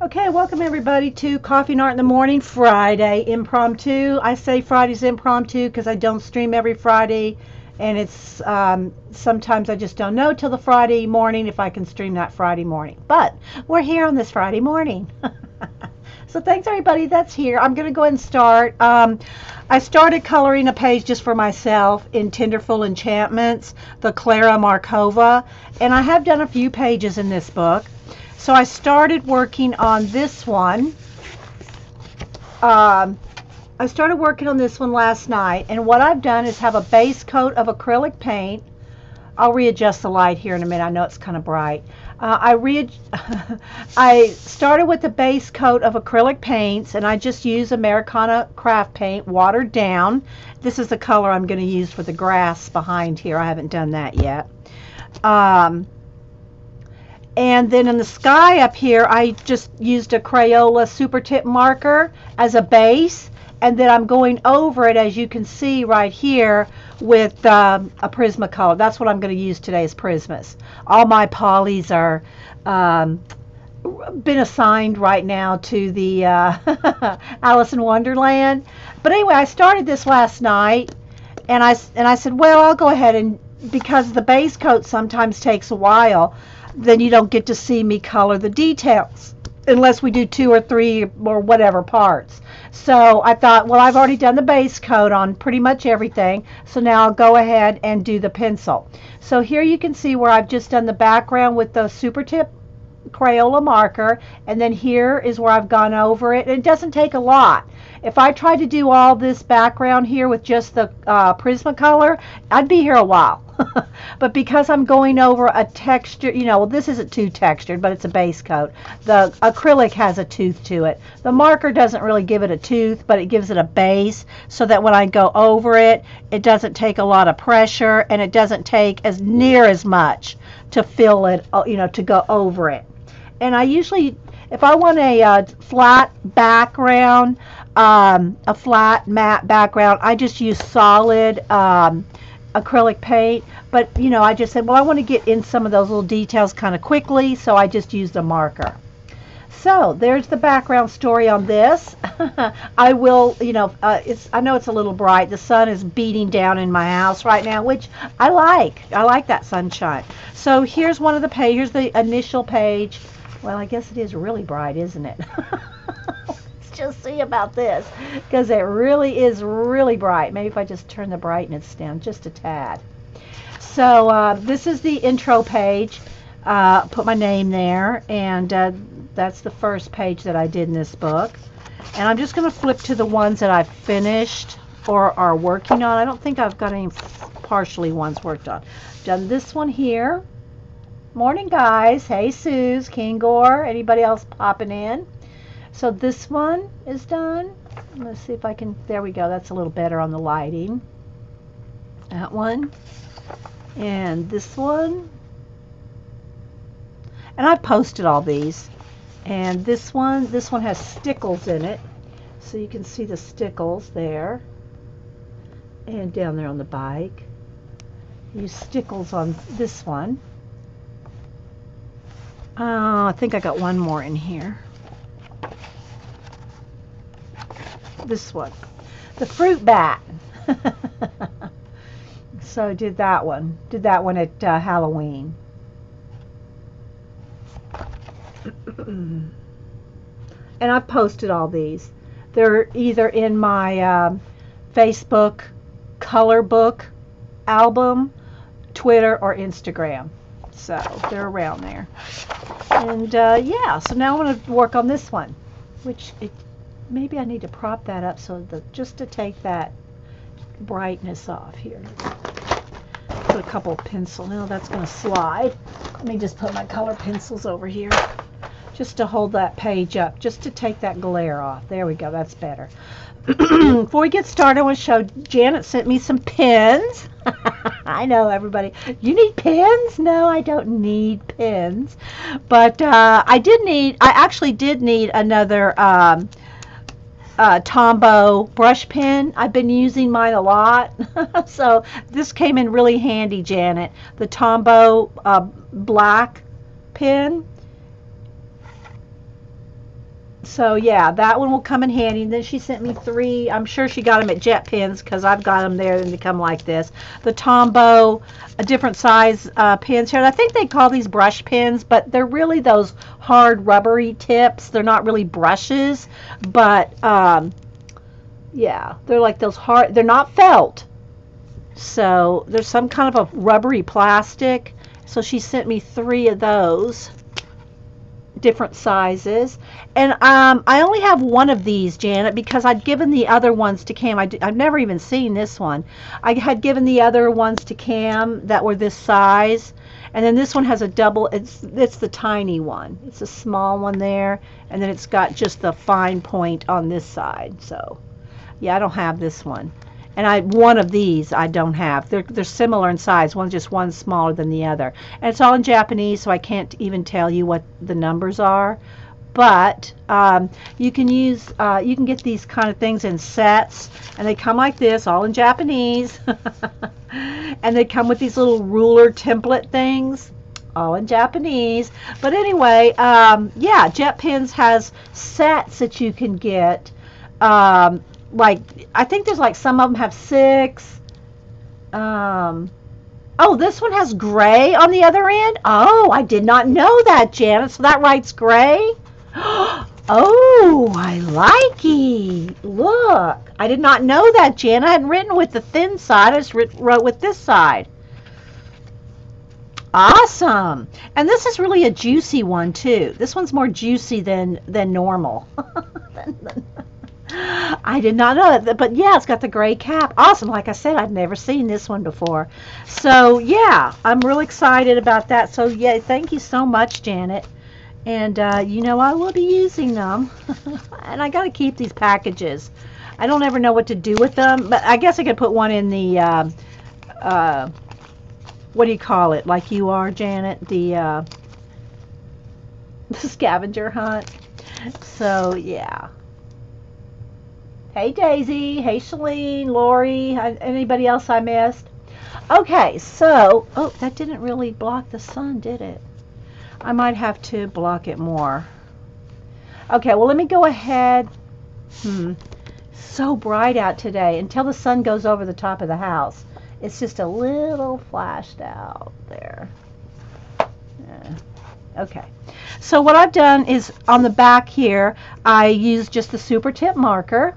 Okay, welcome everybody to Coffee and Art in the Morning, Friday impromptu. I say Friday's impromptu because I don't stream every Friday, and it's sometimes I just don't know till the Friday morning if I can stream that Friday morning. But we're here on this Friday morning. So thanks everybody that's here. I'm going to go ahead and start. I started coloring a page just for myself in Tenderful Enchantments, the Klara Markova, and I have done a few pages in this book. So I started working on this one. I started working on this one last night, and what I've done is have a base coat of acrylic paint. I'll readjust the light here in a minute. I know it's kind of bright. I started with the base coat of acrylic paints, and I just use Americana craft paint, watered down. This is the color I'm going to use for the grass behind here. I haven't done that yet. And then in the sky up here, I just used a Crayola super tip marker as a base. And then I'm going over it, as you can see right here, with a Prismacolor. That's what I'm going to use today is Prismas. All my polys are been assigned right now to the Alice in Wonderland. But anyway, I started this last night, and I said, well, I'll go ahead and, because the base coat sometimes takes a while, then you don't get to see me color the details unless we do 2 or 3 or whatever parts. So I thought, well, I've already done the base coat on pretty much everything, so now I'll go ahead and do the pencil. So here you can see where I've just done the background with the super tip Crayola marker, and then here is where I've gone over it. It doesn't take a lot. If I tried to do all this background here with just the Prismacolor, I'd be here a while. But because I'm going over a texture, well, this isn't too textured, but it's a base coat. The acrylic has a tooth to it. The marker doesn't really give it a tooth, but it gives it a base so that when I go over it, it doesn't take a lot of pressure, and it doesn't take as near as much to fill it, to go over it. And I usually, if I want a flat background, a flat matte background, I just use solid acrylic paint. But I just said, well, I want to get in some of those little details kind of quickly, so I just used a marker. So there's the background story on this. I will, I know it's a little bright. The sun is beating down in my house right now, which I like. I like that sunshine. So here's one of the pages. Here's the initial page. Well, I guess it is really bright, isn't it? Let's just see about this, because it really is really bright. Maybe if I just turn the brightness down just a tad. So this is the intro page. Put my name there, and that's the first page that I did in this book. And I'm just going to flip to the ones that I've finished or are working on. I don't think I've got any partially ones worked on. Done this one here. Morning, guys. Hey, Suze, Kingor, anybody else popping in? So this one is done. Let's see if I can, there we go. That's a little better on the lighting. That one. And this one. And I've posted all these. And this one has stickles in it. So you can see the stickles there. And down there on the bike. Use stickles on this one. I think I got one more in here. This one. The fruit bat. So did that one. Did that one at Halloween. And I've posted all these. They're either in my Facebook color book album, Twitter, or Instagram. So they're around there. And yeah, so now I'm going to work on this one, which maybe I need to prop that up so that just to take that brightness off here. Put a couple of pencils. Now that's going to slide. Let me just put my color pencils over here just to hold that page up, just to take that glare off. There we go. That's better. Before we get started, I want to show Janet sent me some pens. I know everybody, you need pens? No, I don't need pens. But I actually did need another Tombow brush pen. I've been using mine a lot. So this came in really handy, Janet. The Tombow black pen. So yeah, that one will come in handy. And then she sent me 3. I'm sure she got them at Jet Pens because I've got them there and they come like this. The Tombow, a different size pens here. And I think they call these brush pens, but they're really those hard rubbery tips. They're not really brushes, but yeah, they're like those hard. They're not felt. So there's some kind of a rubbery plastic. So she sent me 3 of those, different sizes. And I only have one of these, Janet, because I'd given the other ones to Cam. I've never even seen this one. I had given the other ones to Cam that were this size. And then this one has a double, it's the tiny one. It's a small one there. And then it's got just the fine point on this side. So, yeah, I don't have this one. And one of these I don't have. They're similar in size. One's smaller than the other. And it's all in Japanese, so I can't even tell you what the numbers are. But you can get these kind of things in sets, and they come like this, all in Japanese. And they come with these little ruler template things, all in Japanese. But anyway, yeah, Jet Pens has sets that you can get. Like, I think there's like some of them have 6. Oh, this one has gray on the other end. Oh, I did not know that, Janet. So that writes gray. Oh, I like it. Look, I did not know that, Janet. I hadn't written with the thin side. I just wrote with this side. Awesome. And this is really a juicy one too. This one's more juicy than normal. I did not know that, but yeah, it's got the gray cap. Awesome. Like I said, I'd never seen this one before. So yeah, I'm really excited about that. So yeah, thank you so much, Janet. And you know, I will be using them. And I got to keep these packages. I don't ever know what to do with them, but I guess I could put one in the what do you call it? Like you are, Janet, the scavenger hunt. So yeah. Hey Daisy, hey Shalene, Lori, anybody else I missed? Okay, so, oh, that didn't really block the sun, did it? I might have to block it more. Okay, well, let me go ahead. So bright out today until the sun goes over the top of the house. It's just a little flashed out there. Yeah. Okay, so what I've done is on the back here, I used just the super tip marker.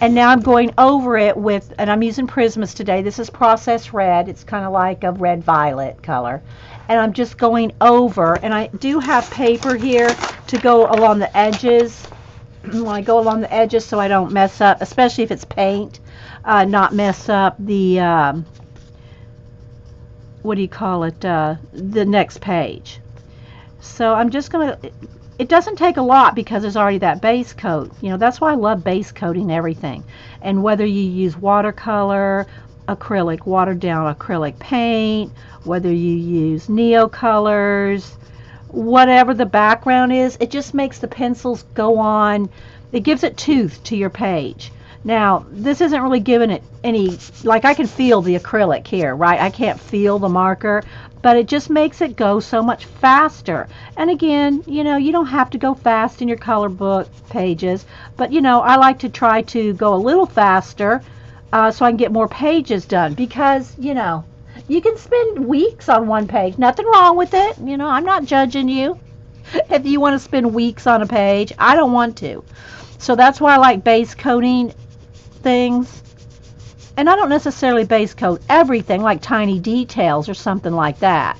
And now I'm going over it with, and I'm using Prismas today. This is processed red. It's kind of like a red-violet color. And I'm just going over, and I do have paper here to go along the edges. When I go along the edges so I don't mess up, especially if it's paint, not mess up the, what do you call it, the next page. So I'm just going to... It doesn't take a lot because there's already that base coat. You know, that's why I love base coating everything. And whether you use watercolor, acrylic, watered down acrylic paint, whether you use neocolors, whatever the background is, it just makes the pencils go on. It gives it tooth to your page. Now, this isn't really giving it any, like I can feel the acrylic here, right? I can't feel the marker, but it just makes it go so much faster. And again, you know, you don't have to go fast in your color book pages, but you know, I like to try to go a little faster so I can get more pages done because, you know, you can spend weeks on one page. Nothing wrong with it. You know, I'm not judging you. If you want to spend weeks on a page, I don't want to. So that's why I like base coating things. And I don't necessarily base coat everything, like tiny details or something like that,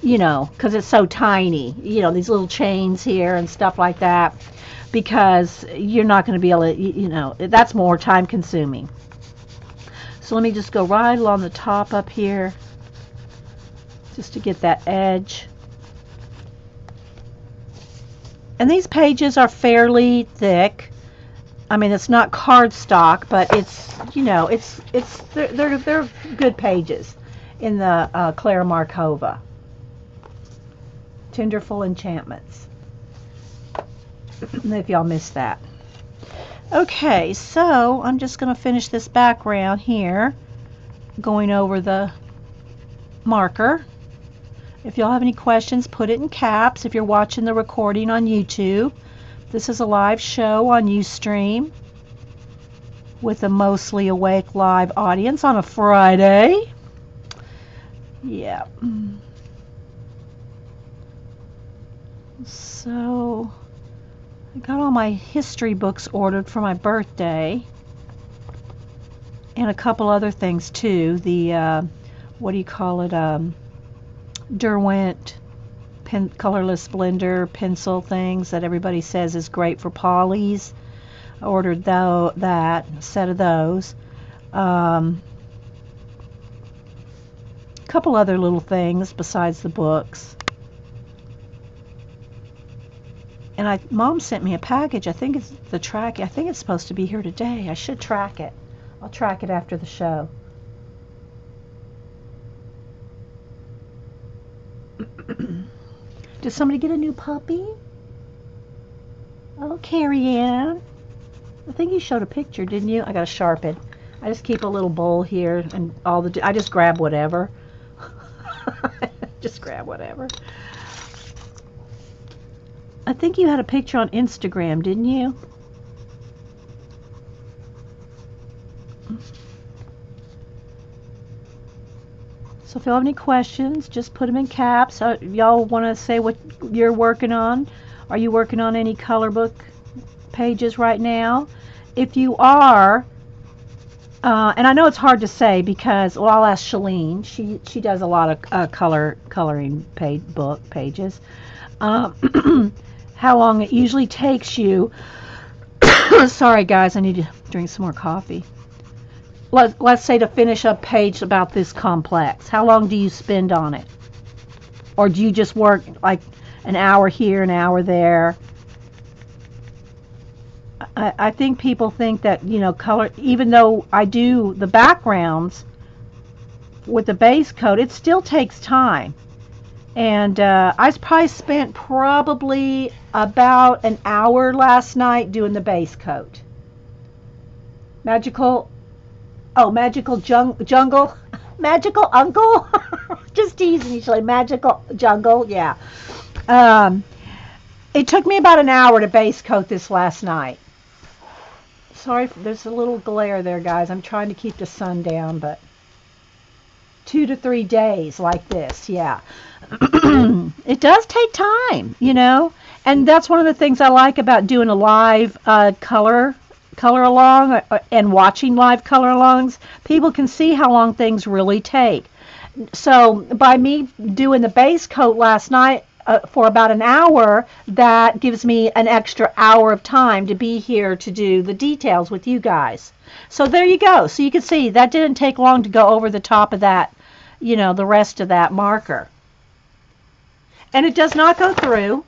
you know, because it's so tiny, you know, these little chains here and stuff like that, because you're not going to be able to, you know, that's more time consuming. So let me just go right along the top up here just to get that edge. And these pages are fairly thick. I mean, it's not cardstock, but it's, you know, they're good pages in the Klara Markova. Tenderful Enchantments. If y'all missed that. Okay, so I'm just going to finish this background here, going over the marker. If y'all have any questions, put it in caps. If you're watching the recording on YouTube, This is a live show on Ustream with a mostly awake live audience on a Friday. Yeah. So I got all my history books ordered for my birthday. And a couple other things too. The, what do you call it? Derwent colorless blender pencil things that everybody says is great for polys. I ordered that, a set of those. Couple other little things besides the books. And Mom sent me a package. I think it's the track. I think it's supposed to be here today. I should track it. I'll track it after the show. Did somebody get a new puppy? Oh, Carrie Ann. I think you showed a picture, didn't you? I got to sharpen. I just keep a little bowl here, and I just grab whatever. Just grab whatever. I think you had a picture on Instagram, didn't you? So if you have any questions, just put them in caps. Y'all want to say what you're working on? Are you working on any color book pages right now? If you are, and I know it's hard to say because, well, I'll ask Shalene. She does a lot of coloring book pages. How long it usually takes you? Sorry guys, I need to drink some more coffee. Let's say to finish a page about this complex. How long do you spend on it? Or do you just work like an hour here, an hour there? I think people think that, color, even though I do the backgrounds with the base coat, it still takes time. And I probably spent about an hour last night doing the base coat. Magical jungle, magical uncle. Just teasing each other. Magical jungle, yeah. It took me about an hour to base coat this last night. Sorry, there's a little glare there, guys. I'm trying to keep the sun down, but 2 to 3 days like this, yeah. It does take time, and that's one of the things I like about doing a live color along and watching live color alongs. People can see how long things really take. So by me doing the base coat last night for about an hour, that gives me an extra hour of time to be here to do the details with you guys. So there you go. So you can see that didn't take long to go over the top of that, the rest of that marker. And it does not go through.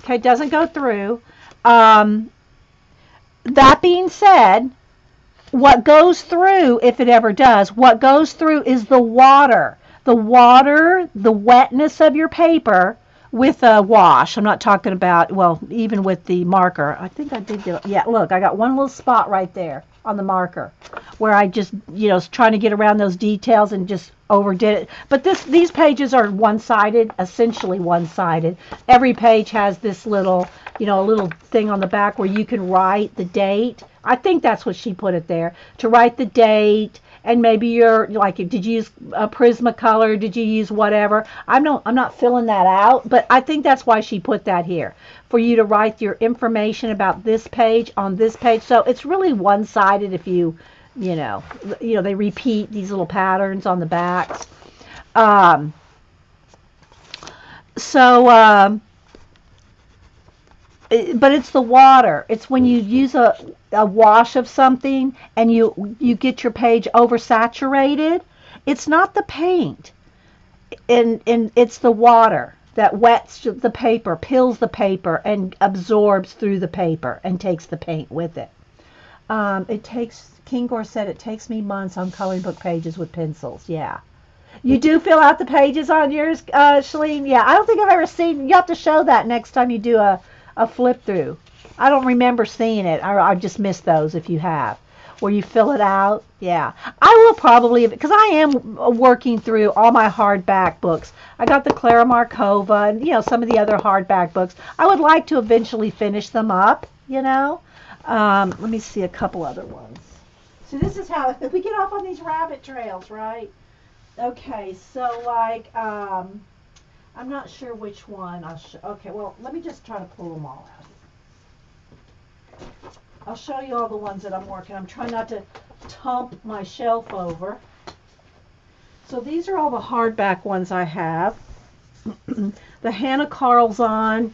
Okay, it doesn't go through. That being said, what goes through, if it ever does, what goes through is the water. The water, the wetness of your paper with a wash. I'm not talking about, well, even with the marker. I think I did do it. Yeah, look, I got one little spot right there on the marker where I just, was trying to get around those details and just overdid it. But these pages are one-sided, essentially one-sided. Every page has this little, a little thing on the back where you can write the date. I think that's what she put it there, to write the date. And maybe you're like, did you use a Prismacolor? Did you use whatever? I'm not filling that out, but I think that's why she put that here, for you to write your information about this page on this page. So it's really one-sided. If they repeat these little patterns on the backs. But it's the water. It's when you use a wash of something and you get your page oversaturated. It's not the paint, and it's the water that wets the paper, pills the paper, and absorbs through the paper and takes the paint with it. Kingor said it takes me months on coloring book pages with pencils. Yeah. You do fill out the pages on yours, Shalene? Yeah, I don't think I've ever seen. You have to show that next time you do a flip through. I don't remember seeing it. I just missed those if you have. where you fill it out. Yeah, I will probably, because I am working through all my hardback books. I got the Klara Markova and, some of the other hardback books. I would like to eventually finish them up, Let me see a couple other ones. So this is how, if we get off on these rabbit trails, right? Okay, so like, I'm not sure which one okay, well, let me just try to pull them all out. I'll show you all the ones that I'm working. I'm trying not to tump my shelf over. So these are all the hardback ones I have. The Hannah Carlson,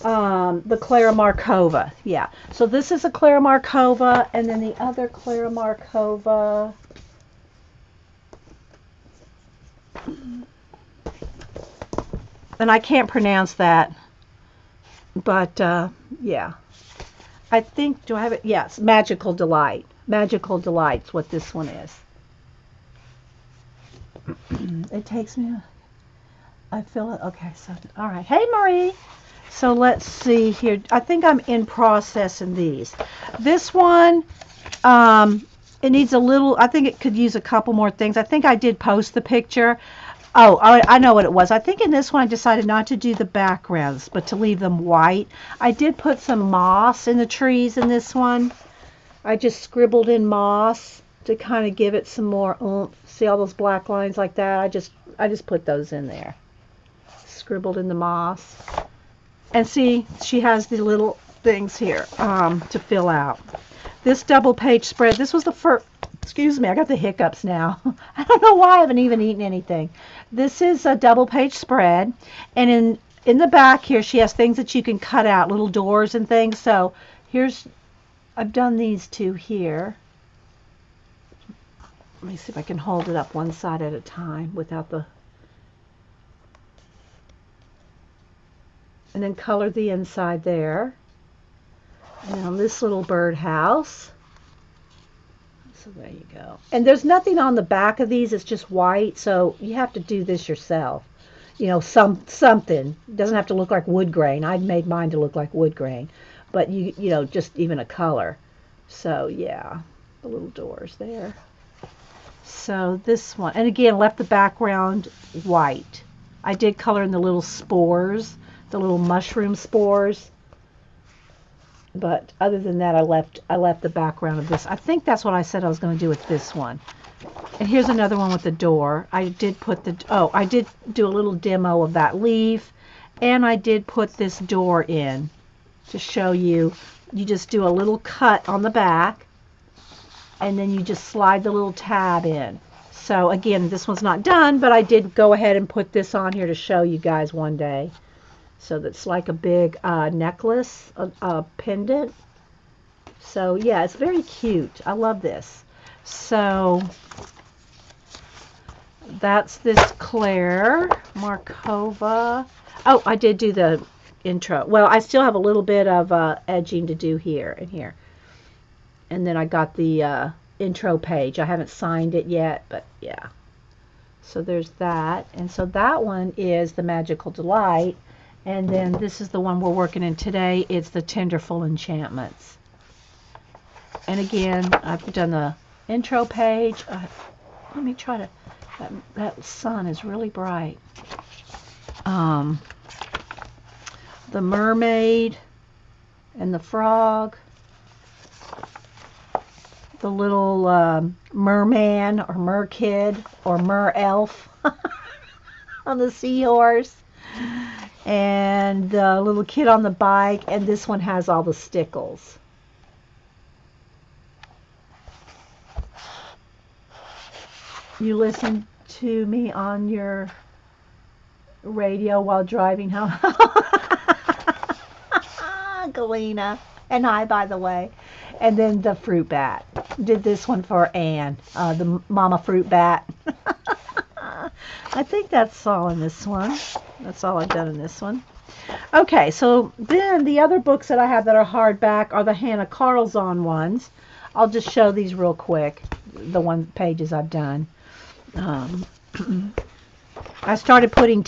the Klara Markova. Yeah. So this is a Klara Markova, and then the other Klara Markova. And I can't pronounce that, but yeah. I think, do I have it? Yes, Magical Delight. Magical Delight's what this one is. It takes me, I feel it, okay, so, all right. Hey, Meri. So let's see here. I think I'm in process in these. This one, it needs a little, I think it could use a couple more things. I think I did post the picture. Oh, I know what it was. I think in this one I decided not to do the backgrounds, but to leave them white. I did put some moss in the trees in this one. I just scribbled in moss to kind of give it some more oomph. See all those black lines like that? I just put those in there. Scribbled in the moss. And see, she has the little things here to fill out. This double page spread, this was the first, excuse me, I got the hiccups now. I don't know why I haven't even eaten anything. This is a double page spread, and in the back here she has things that you can cut out, little doors and things. So here's, I've done these two here. Let me see if I can hold it up one side at a time without the, and then color the inside there. And on this little birdhouse. So there you go. And there's nothing on the back of these. It's just white. So you have to do this yourself. Something. It doesn't have to look like wood grain. I'd made mine to look like wood grain. But just even a color. So yeah, the little doors there. So this one, and again, left the background white. I did color in the little spores, the little mushroom spores. But other than that, I left the background of this. I think that's what I said I was going to do with this one. And here's another one with the door. I did do a little demo of that leaf, and I did put this door in to show you. You just do a little cut on the back, and then you just slide the little tab in. So again, this one's not done, but I did go ahead and put this on here to show you guys one day. So that's like a big necklace, a pendant. So yeah, it's very cute. I love this. So that's this Klara Markova. Oh, I did do the intro. Well, I still have a little bit of edging to do here and here. And then I got the intro page. I haven't signed it yet, but yeah. So there's that. And so that one is the Magical Delight. And then this is the one we're working in today. It's the Tenderful Enchantments. And again, I've done the intro page. Let me try to, that sun is really bright. The mermaid and the frog. The little merman or merkid or merelf on the seahorse. And the little kid on the bike, and this one has all the stickles. You listen to me on your radio while driving home. Galena. And hi, by the way. And then the fruit bat. Did this one for Anne, the mama fruit bat. I think that's all in this one. That's all I've done in this one. Okay, so then the other books that I have that are hardback are the Hannah Carlson ones. I'll just show these real quick, the pages I've done. I started putting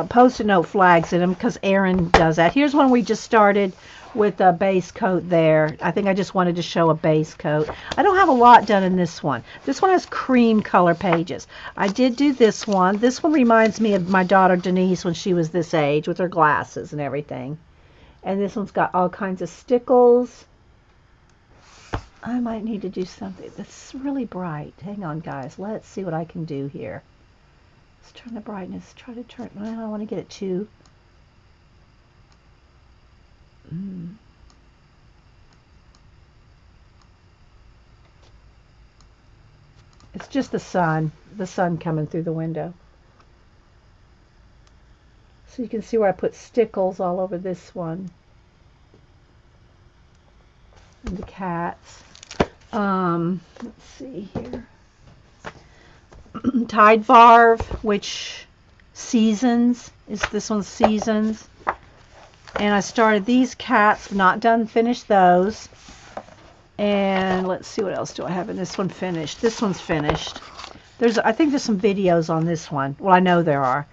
Post-it note flags in them because Erin does that. Here's one we just started with a base coat there. I think I just wanted to show a base coat. I don't have a lot done in this one. This one has cream color pages. I did do this one. This one reminds me of my daughter Denise when she was this age with her glasses and everything. And this one's got all kinds of stickles. I might need to do something that's really bright. Hang on, guys. Let's see what I can do here. Let's turn the brightness. Try to turn. Well, I want to get it too. It's just the sun coming through the window. So you can see where I put stickles all over this one. And the cats. Let's see here. Tide Barv, which Seasons is this one's Seasons. And I started these cats, not done, finished those. And let's see, what else do I have in this one finished? This one's finished. I think there's some videos on this one. Well, I know there are.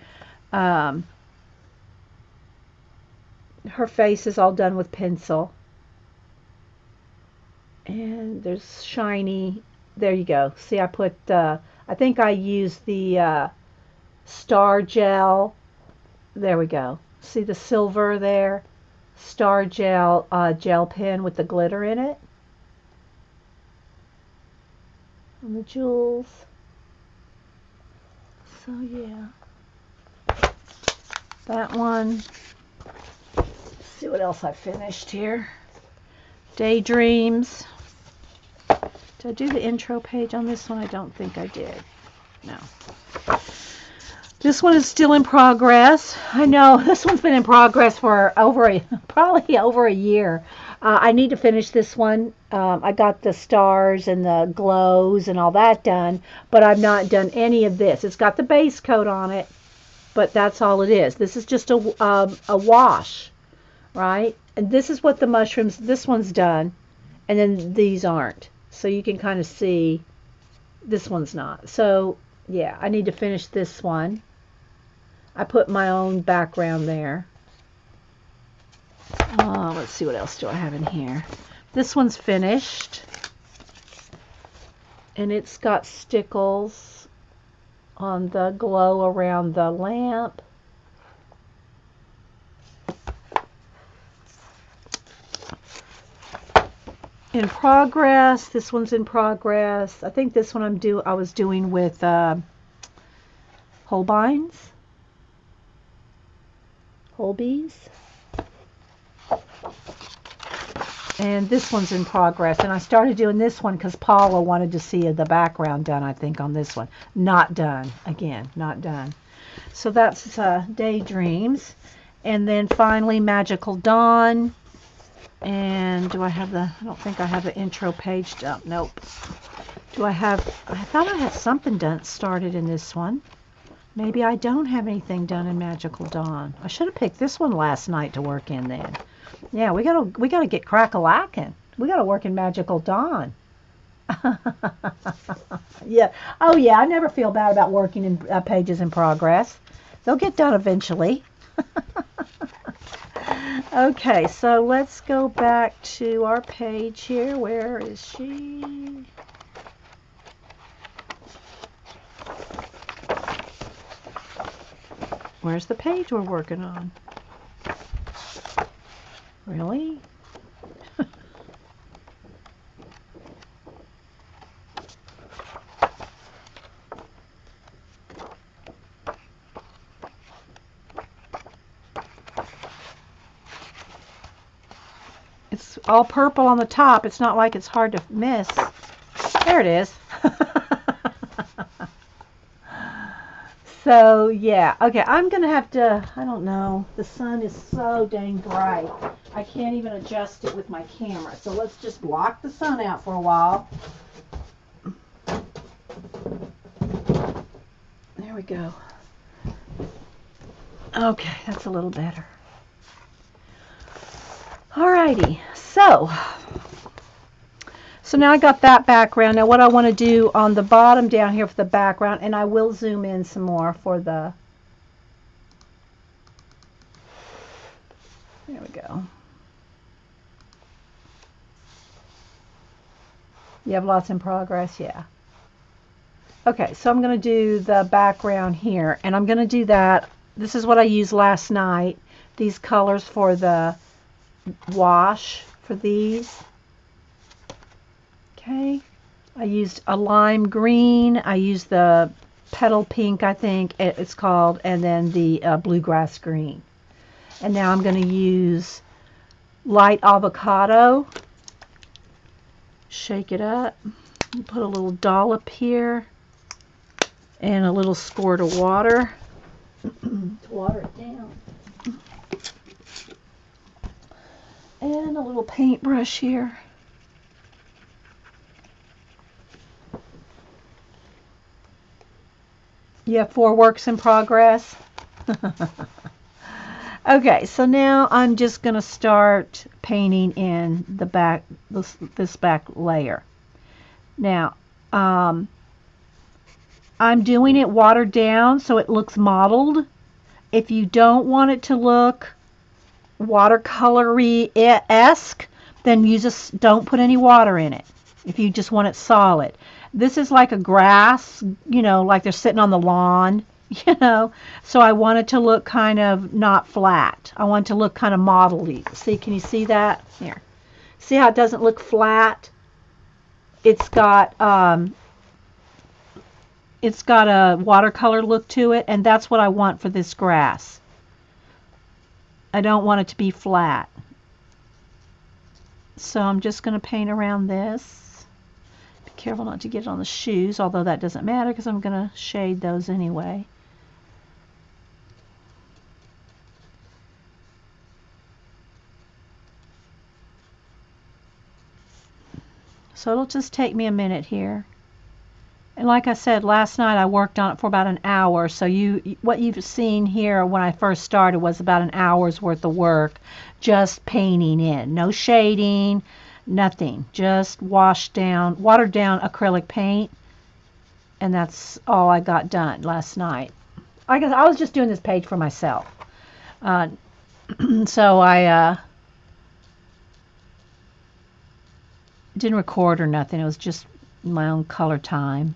Her face is all done with pencil. And there's shiny. There you go. See, I put, I think I used the Star Gel. There we go. See the silver there? Star Gel gel pen with the glitter in it. And the jewels. So yeah. That one. Let's see what else I finished here. Daydreams. Did I do the intro page on this one? I don't think I did. No. This one is still in progress. I know this one's been in progress for probably over a year. I need to finish this one. I got the stars and the glows and all that done, but I've not done any of this. It's got the base coat on it, but that's all it is. This is just a wash, right? And this is what the mushrooms, this one's done, and then these aren't. So you can kind of see this one's not. So yeah, I need to finish this one. I put my own background there. Let's see, what else do I have in here. This one's finished. And it's got stickles on the glow around the lamp. In progress. This one's in progress. I think this one I was doing with Holbeins. Holbees. And this one's in progress. And I started doing this one because Paula wanted to see the background done, I think, on this one. Not done. Again, not done. So that's Daydreams. And then finally, Magical Dawn. And do I have I don't think I have the intro page up. Nope. I thought I had something started in this one. Maybe I don't have anything done in Magical Dawn. I should have picked this one last night to work in then. Yeah, we gotta get crack-a-lackin'. We gotta work in Magical Dawn. Yeah. Oh yeah, I never feel bad about working in pages in progress. They'll get done eventually. Okay, so let's go back to our page here. Where is she? Where's the page we're working on? Really? It's all purple on the top. It's not like it's hard to miss. There it is. So, yeah. Okay, I'm going to have to, I don't know. The sun is so dang bright. I can't even adjust it with my camera. So let's just block the sun out for a while. There we go. Okay, that's a little better. Alrighty, so now I got that background. Now what I want to do on the bottom down here for the background, and I will zoom in some more for the You have lots in progress? Yeah. Okay, so I'm going to do the background here, and I'm going to do that. This is what I used last night, these colors for the wash for these. Okay, I used a lime green, I used the petal pink, I think it's called, and then the bluegrass green. And now I'm going to use light avocado. Shake it up, put a little dollop here, and a little squirt of water to water it down. And a little paintbrush here. You have 4 works in progress. Okay, so now I'm just going to start painting in the back, this back layer. Now, I'm doing it watered down so it looks mottled. If you don't want it to look watercolory-esque, then you just don't put any water in it. If you just want it solid. This is like a grass, you know, like they're sitting on the lawn, you know. So I want it to look kind of not flat. I want it to look kind of mottled-y. See, can you see that? Here. See how it doesn't look flat? It's got a watercolor look to it, and that's what I want for this grass. I don't want it to be flat. So I'm just going to paint around this. Be careful not to get it on the shoes, although that doesn't matter because I'm going to shade those anyway. So it'll just take me a minute here. And like I said, last night I worked on it for about an hour. So what you've seen here when I first started was about an hour's worth of work, just painting in. No shading, nothing. Just watered down acrylic paint. And that's all I got done last night. I was just doing this page for myself. So I didn't record or nothing. It was just my own color time.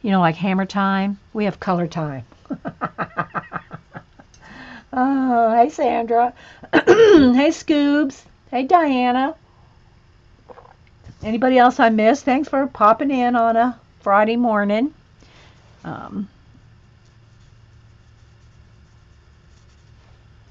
You know, like hammer time. We have color time. Oh, hey Sandra. Hey Scoobs. Hey Diana. Anybody else I missed? Thanks for popping in on a Friday morning.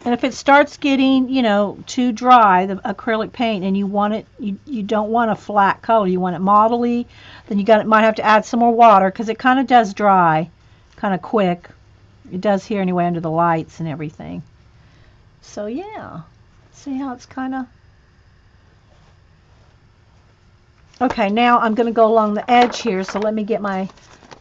And if it starts getting, you know, too dry, the acrylic paint, and you want it, you don't want a flat color, you want it modelly, then might have to add some more water because it kind of does dry kind of quick. It does here anyway under the lights and everything. So yeah, see how it's kind of... Okay, now I'm going to go along the edge here, so let me get my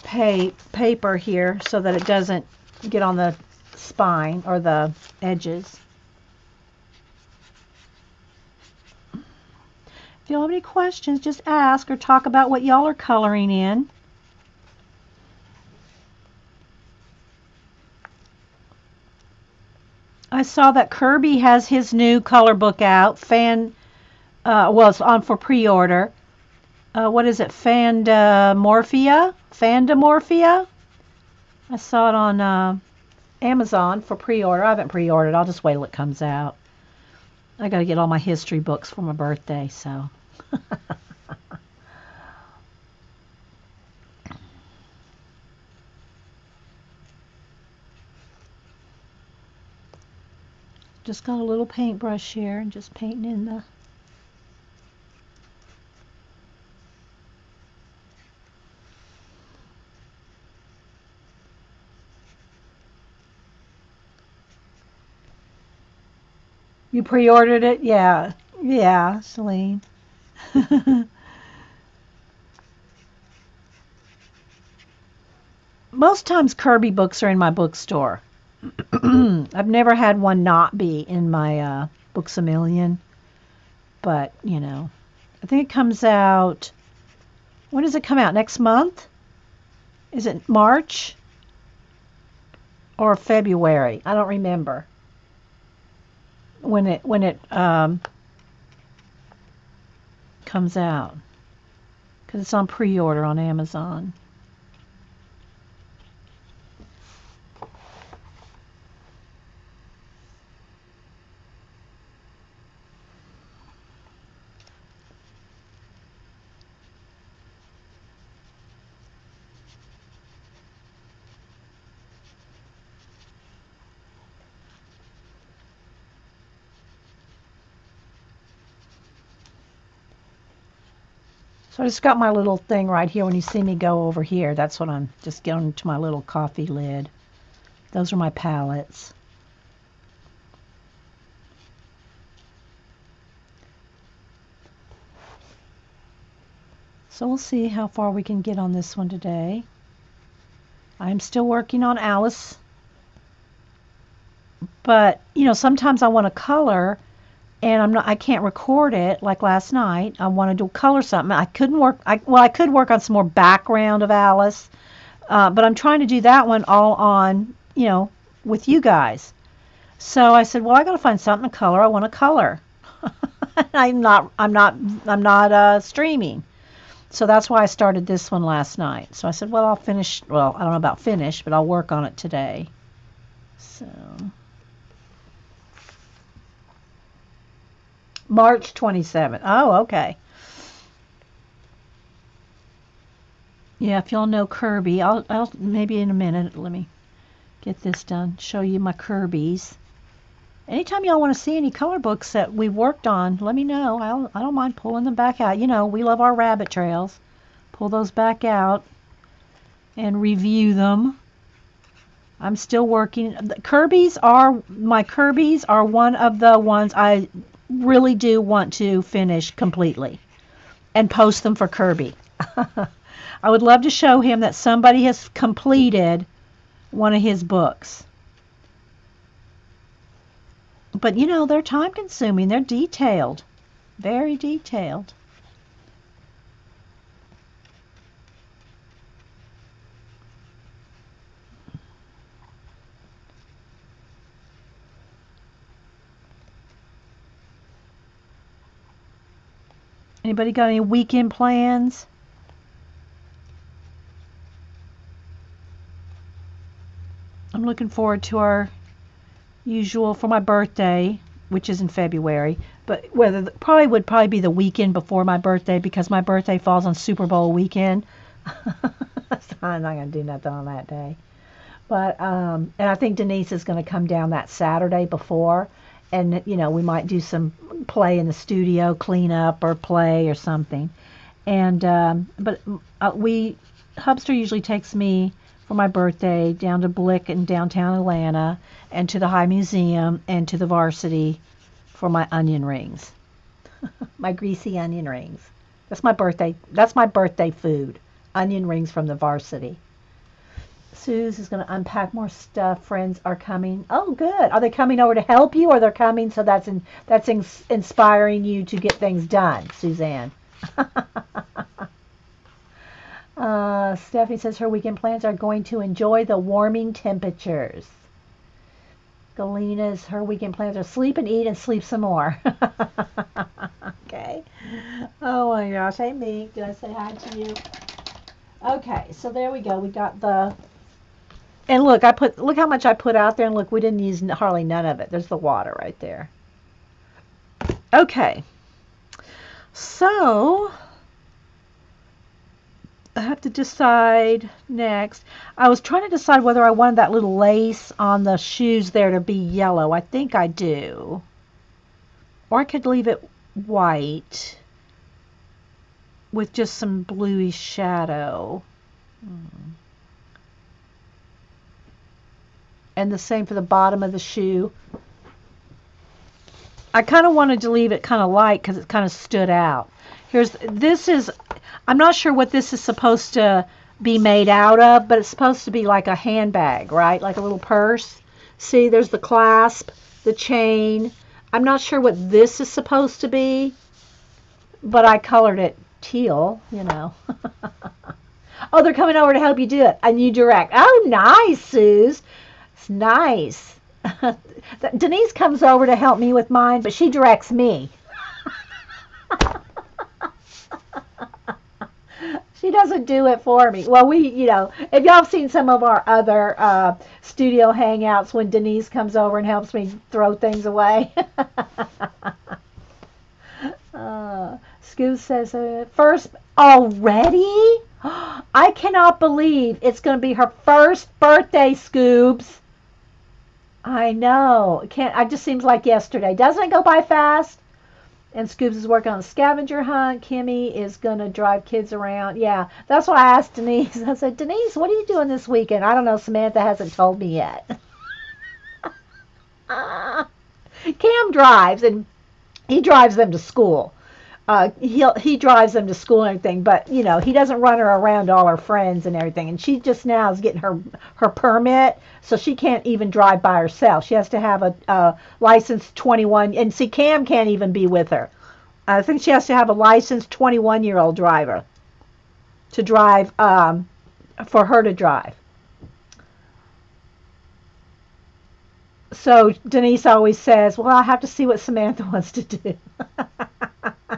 paper here so that it doesn't get on the spine or the edges. If y'all have any questions, just ask or talk about what y'all are coloring in. I saw that Kirby has his new color book out. Well, it's on for pre-order. What is it? Fandamorphia? I saw it on Amazon for pre-order. I haven't pre-ordered. I'll just wait till it comes out. I got to get all my history books for my birthday, so. Just got a little paintbrush here and just painting in the... You pre-ordered it? Yeah. Yeah, Celine. Most times Kirby books are in my bookstore. I've never had one not be in my Books A Million. But, you know, I think it comes out... When does it come out? Next month? Is it March? Or February? I don't remember. When it comes out. because it's on pre-order on Amazon. So I just got my little thing right here. When you see me go over here, that's what I'm just going to my little coffee lid. Those are my palettes. So we'll see how far we can get on this one today. I'm still working on Alice. But, you know, sometimes I want to color and I can't record it like last night. I wanted to color something. I couldn't work. I could work on some more background of Alice, but I'm trying to do that one all on, you know, with you guys. So I said, well, I got to find something to color. I want to color. I'm not streaming. So that's why I started this one last night. So I said, well, I'll finish. Well, I don't know about finish, but I'll work on it today. So. March 27th. Oh, okay. Yeah, if y'all know Kirby, I'll maybe in a minute. Let me get this done. Show you my Kirby's. Anytime y'all want to see any color books that we worked on, let me know. I don't mind pulling them back out. You know, we love our rabbit trails. Pull those back out and review them. I'm still working. My Kirby's are one of the ones I really do want to finish completely and post them for Kirby. I would love to show him that somebody has completed one of his books. But you know, they're time consuming. They're detailed. Very detailed. Anybody got any weekend plans? I'm looking forward to our usual for my birthday, which is in February, but probably would be the weekend before my birthday because my birthday falls on Super Bowl weekend. So I'm not going to do nothing on that day. But and I think Denise is going to come down that Saturday before, and you know, we might do some play in the studio, clean up or play or something. And but Hubster usually takes me for my birthday down to Blick in downtown Atlanta and to the High Museum and to the Varsity for my onion rings. My greasy onion rings. That's my birthday food. Onion rings from the Varsity. Suze is going to unpack more stuff. Friends are coming. Oh, good. Are they coming over to help you, or they're coming so that's inspiring you to get things done, Suzanne? Stephanie says her weekend plans are going to enjoy the warming temperatures. Galena's, her weekend plans are sleep and eat and sleep some more. Okay. Oh my gosh. Hey, Meek. Did I say hi to you? Okay, so there we go. We got the... And look how much I put out there, and look, we didn't use hardly none of it. There's the water right there. Okay. So... I have to decide next. I was trying to decide whether I wanted that little lace on the shoes there to be yellow. I think I do. Or I could leave it white with just some bluey shadow. And the same for the bottom of the shoe. I kind of wanted to leave it kind of light because it kind of stood out. I'm not sure what this is supposed to be made out of, but it's supposed to be like a handbag, right? Like a little purse. See, there's the clasp, the chain. I'm not sure what this is supposed to be, but I colored it teal, you know. Oh, they're coming over to help you do it. And you direct. Oh, nice, Suze. It's nice. Denise comes over to help me with mine, but she directs me. She doesn't do it for me. Well, if y'all have seen some of our other studio hangouts when Denise comes over and helps me throw things away. Scoob says, first already? I cannot believe it's going to be her first birthday, Scoobs. I know. It just seems like yesterday. Doesn't it go by fast? And Scoobs is working on a scavenger hunt. Kimmy is going to drive kids around. Yeah, that's why I asked Denise. I said, Denise, what are you doing this weekend? I don't know. Samantha hasn't told me yet. Cam drives, and he drives them to school. He drives them to school and everything, but he doesn't run her around to all her friends and everything. And she just now is getting her permit, so she can't even drive by herself. She has to have a licensed 21, and see, Cam can't even be with her. I think she has to have a licensed 21-year-old driver to drive, for her to drive. So Denise always says, well, I have to see what Samantha wants to do.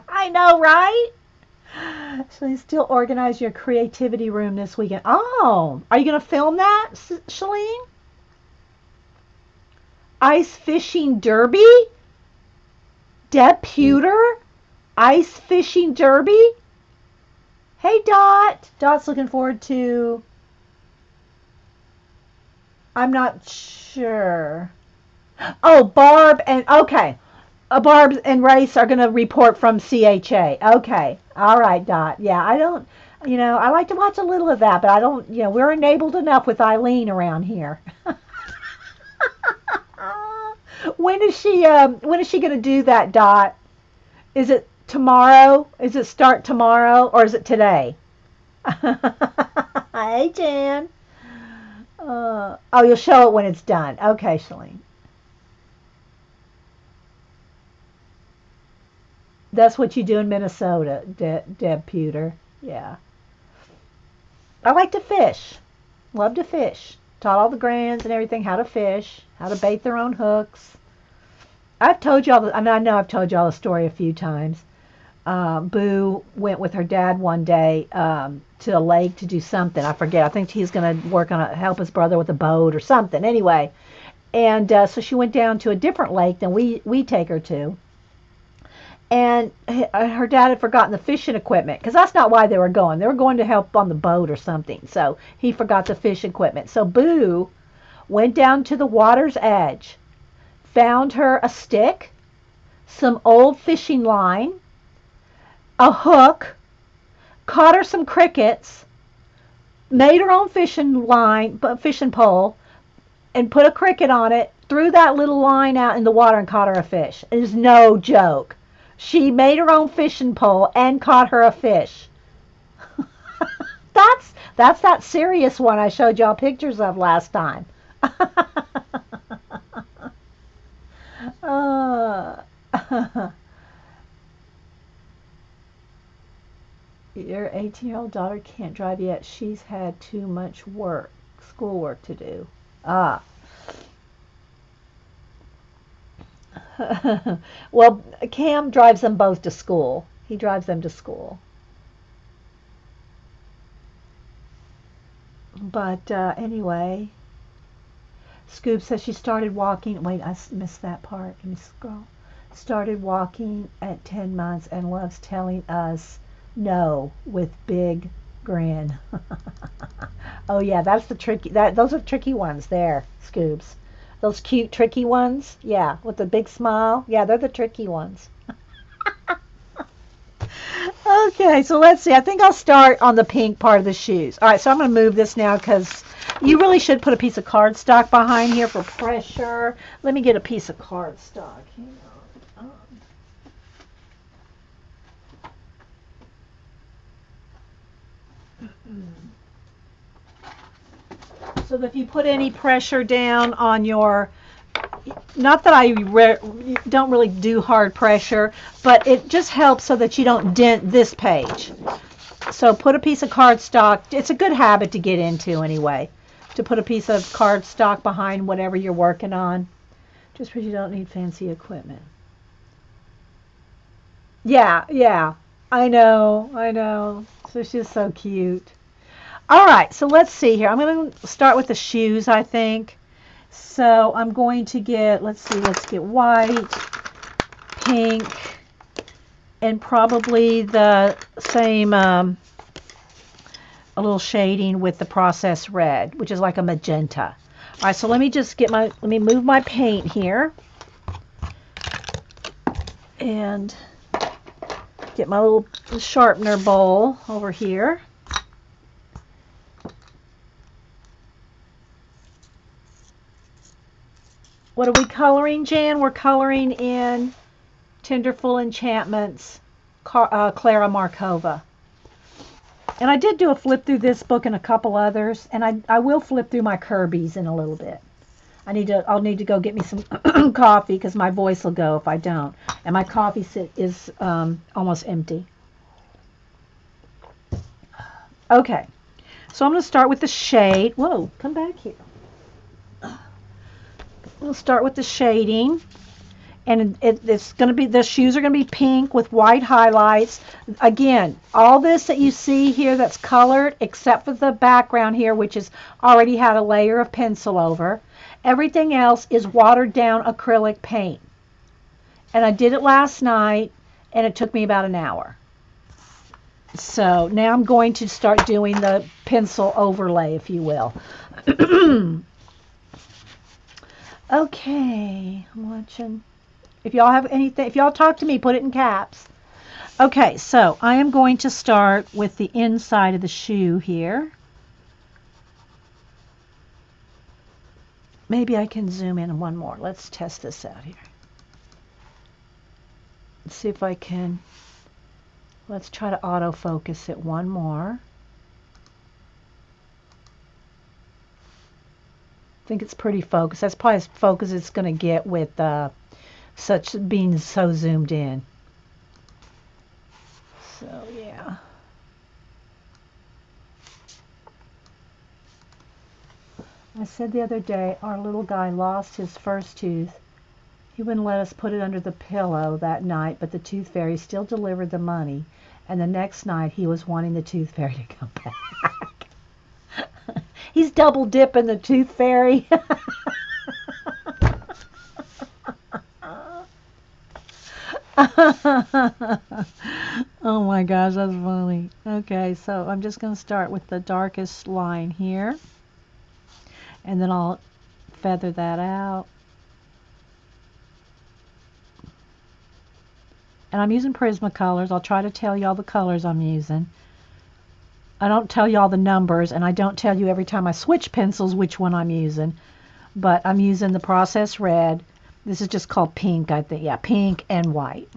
I know, right? So you still organize your creativity room this weekend. Oh, are you going to film that, Shalene? Ice fishing derby? Deb Pewter? Ice fishing derby? Hey, Dot. Dot's looking forward to... I'm not sure. Oh, Barb and... Okay. Barb and Race are going to report from CHA. Okay. All right, Dot. Yeah, I don't, I like to watch a little of that, but I don't, we're enabled enough with Eileen around here. When is she going to do that, Dot? Is it tomorrow? Is it start tomorrow or is it today? Hey, Jan. You'll show it when it's done. Okay, Shalene. That's what you do in Minnesota, Deb Pewter. Yeah. I like to fish. Love to fish. Taught all the grands and everything how to fish, how to bait their own hooks. I've told y'all, I know I've told y'all the story a few times. Boo went with her dad one day to a lake to do something. I forget. I think he's going to help his brother with a boat or something. Anyway, and so she went down to a different lake than we take her to. And her dad had forgotten the fishing equipment, because that's not why they were going. They were going to help on the boat or something. So he forgot the fishing equipment. So Boo went down to the water's edge, found her a stick, some old fishing line, a hook, caught her some crickets, made her own fishing pole, and put a cricket on it, threw that little line out in the water and caught her a fish. It is no joke. She made her own fishing pole and caught her a fish. That's that serious one I showed y'all pictures of last time. Your 18-year-old daughter can't drive yet. She's had too much schoolwork to do. Well, Cam drives them both to school. He drives them to school. But anyway, Scoob says she started walking. Wait, I missed that part. Let me scroll. Started walking at 10 months and loves telling us no with big grin. Oh yeah, that's the tricky. Those are tricky ones there, Scoobs. Those cute, tricky ones? Yeah, with the big smile. Yeah, they're the tricky ones. Okay, so let's see. I think I'll start on the pink part of the shoes. All right, so I'm going to move this now because you really should put a piece of cardstock behind here for pressure. Let me get a piece of cardstock. Hang on. So that if you put any pressure down on your, not that I don't really do hard pressure, but it just helps so that you don't dent this page. So put a piece of cardstock. It's a good habit to get into anyway, to put a piece of cardstock behind whatever you're working on, just because you don't need fancy equipment. Yeah, yeah. I know, I know. So she's so cute. All right, so let's see here. I'm going to start with the shoes, I think. So I'm going to get, let's see, let's get white, pink, and probably the same, a little shading with the processed red, which is like a magenta. All right, so let me just get let me move my paint here. And get my little sharpener bowl over here. What are we coloring, Jan? We're coloring in Tenderful Enchantments, Klara Markova. And I did do a flip through this book and a couple others, and I will flip through my Kirby's in a little bit. I'll need to go get me some coffee because my voice will go if I don't. And my coffee is almost empty. Okay, so I'm going to start with the shade. Whoa, come back here. We'll start with the shading, and it's going to be, the shoes are going to be pink with white highlights. Again, all this that you see here that's colored, except for the background here, which has already had a layer of pencil over. Everything else is watered down acrylic paint. And I did it last night, and it took me about an hour. So now I'm going to start doing the pencil overlay, if you will. Okay, I'm watching. If y'all have anything, if y'all talk to me, put it in caps. Okay, so I am going to start with the inside of the shoe here. Maybe I can zoom in one more. Let's test this out here. Let's see if I can. Let's try to autofocus it one more. I think it's pretty focused. That's probably as focused as it's going to get with being so zoomed in. So yeah. I said the other day, our little guy lost his first tooth. He wouldn't let us put it under the pillow that night, but the tooth fairy still delivered the money. And the next night, he was wanting the tooth fairy to come back. He's double dipping the tooth fairy. Oh my gosh, that's funny. Okay, so I'm just going to start with the darkest line here. And then I'll feather that out. And I'm using Prismacolors. I'll try to tell you all the colors I'm using. I don't tell you all the numbers, and I don't tell you every time I switch pencils which one I'm using. But I'm using the processed red. This is just called pink, I think. Yeah, pink and white.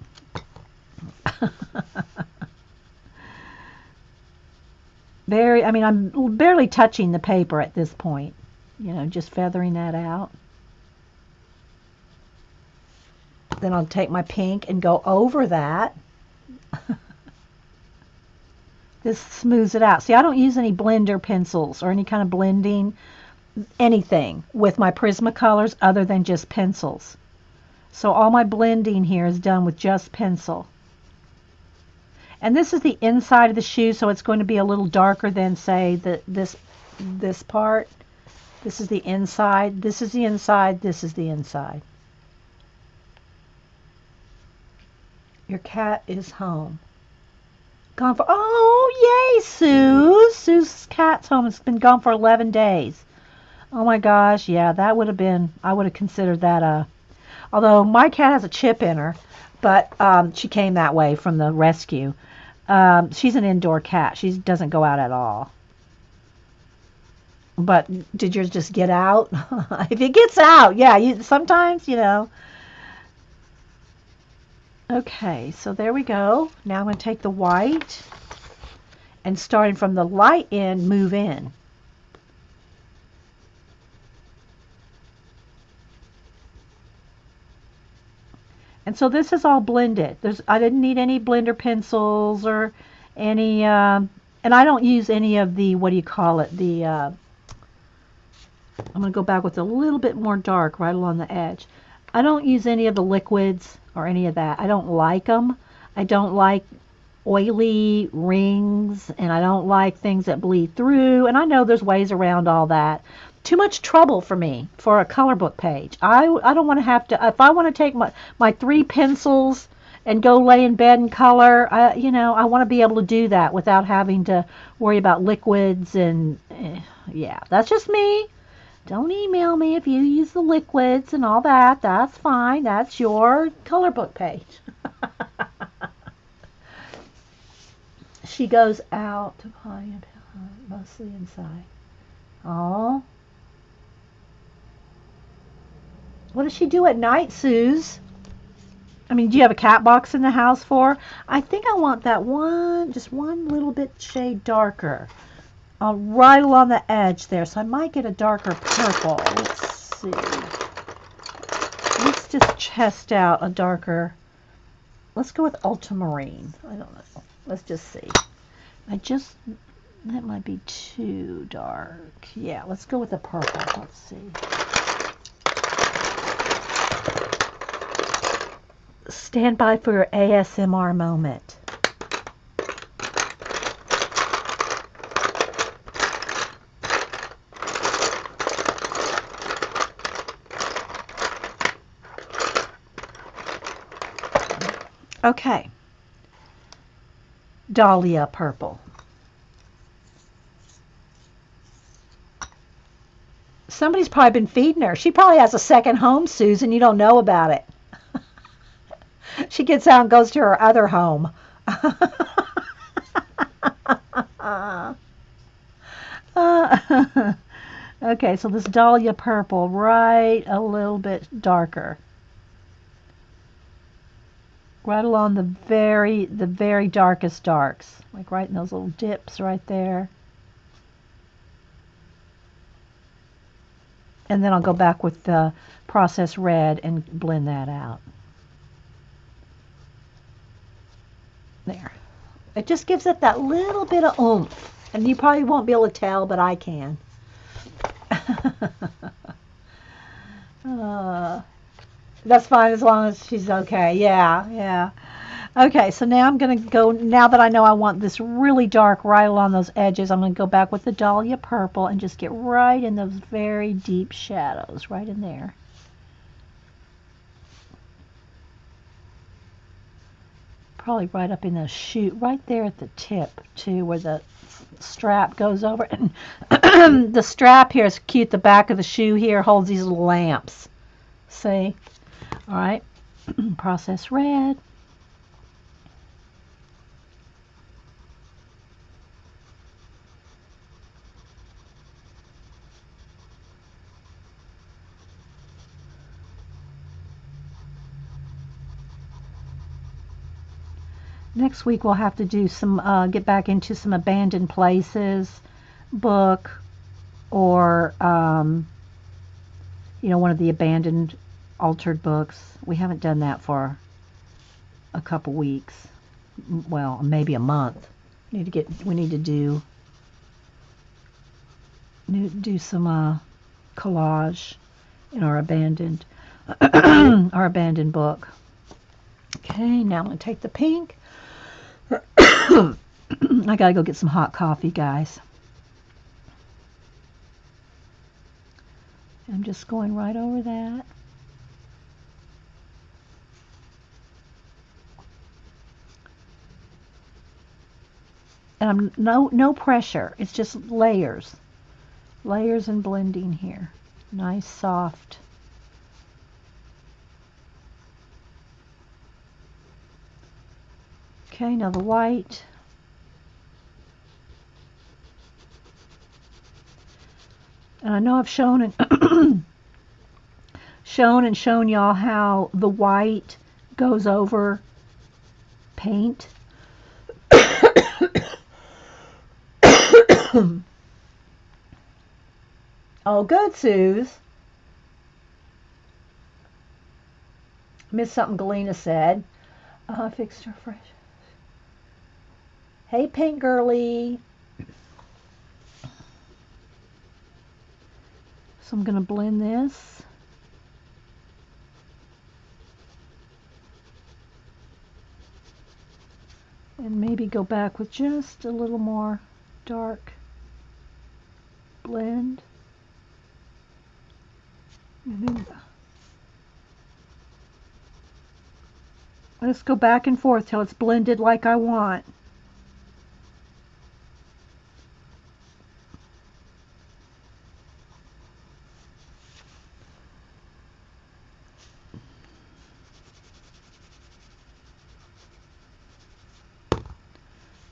I'm barely touching the paper at this point. You know, just feathering that out. Then I'll take my pink and go over that. This smooths it out. See, I don't use any blender pencils or any kind of blending anything with my Prismacolors other than just pencils. So all my blending here is done with just pencil. And this is the inside of the shoe, so it's going to be a little darker than, say, this part. This is the inside. This is the inside. This is the inside. Your cat is home. Gone for, oh, yay, Sue. Sue's cat's home. It's been gone for 11 days. Oh my gosh, yeah, that would have been, I would have considered that although my cat has a chip in her, but she came that way from the rescue. She's an indoor cat. She doesn't go out at all. But did yours just get out? If it gets out, yeah, sometimes, you know. Okay, so there we go. Now I'm going to take the white and starting from the light end, move in. And so this is all blended. I didn't need any blender pencils or any, and I don't use any of the, what do you call it, I'm going to go back with a little bit more dark right along the edge. I don't use any of the liquids or any of that. I don't like them. I don't like oily rings, and I don't like things that bleed through, and I know there's ways around all that. Too much trouble for me for a color book page. I don't want to have to, if I want to take my 3 pencils and go lay in bed and color, I want to be able to do that without having to worry about liquids and yeah, that's just me. Don't email me if you use the liquids and all that. That's fine. That's your color book page. She goes out to potty and mostly inside. Oh. What does she do at night, Suze? I mean, do you have a cat box in the house for her? I think I want that one, just one little bit shade darker. Right along the edge there. So I might get a darker purple. Let's see. Let's just test out a darker. Let's go with ultramarine. I don't know. Let's just see. That might be too dark. Yeah, let's go with the purple. Let's see. Stand by for your ASMR moment. Okay. Dahlia purple. Somebody's probably been feeding her. She probably has a second home, Susan. You don't know about it. She gets out and goes to her other home. Okay, so this Dahlia purple, right a little bit darker. Right along the very darkest darks. Like right in those little dips right there. And then I'll go back with the processed red and blend that out. There. It just gives it that little bit of oomph. And you probably won't be able to tell, but I can. That's fine as long as she's okay. Yeah. Okay, so now I'm going to go, now that I know I want this really dark right along those edges, I'm going to go back with the Dahlia purple and just get right in those very deep shadows, right in there. Probably right up in the shoe, right there at the tip, too, where the strap goes over. And the strap here is cute. The back of the shoe here holds these little lamps. See? All right. Process red. Next week we'll have to do some, get back into some Abandoned Places book, or, one of the abandoned altered books. We haven't done that for a couple weeks. Well, maybe a month. We need to do some collage in our abandoned book. Okay, now I'm going to take the pink. I gotta go get some hot coffee, guys. I'm just going right over that. And no pressure. It's just layers. Layers and blending here. Nice, soft. Okay, now the white. And I know I've shown y'all how the white goes over paint. Oh, good, Suze. Missed something Galena said. Fixed her fresh. Hey, Pink Girly. So I'm going to blend this. And maybe go back with just a little more dark blend. And then let's go back and forth till it's blended like I want.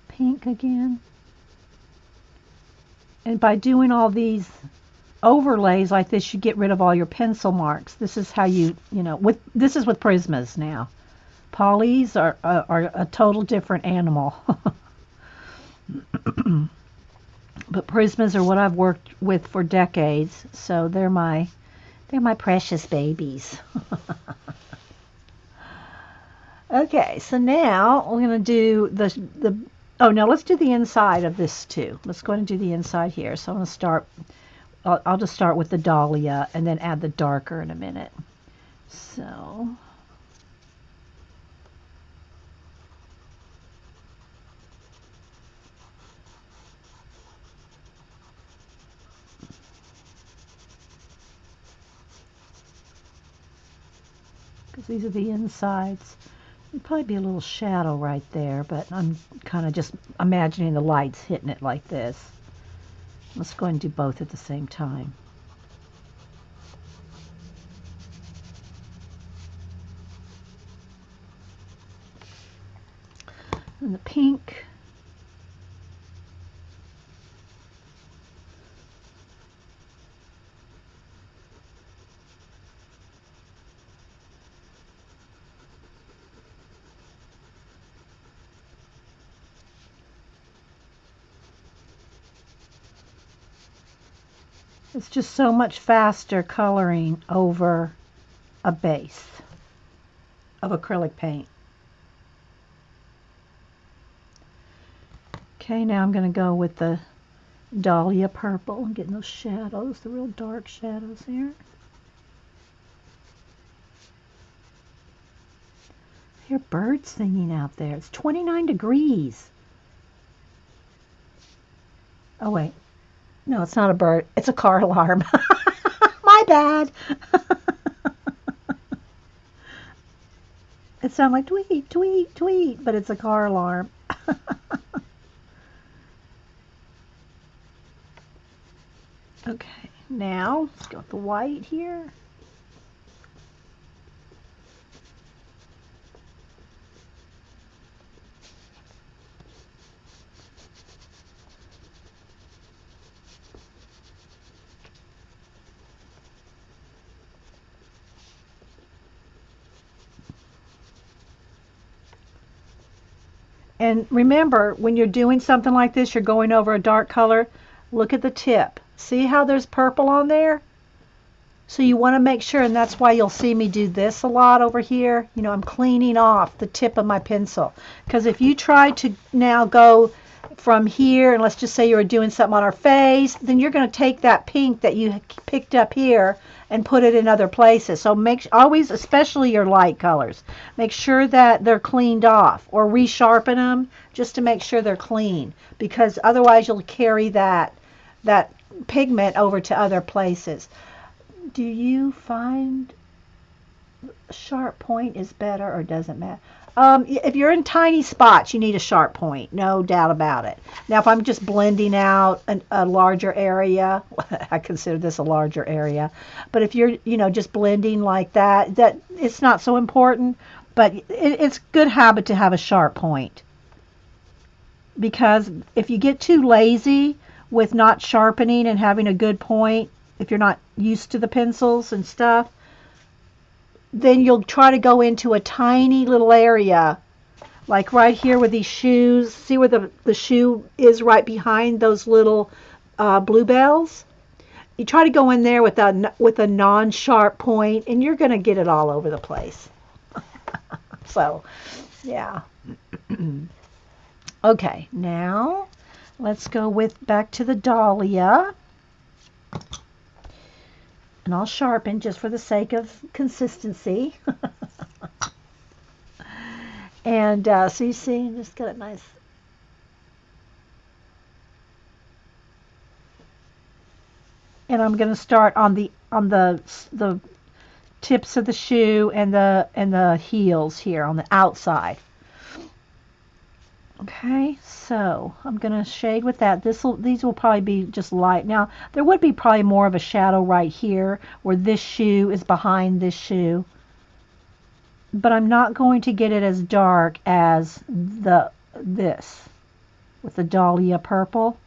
Pink again. And by doing all these overlays like this, you get rid of all your pencil marks. This is how this is with Prismas now. Polys are a total different animal. But Prismas are what I've worked with for decades, so they're my precious babies. Okay, so now we're going to do let's do the inside of this too. Let's go ahead and do the inside here. So I'm going to start, I'll just start with the dahlia and then add the darker in a minute. So because these are the insides. There'd probably be a little shadow right there, but I'm kind of just imagining the lights hitting it like this. Let's go ahead and do both at the same time. And the pink. It's just so much faster coloring over a base of acrylic paint. Okay, now I'm going to go with the dahlia purple and getting those shadows, the real dark shadows here. I hear birds singing out there. It's 29 degrees. Oh, wait. No, it's not a bird. It's a car alarm. My bad. It sounds like tweet, tweet, tweet, but it's a car alarm. Okay, now let's go with the white here. And remember, when you're doing something like this, you're going over a dark color, look at the tip. See how there's purple on there? So you want to make sure, and that's why you'll see me do this a lot over here. You know, I'm cleaning off the tip of my pencil. Because if you try to now go from here, and let's just say you were doing something on our face, then you're going to take that pink that you picked up here and put it in other places. So make always, especially your light colors, make sure that they're cleaned off, or resharpen them just to make sure they're clean, because otherwise you'll carry that pigment over to other places. Do you find a sharp point is better, or doesn't matter? If you're in tiny spots, you need a sharp point, no doubt about it. Now, if I'm just blending out a larger area, I consider this a larger area, but if you're, just blending like that it's not so important, but it's good habit to have a sharp point. Because if you get too lazy with not sharpening and having a good point, if you're not used to the pencils and stuff, then you'll try to go into a tiny little area, like right here with these shoes. See where the shoe is right behind those little bluebells? You try to go in there with a non-sharp point, and you're going to get it all over the place. So, yeah. Okay, now let's go back to the dahlia. And I'll sharpen just for the sake of consistency. And so you see, just got a nice. And I'm going to start on the tips of the shoe and the heels here on the outside. Okay, so I'm going to shade with that. These will probably be just light. Now, there would be probably more of a shadow right here where this shoe is behind this shoe. But I'm not going to get it as dark as this with the dahlia purple.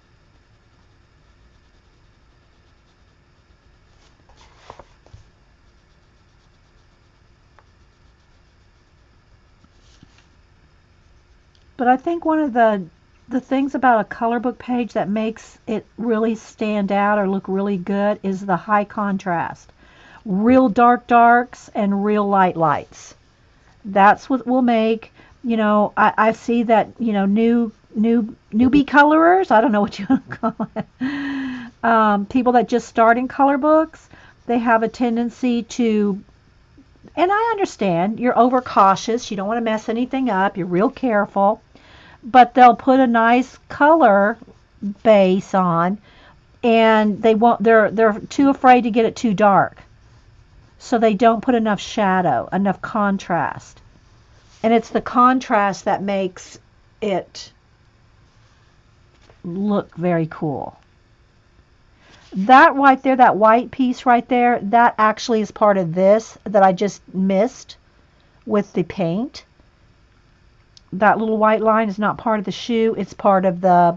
But I think one of the things about a color book page that makes it really stand out or look really good is the high contrast. Real dark darks and real light lights. That's what will make, I see that, newbie colorers, I don't know what you want to call it, people that just start in color books, they have a tendency to, and I understand, you're overcautious, you don't want to mess anything up, you're real careful, but they'll put a nice color base on, and they're too afraid to get it too dark. So they don't put enough shadow, enough contrast. And it's the contrast that makes it look very cool. That right there, that white piece right there, that actually is part of this that I just missed with the paint. That little white line is not part of the shoe. It's part of the,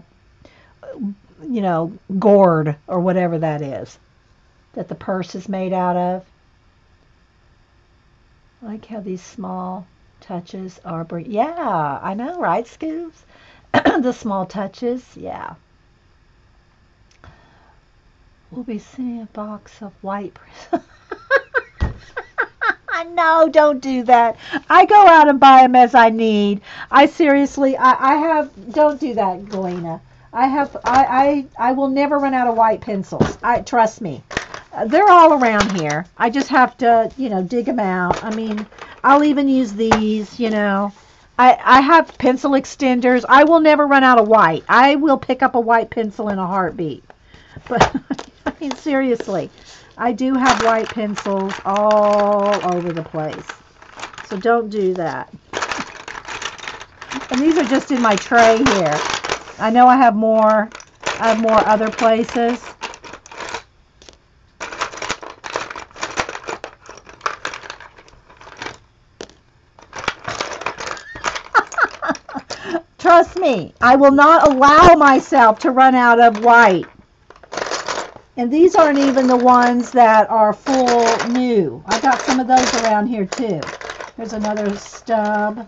gourd or whatever that is that the purse is made out of. I like how these small touches are. Yeah, I know, right, Scoops? The small touches, yeah. We'll be seeing a box of white. No, don't do that. I go out and buy them as I need. I seriously, I have. Don't do that, Galena. I will never run out of white pencils. Trust me. They're all around here. I just have to, dig them out. I mean, I'll even use these, I have pencil extenders. I will never run out of white. I will pick up a white pencil in a heartbeat. But, I mean, seriously, I do have white pencils all over the place. So don't do that. And these are just in my tray here. I know I have more other places. Trust me, I will not allow myself to run out of white. And these aren't even the ones that are full new. I got some of those around here too. There's another stub.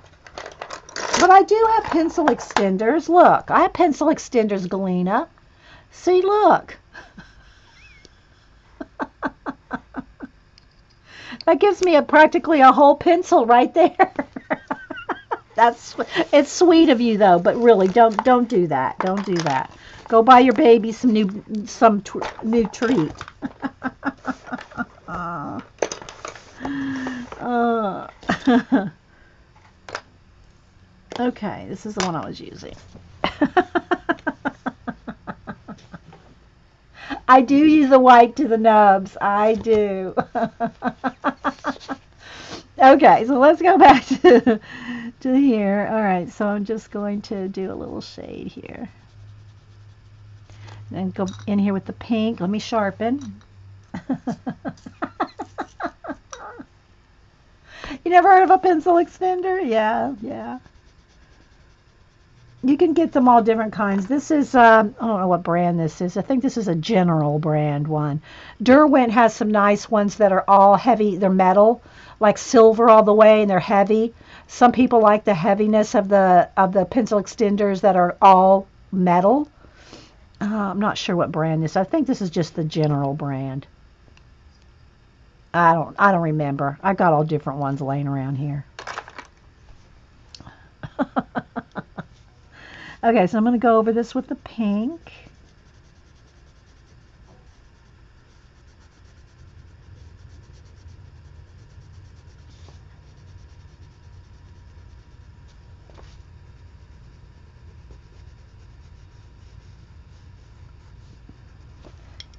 But I do have pencil extenders. Look, I have pencil extenders, Galena. See, look. That gives me practically a whole pencil right there. It's sweet of you though, but really don't do that. Don't do that. Go buy your baby some new treat. Okay, this is the one I was using. I do use the white to the nubs. I do. Okay, so let's go back to here. All right, so I'm just going to do a little shade here. And go in here with the pink. Let me sharpen. You never heard of a pencil extender? Yeah. You can get them all different kinds. This is, I don't know what brand this is. I think this is a General brand one. Derwent has some nice ones that are all heavy. They're metal, like silver all the way, and they're heavy. Some people like the heaviness of the pencil extenders that are all metal. I'm not sure what brand this is. I think this is just the General brand. I don't remember. I got all different ones laying around here. Okay, so I'm going to go over this with the pink.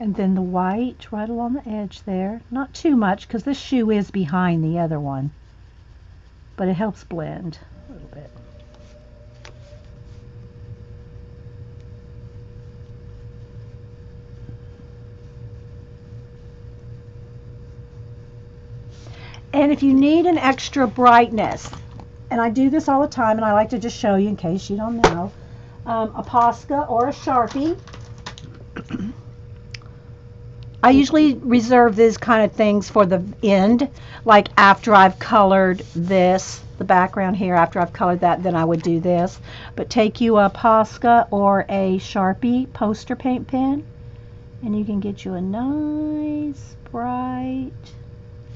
And then the white right along the edge there. Not too much because this shoe is behind the other one. But it helps blend a little bit. And if you need an extra brightness, and I do this all the time, and I like to just show you in case you don't know, a Posca or a Sharpie. I usually reserve these kind of things for the end, like after I've colored this, the background here, after I've colored that, then I would do this. But take you a Posca or a Sharpie poster paint pen, and you can get you a nice, bright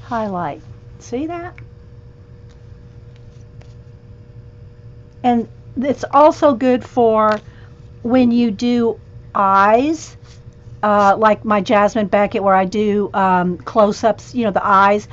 highlight. See that? And it's also good for when you do eyes, like my Jasmine Beckett, where I do close-ups, you know, the eyes,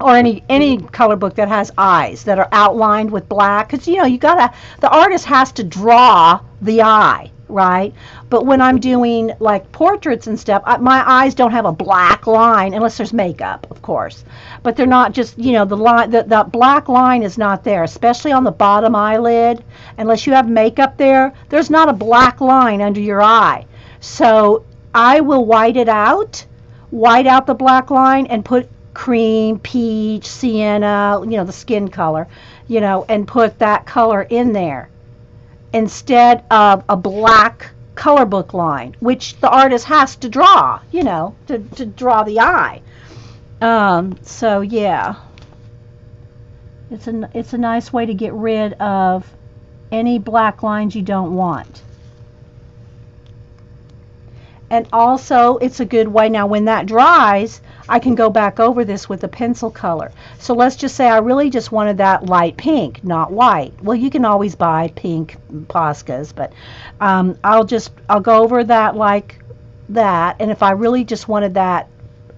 or any color book that has eyes that are outlined with black, because you know the artist has to draw the eye, right? But when I'm doing like portraits and stuff, my eyes don't have a black line unless there's makeup, of course. But they're not just, you know, the line, the black line is not there, especially on the bottom eyelid. Unless you have makeup there, there's not a black line under your eye. So I will white out the black line and put cream, peach, sienna, you know, the skin color, you know, and put that color in there instead of a black color book line, which the artist has to draw, you know, to draw the eye. So yeah, it's a nice way to get rid of any black lines you don't want. And also, it's a good way, now when that dries, I can go back over this with a pencil color. So let's just say I really just wanted that light pink, not white. Well, you can always buy pink Poscas, but I'll go over that like that. And if I really just wanted that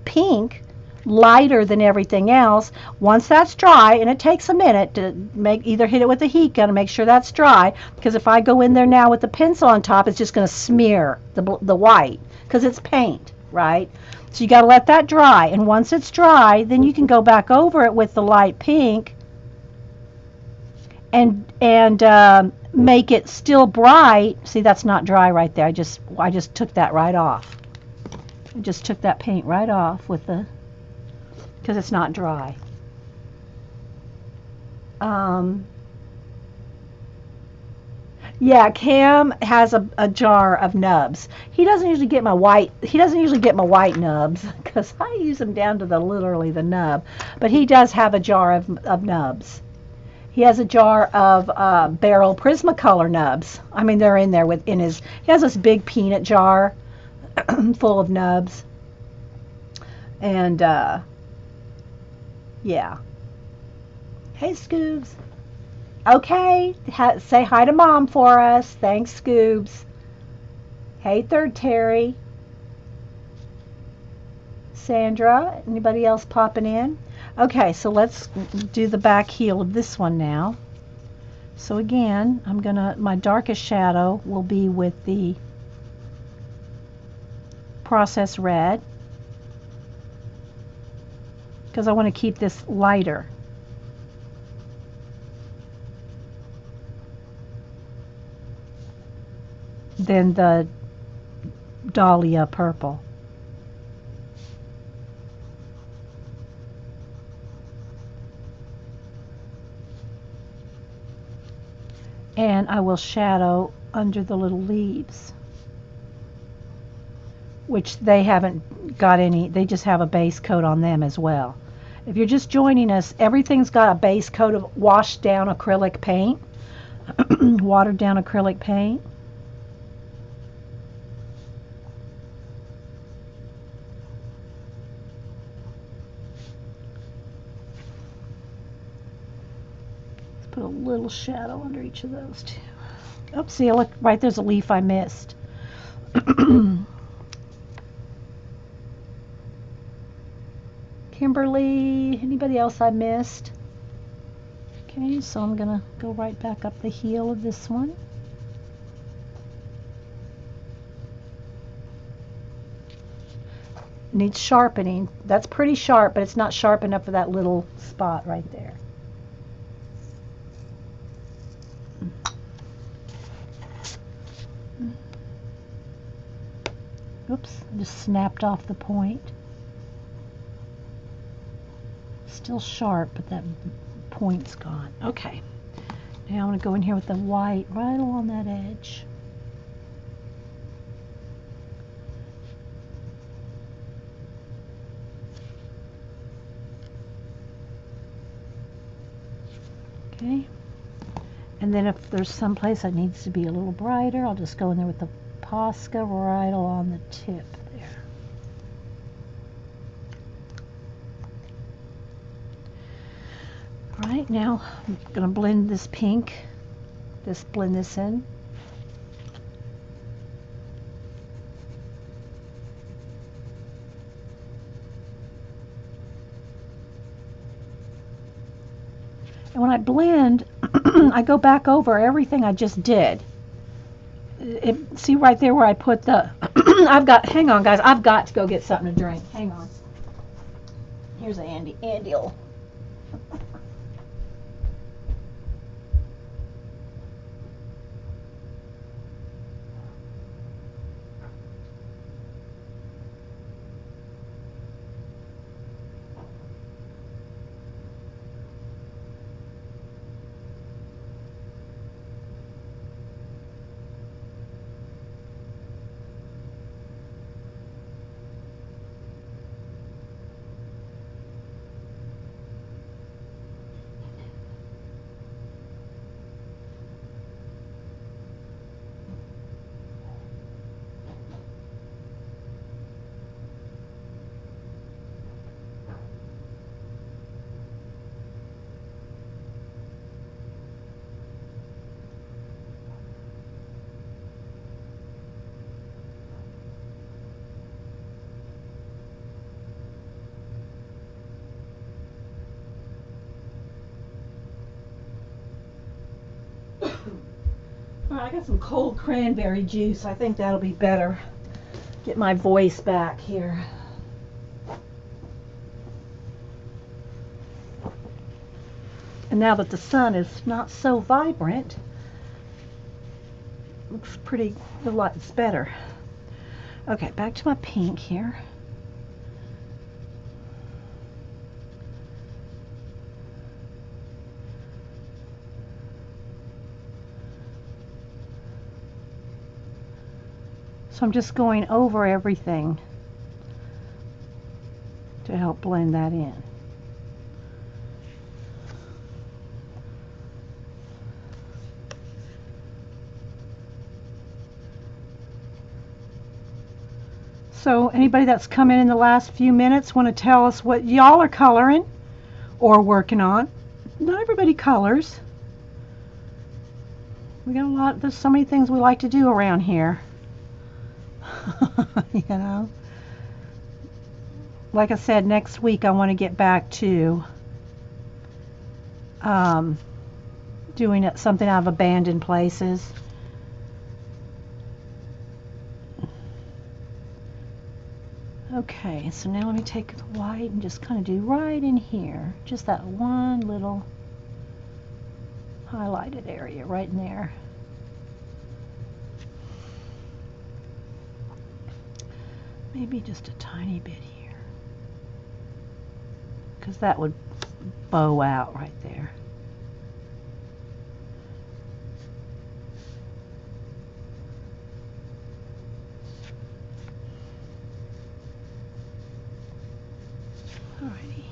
pink, lighter than everything else, once that's dry, and it takes a minute to either hit it with a heat gun and make sure that's dry, because if I go in there now with the pencil on top, it's just going to smear the white because it's paint, right? So you got to let that dry, and once it's dry, then you can go back over it with the light pink and make it still bright. See, that's not dry right there. I just took that right off. I just took that paint right off with the, because it's not dry. Yeah, Cam has a jar of nubs. He doesn't usually get my white. He doesn't usually get my white nubs because I use them down to literally the nub. But he does have a jar of nubs. He has a jar of Barrel Prismacolor nubs. I mean, they're in there he has this big peanut jar full of nubs. And yeah. Hey, Scoobs. Okay, say hi to Mom for us. Thanks, Scoobs. Hey, Third Terry. Sandra, anybody else popping in? Okay, so let's do the back heel of this one now. So again, my darkest shadow will be with the Process Red, because I want to keep this lighter. Than the Dahlia Purple. And I will shadow under the little leaves, which they haven't got any, they just have a base coat on them as well. If you're just joining us, everything's got a base coat of washed down acrylic paint, watered down acrylic paint. Put a little shadow under each of those too. Oopsie, look, right there's a leaf I missed. Kimberly, anybody else I missed? Okay, so I'm gonna go right back up the heel of this one. needs sharpening. That's pretty sharp, but it's not sharp enough for that little spot right there. Oops, I just snapped off the point. Still sharp, but that point's gone. Okay. Now I'm going to go in here with the white right along that edge. Okay. And then if there's some place that needs to be a little brighter, I'll just go in there with the Posca right along the tip there. All right, now I'm going to blend this pink. Just blend this in. And when I blend, I go back over everything I just did. See right there where I put the, hang on guys, I've got to go get something to drink. Hang on. Here's Andy'll. All right, I got some cold cranberry juice. I think that'll be better. Get my voice back here. And now that the sun is not so vibrant, looks pretty, a lot better. Okay, back to my pink here. So I'm just going over everything to help blend that in. So anybody that's come in the last few minutes want to tell us what y'all are coloring or working on? Not everybody colors. We got a lot, there's so many things we like to do around here. You know, like I said, next week I want to get back to doing something out of abandoned places. Okay, so now let me take the white and just kind of do right in here, just that one little highlighted area right in there. Maybe just a tiny bit here, because that would bow out right there. Alrighty.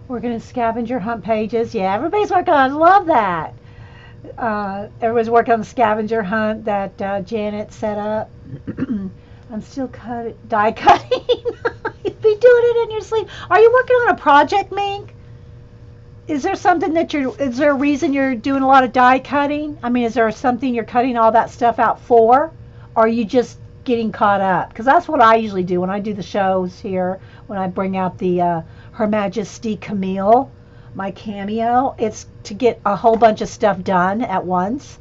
Working in scavenger hunt pages. Yeah, everybody's working on it. I love that. Everybody's working on the scavenger hunt that Janet set up. I'm still die cutting. You'd be doing it in your sleep. Are you working on a project, Mink? Is there something that is there a reason you're doing a lot of die cutting? I mean, is there something you're cutting all that stuff out for? Or are you just getting caught up? Because that's what I usually do when I do the shows here, when I bring out the Her Majesty Camille, my cameo. It's to get a whole bunch of stuff done at once.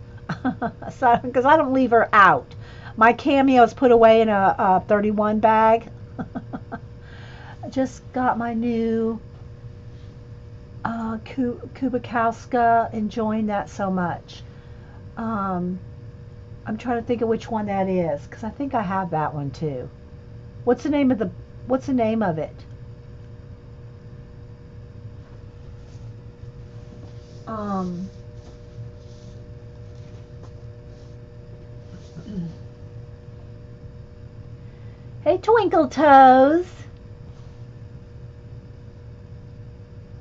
So, because I don't leave her out. My cameo is put away in a 31 bag. I just got my new Kubikowska, enjoying that so much. I'm trying to think of which one that is because I think I have that one too. What's the name of it? Hey, Twinkle Toes.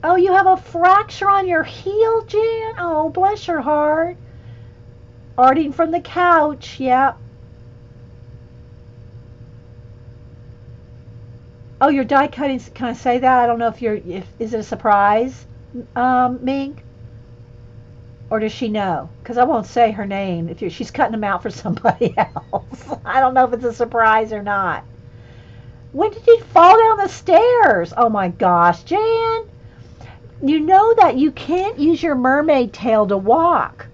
Oh, you have a fracture on your heel, Jan? Oh, bless your heart. Arting from the couch, yep. Oh, you're die cutting. Can I say that? I don't know if is it a surprise, Mink? Or does she know? Because I won't say her name if she's cutting them out for somebody else. I don't know if it's a surprise or not. When did you fall down the stairs? Oh my gosh, Jan. You know that you can't use your mermaid tail to walk.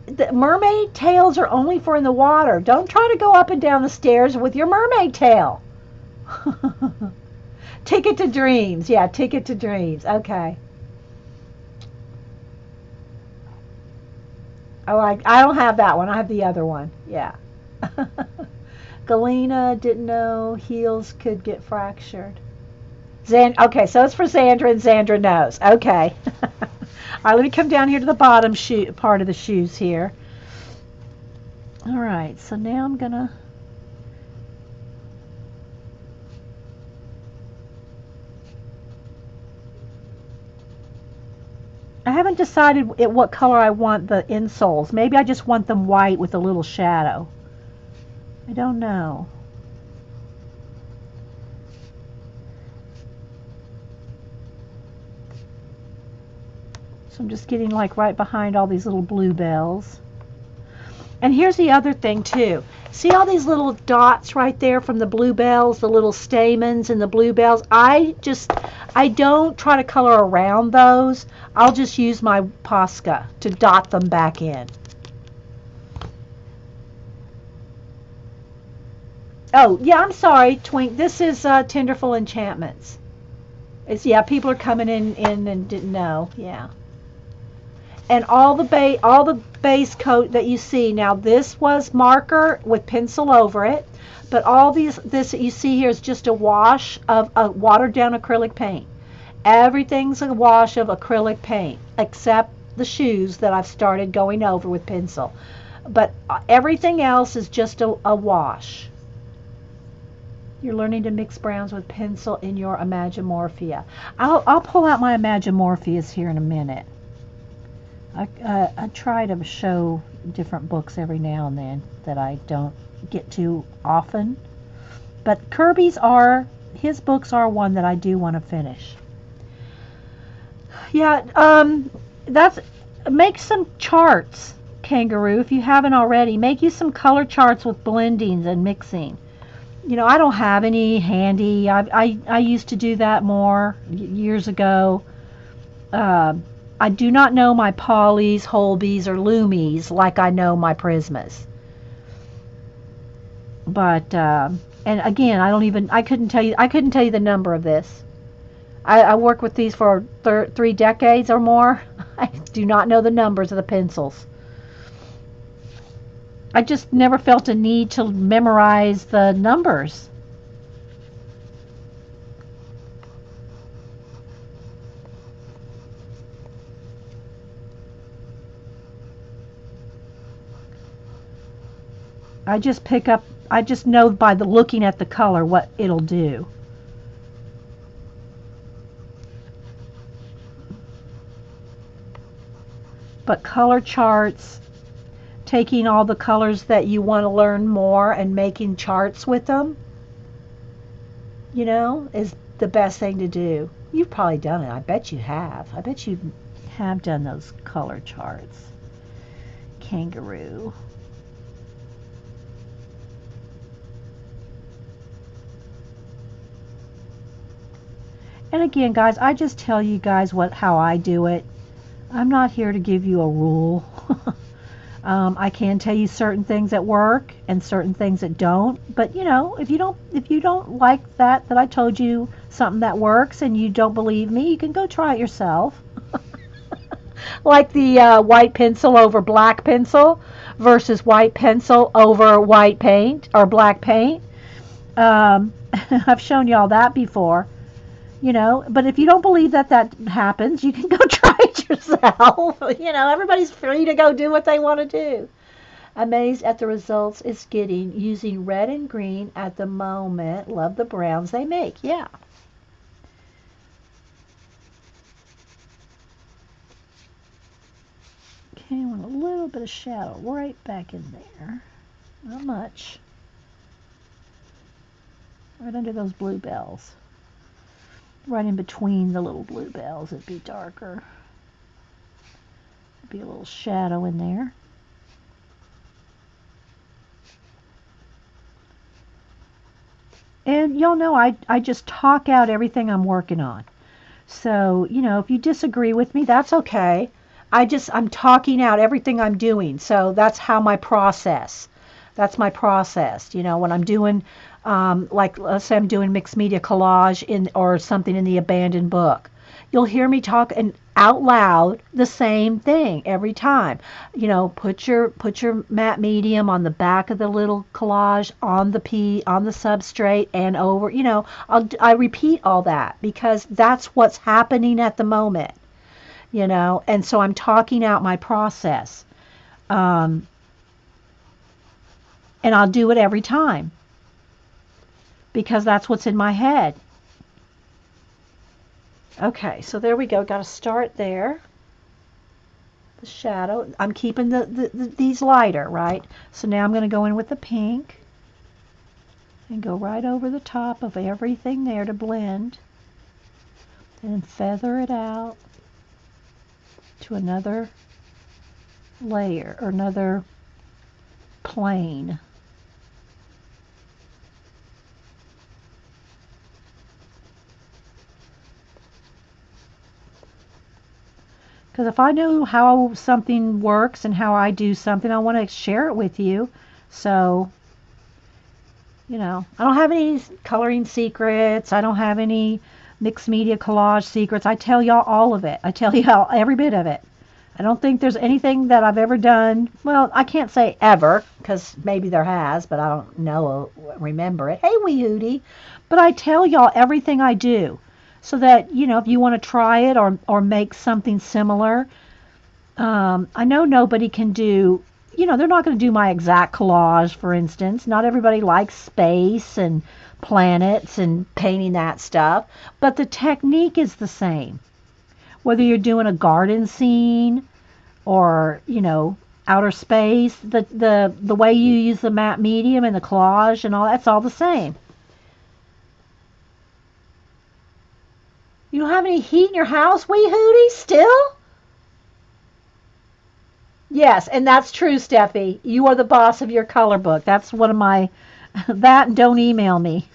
The mermaid tails are only for in the water. Don't try to go up and down the stairs with your mermaid tail. Ticket to Dreams. Yeah, Ticket to Dreams. Okay. Oh, I don't have that one. I have the other one. Yeah. Galena didn't know heels could get fractured. Okay, so it's for Xandra, and Xandra knows. Okay. All right, let me come down here to the bottom part of the shoes here. All right, so now I'm going to... I haven't decided what color I want the insoles. Maybe I just want them white with a little shadow. I don't know. So I'm just getting like right behind all these little bluebells. And here's the other thing too. See all these little dots right there from the bluebells, the little stamens and the bluebells? I don't try to color around those. I'll just use my Posca to dot them back in. Oh, yeah, I'm sorry, Twink. This is Tenderful Enchantments. Yeah, people are coming in and didn't know. Yeah. And all the base coat that you see, now this was marker with pencil over it, but all this that you see here is just a wash of a watered down acrylic paint. Everything's a wash of acrylic paint except the shoes that I've started going over with pencil. But everything else is just a wash. You're learning to mix browns with pencil in your Imagimorphia. I'll pull out my Imagimorphias here in a minute. I try to show different books every now and then that I don't get to often. But his books are one that I do want to finish. Yeah, make some charts, Kangaroo, if you haven't already. Make you some color charts with blendings and mixing. You know, I don't have any handy. I used to do that more years ago. I do not know my Polys, Holbys, or Lumies like I know my Prismas. But and again, I couldn't tell you the number of this. I worked with these for 3 decades or more. I do not know the numbers of the pencils. I just never felt a need to memorize the numbers. I just know by looking at the color what it'll do. But color charts, taking all the colors that you want to learn more and making charts with them, you know, the best thing to do. You've probably done it. I bet you have. I bet you have done those color charts. Kangaroo. And again, guys, I just tell you guys how I do it. I'm not here to give you a rule. I can tell you certain things that work and certain things that don't. But you know, if you don't like that I told you something that works and you don't believe me, you can go try it yourself. Like the white pencil over black pencil versus white pencil over white paint or black paint. I've shown you all that before. You know, but if you don't believe that happens, you can go try it yourself. You know, everybody's free to go do what they want to do. Amazed at the results it's getting using red and green at the moment. Love the browns they make. Yeah. Okay, I want a little bit of shadow right back in there. Not much. Right under those bluebells. Right in between the little bluebells, it'd be darker. There'd be a little shadow in there. And y'all know I just talk out everything I'm working on. So, you know, if you disagree with me, that's okay. I'm talking out everything I'm doing. So that's how my process. That's my process. You know, when I'm doing, like let's say I'm doing mixed media collage or something in the abandoned book, you'll hear me talk out loud the same thing every time. You know, put your matte medium on the back of the little collage, on the substrate and over. You know, I repeat all that because that's what's happening at the moment. You know, and so I'm talking out my process. And I'll do it every time because that's what's in my head. Okay, so there we go. Got to start there. The shadow. I'm keeping these lighter, right? So now I'm going to go in with the pink and go right over the top of everything there to blend and feather it out to another layer or another plane. Because if I know how something works and how I do something, I want to share it with you. So, you know, I don't have any coloring secrets. I don't have any mixed media collage secrets. I tell y'all all of it. I tell y'all every bit of it. I don't think there's anything that I've ever done. Well, I can't say ever, because maybe there has, but I don't know, remember it. Hey, wee hootie. But I tell y'all everything I do, so that, you know, if you want to try it or make something similar. I know nobody can do, you know, they're not going to do my exact collage, for instance. Not everybody likes space and planets and painting that stuff, but the technique is the same. Whether you're doing a garden scene or, you know, outer space, the way you use the matte medium and the collage and all that's all the same. You don't have any heat in your house, wee hootie, still? Yes, and that's true, Steffi. You are the boss of your color book. That's one of my, that and don't email me.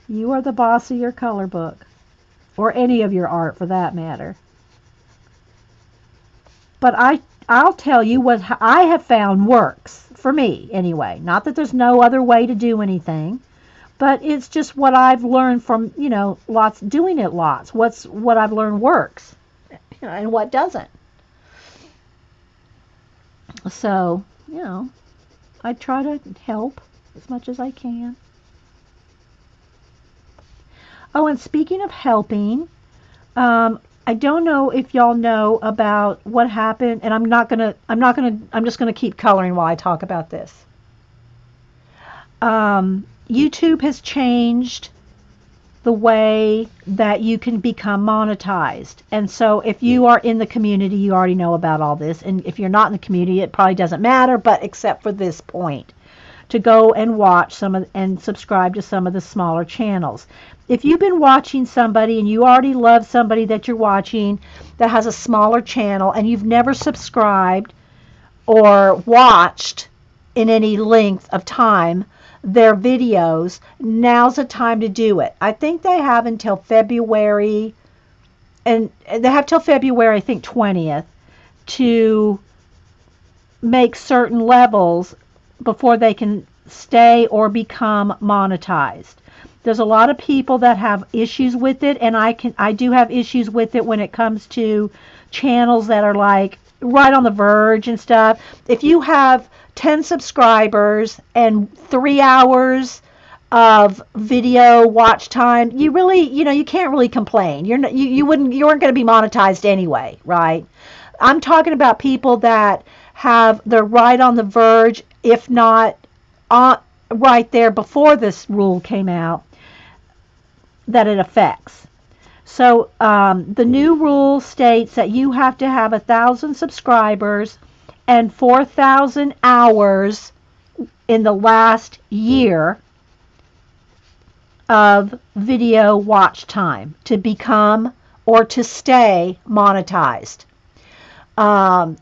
You are the boss of your color book. Or any of your art for that matter. But I'll tell you what I have found works, for me anyway. Not that there's no other way to do anything, but it's just what I've learned from, you know, doing it lots. What I've learned works, you know, and what doesn't. So, you know, I try to help as much as I can. Oh, and speaking of helping, I don't know if y'all know about what happened, and I'm just gonna keep coloring while I talk about this. YouTube has changed the way that you can become monetized. And so if you are in the community, you already know about all this. And if you're not in the community, it probably doesn't matter, but except for this point. to go and watch and subscribe to some of the smaller channels. If you've been watching somebody and you already love somebody that you're watching that has a smaller channel and you've never subscribed or watched in any length of time their videos, now's the time to do it. I think they have until February, and they have till February, I think 20th, to make certain levels before they can stay or become monetized. There's a lot of people that have issues with it, and I do have issues with it when it comes to channels that are like right on the verge and stuff. If you have 10 subscribers and 3 hours of video watch time, you really, you can't really complain. You weren't going to be monetized anyway, right? I'm talking about people that they're right on the verge, if not right there before this rule came out, that it affects. So the new rule states that you have to have 1,000 subscribers and 4,000 hours in the last year of video watch time to become or to stay monetized.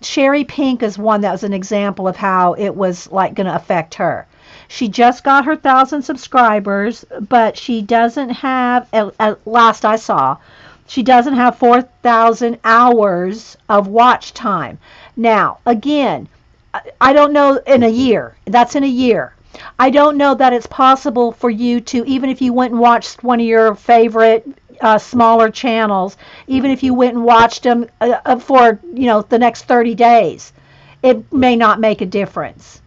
Sherry Pink is one that was an example of how it was like going to affect her. She just got her 1,000 subscribers, but she doesn't have, at last I saw, she doesn't have 4,000 hours of watch time. Now, again, I don't know in a year. That's in a year. I don't know that it's possible for you to, even if you went and watched one of your favorite smaller channels, even if you went and watched them for, the next 30 days, it may not make a difference.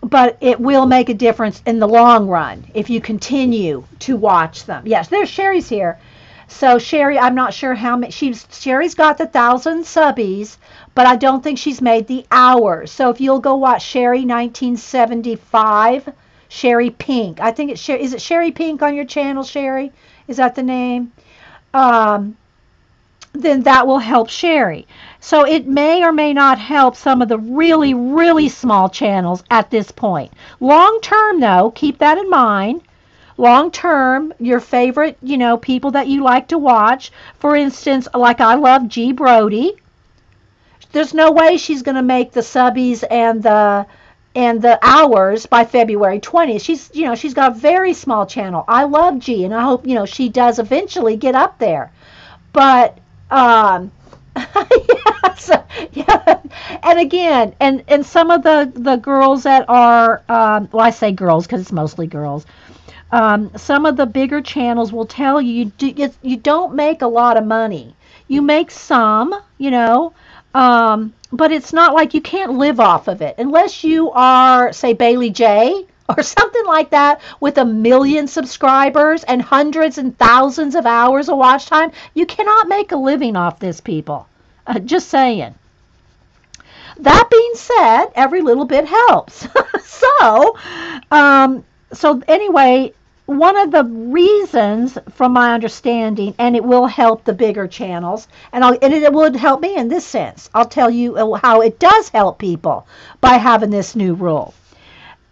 But it will make a difference in the long run if you continue to watch them. Yes, there's Sherry's here. So Sherry, I'm not sure how many. Sherry's got the 1,000 subbies, but I don't think she's made the hours. So if you'll go watch Sherry 1975, Sherry Pink. I think is it Sherry Pink on your channel, Sherry? Is that the name? Then that will help Sherry. So it may or may not help some of the really, really small channels at this point. Long term, though, keep that in mind. Long term, your favorite, people that you like to watch. For instance, like I love G. Brody. There's no way she's going to make the subbies and the hours by February 20th. She's got a very small channel. I love G, and I hope, she does eventually get up there. But yeah, and again, and some of the girls that are, well, I say girls because it's mostly girls. Some of the bigger channels will tell you you don't make a lot of money. You make some, but it's not like you can't live off of it unless you are, say, Bailey J or something like that with 1 million subscribers and hundreds and thousands of hours of watch time. You cannot make a living off this, people. Just saying. That being said, every little bit helps. So anyway, one of the reasons, from my understanding, and it will help the bigger channels, and it would help me in this sense. I'll tell you how it does help people by having this new rule.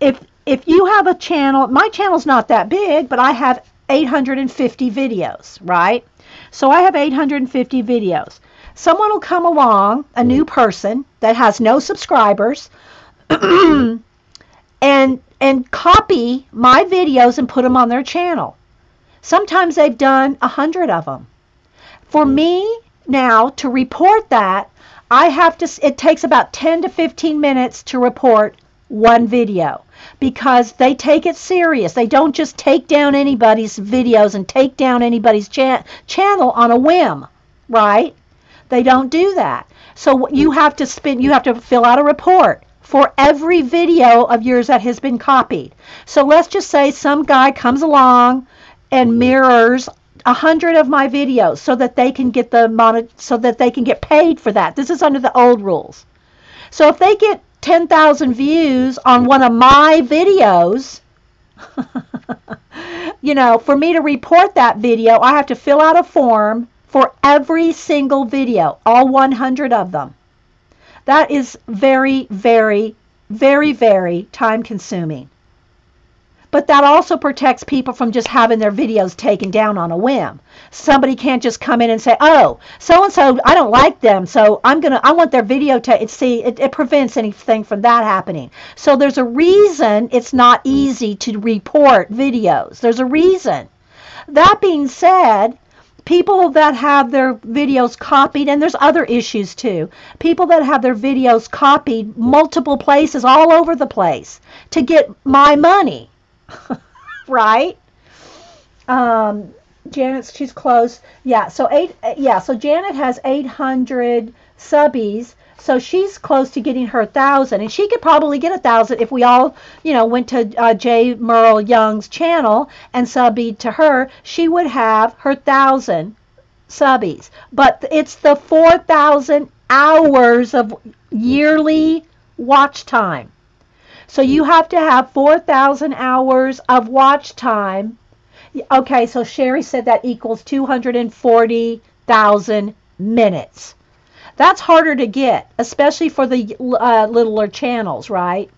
If you have a channel, my channel's not that big, but I have 850 videos, right? So I have 850 videos. Someone will come along, a new person that has no subscribers, and copy my videos and put them on their channel. Sometimes they've done 100 of them. For me now to report that, it takes about 10 to 15 minutes to report one video because they take it serious. They don't just take down anybody's videos and take down anybody's channel on a whim, right? They don't do that. So you have to fill out a report for every video of yours that has been copied. So let's just say some guy comes along and mirrors 100 of my videos so that they can get paid for that. This is under the old rules. So if they get 10,000 views on one of my videos, for me to report that video, I have to fill out a form for every single video, all 100 of them. That is very, very, very, very time consuming. But that also protects people from just having their videos taken down on a whim. Somebody can't just come in and say, "Oh, so and so, I don't like them, so I want their video to see." It prevents anything from that happening. So there's a reason it's not easy to report videos. There's a reason. That being said, people that have their videos copied, and there's other issues too, people that have their videos copied multiple places all over the place to get my money, right? She's close. Yeah, so Janet has 800 subbies, so she's close to getting her 1,000, and she could probably get 1,000 if we all, went to J. Merle Young's channel and subbied to her. She would have her 1,000 subbies, but it's the 4,000 hours of yearly watch time. So you have to have 4,000 hours of watch time. Okay, so Sherry said that equals 240,000 minutes. That's harder to get, especially for the littler channels, right?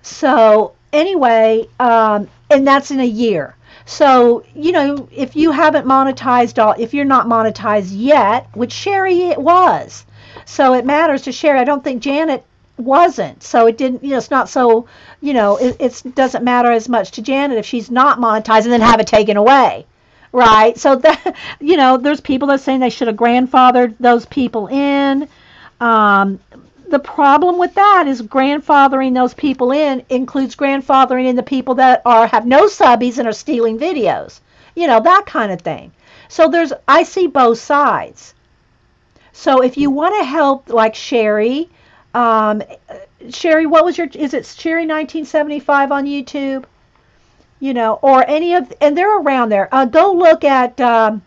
So anyway, and that's in a year. So, if you haven't monetized if you're not monetized yet, which Sherry was, so it matters to Sherry. I don't think Janet wasn't, so it didn't, it's not so, it doesn't matter as much to Janet if she's not monetized and then have it taken away, right? So that, there's people that are saying they should have grandfathered those people in. The problem with that is grandfathering those people in includes grandfathering in the people that have no subbies and are stealing videos, that kind of thing. So I see both sides. So if you want to help, like Sherry, Sherry, is it Sherry 1975 on YouTube? Or any of, and they're around there. Go look at the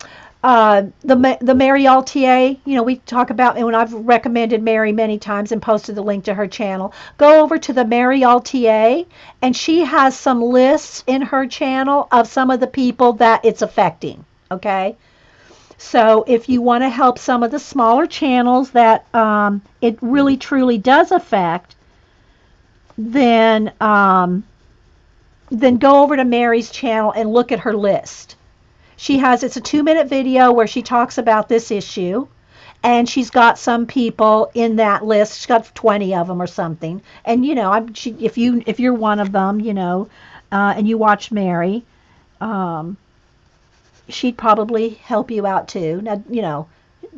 Meri LTA. We talk about, and when I've recommended Meri many times and posted the link to her channel, go over to the Meri LTA, and she has some lists in her channel of some of the people that it's affecting. Okay. So if you want to help some of the smaller channels that it really truly does affect, then go over to Meri's channel and look at her list. It's a 2-minute video where she talks about this issue, and she's got some people in that list. She's got 20 of them or something. And if you're one of them, and you watch Meri, she'd probably help you out too. Now,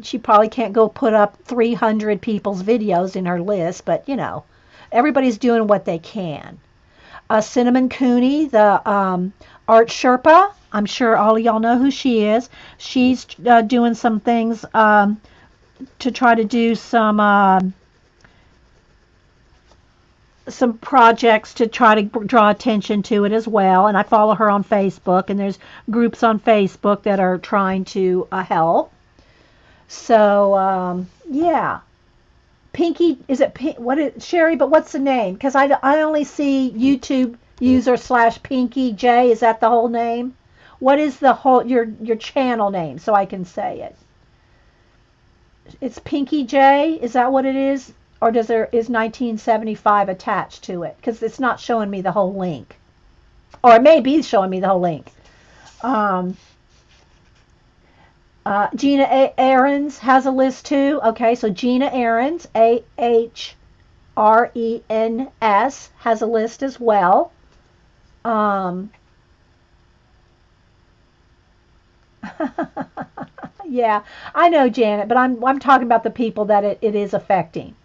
she probably can't go put up 300 people's videos in her list, but everybody's doing what they can. Cinnamon Cooney, the art Sherpa, I'm sure all of y'all know who she is. She's doing some things to try to do some projects to try to draw attention to it as well. And I follow her on Facebook, and there's groups on Facebook that are trying to help. So, yeah. Pinky, Sherry, but what's the name? Because I only see YouTube user / Pinky J. Is that the whole name? What is the whole, your channel name, so I can say it? It's Pinky J? Is that what it is? Or is 1975 attached to it? Because it's not showing me the whole link. Or it may be showing me the whole link. Gina Ahrens has a list too. Okay, so Gina Ahrens, Ahrens, has a list as well. Yeah, I know, Janet, but I'm talking about the people that it is affecting.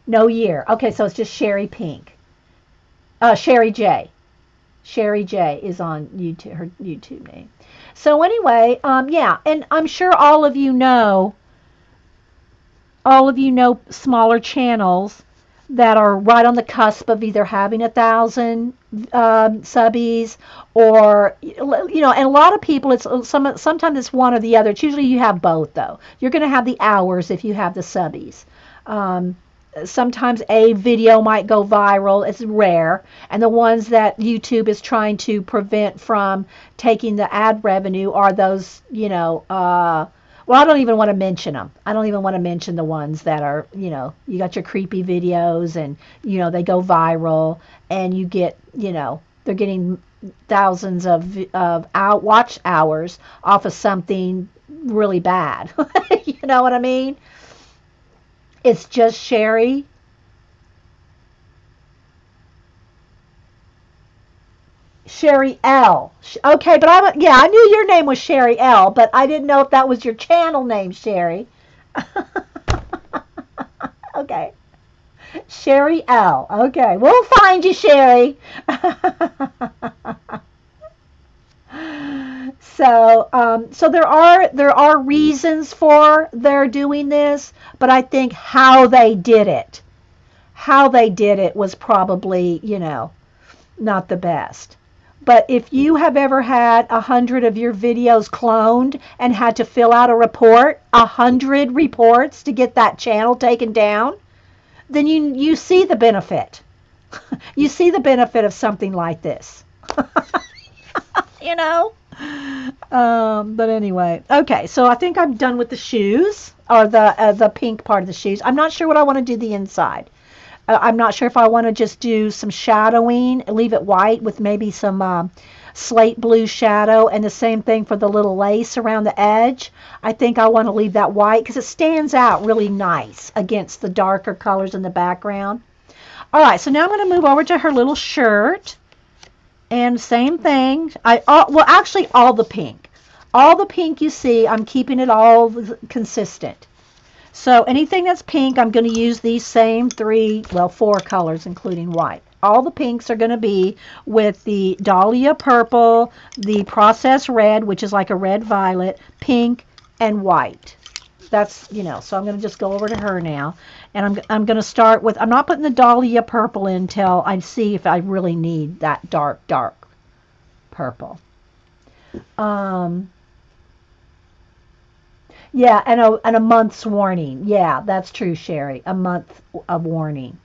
No year. Okay, so it's just Sherry Pink. Sherry J. Sherry J is on YouTube, her YouTube name. So anyway, yeah, and I'm sure all of you know smaller channels that are right on the cusp of either having 1,000 subbies, or and a lot of people, sometimes it's one or the other. It's usually you have both, though. You're going to have the hours if you have the subbies. Sometimes a video might go viral. It's rare, and the ones that YouTube is trying to prevent from taking the ad revenue are those, Well, I don't even want to mention them. I don't even want to mention the ones that are, you got your creepy videos and, they go viral and you get, they're getting thousands of watch hours off of something really bad. You know what I mean? It's just Sherry. Sherry L. Okay, but I knew your name was Sherry L, but I didn't know if that was your channel name, Sherry. Okay. Sherry L. Okay, we'll find you, Sherry. So there are reasons for their doing this, but I think how they did it was probably, not the best. But if you have ever had 100 of your videos cloned and had to fill out a report, 100 reports to get that channel taken down, then you see the benefit. You see the benefit of something like this. you know? But anyway, okay, so I think I'm done with the shoes, or the pink part of the shoes. I'm not sure what I want to do the inside. I'm not sure if I want to just do some shadowing, leave it white with maybe some slate blue shadow, and the same thing for the little lace around the edge. I think I want to leave that white because it stands out really nice against the darker colors in the background. All right, so now I'm going to move over to her little shirt. And same thing. Well, actually, all the pink. All the pink you see, I'm keeping it all consistent. So anything that's pink, I'm going to use these same four colors, including white. All the pinks are going to be with the Dahlia purple, the processed red, which is like a red violet, pink, and white. That's, so I'm going to just go over to her now. And I'm going to start with, I'm not putting the Dahlia purple in until I see if I really need that dark purple. Yeah, and a month's warning. Yeah, that's true, Sherry. A month of warning.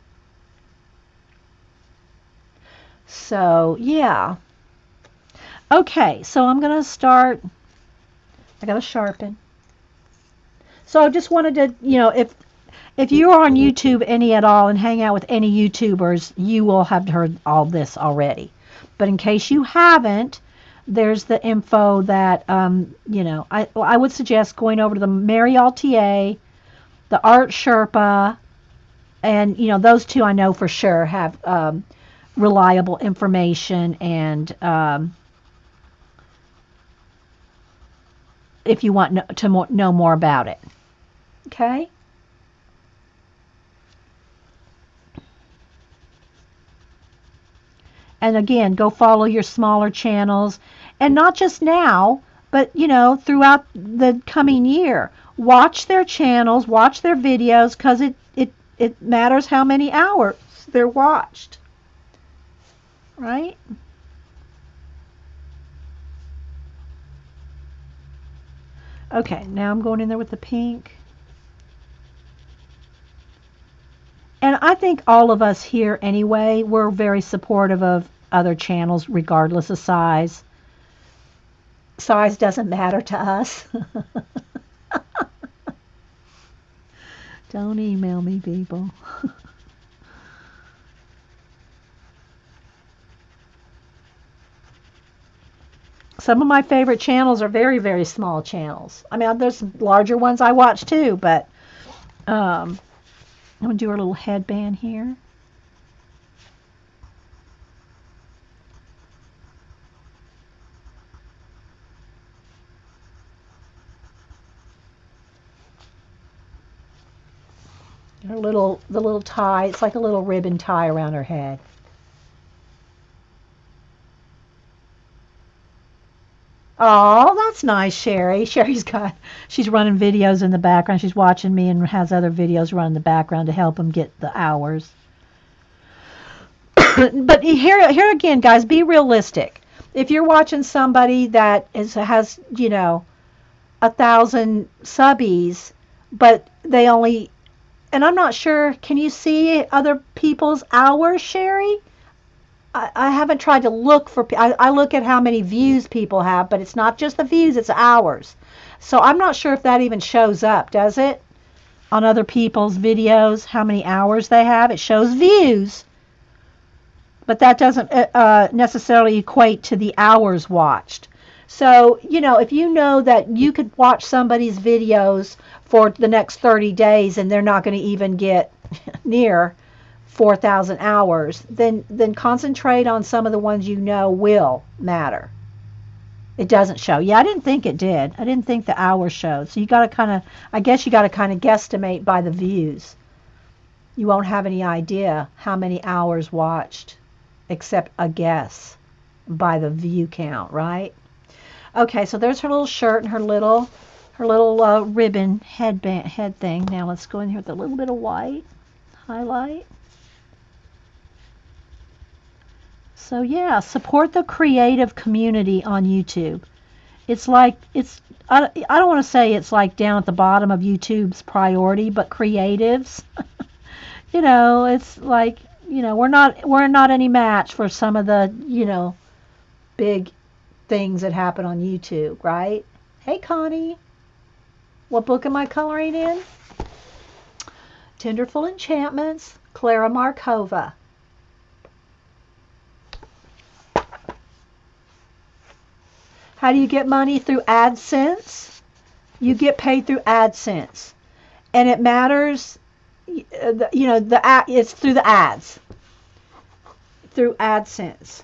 So, yeah. Okay, so I'm going to start. I got to sharpen. So I just wanted to, if you're on YouTube any at all and hang out with any YouTubers, you will have heard all this already. But in case you haven't, there's the info that, I would suggest going over to the Meri LTA, the Art Sherpa, and, those two I know for sure have reliable information, and if you want to know more about it. Okay? And again, go follow your smaller channels, and not just now, but throughout the coming year. Watch their channels, watch their videos, because it matters how many hours they're watched. Right? Okay, now I'm going in there with the pink. And I think all of us here anyway, we're very supportive of other channels regardless of size. Size doesn't matter to us. Don't email me, people. Some of my favorite channels are very, very small channels. I mean, there's larger ones I watch too, but I'm going to do our little headband here. The little tie, it's like a little ribbon tie around her head. Oh, that's nice, Sherry. She's running videos in the background. She's watching me and has other videos run in the background to help them get the hours. But here again, guys, be realistic. If you're watching somebody that has 1,000 subbies, but they only, and I'm not sure, can you see other people's hours, Sherry? I haven't tried to look for, I look at how many views people have, but it's not just the views, it's hours. So I'm not sure if that even shows up, does it? On other people's videos, how many hours they have. It shows views, but that doesn't necessarily equate to the hours watched. So, if you know that you could watch somebody's videos for the next 30 days and they're not going to even get near 4,000 hours, then concentrate on some of the ones you know will matter. It doesn't show. Yeah, I didn't think it did. I didn't think the hours showed. So you got to kind of, I guess you got to kind of guesstimate by the views. You won't have any idea how many hours watched, except a guess by the view count, right? Okay, so there's her little shirt and her little ribbon head thing. Now let's go in here with a little bit of white highlight. So yeah, support the creative community on YouTube. It's like, I don't want to say it's like down at the bottom of YouTube's priority, but creatives, it's like, we're not any match for some of the, big things that happen on YouTube, right? Hey Connie, what book am I coloring in? Tenderful Enchantments, Klara Markova. How do you get money? Through AdSense. You get paid through AdSense, and it matters. It's through the ads. Through AdSense.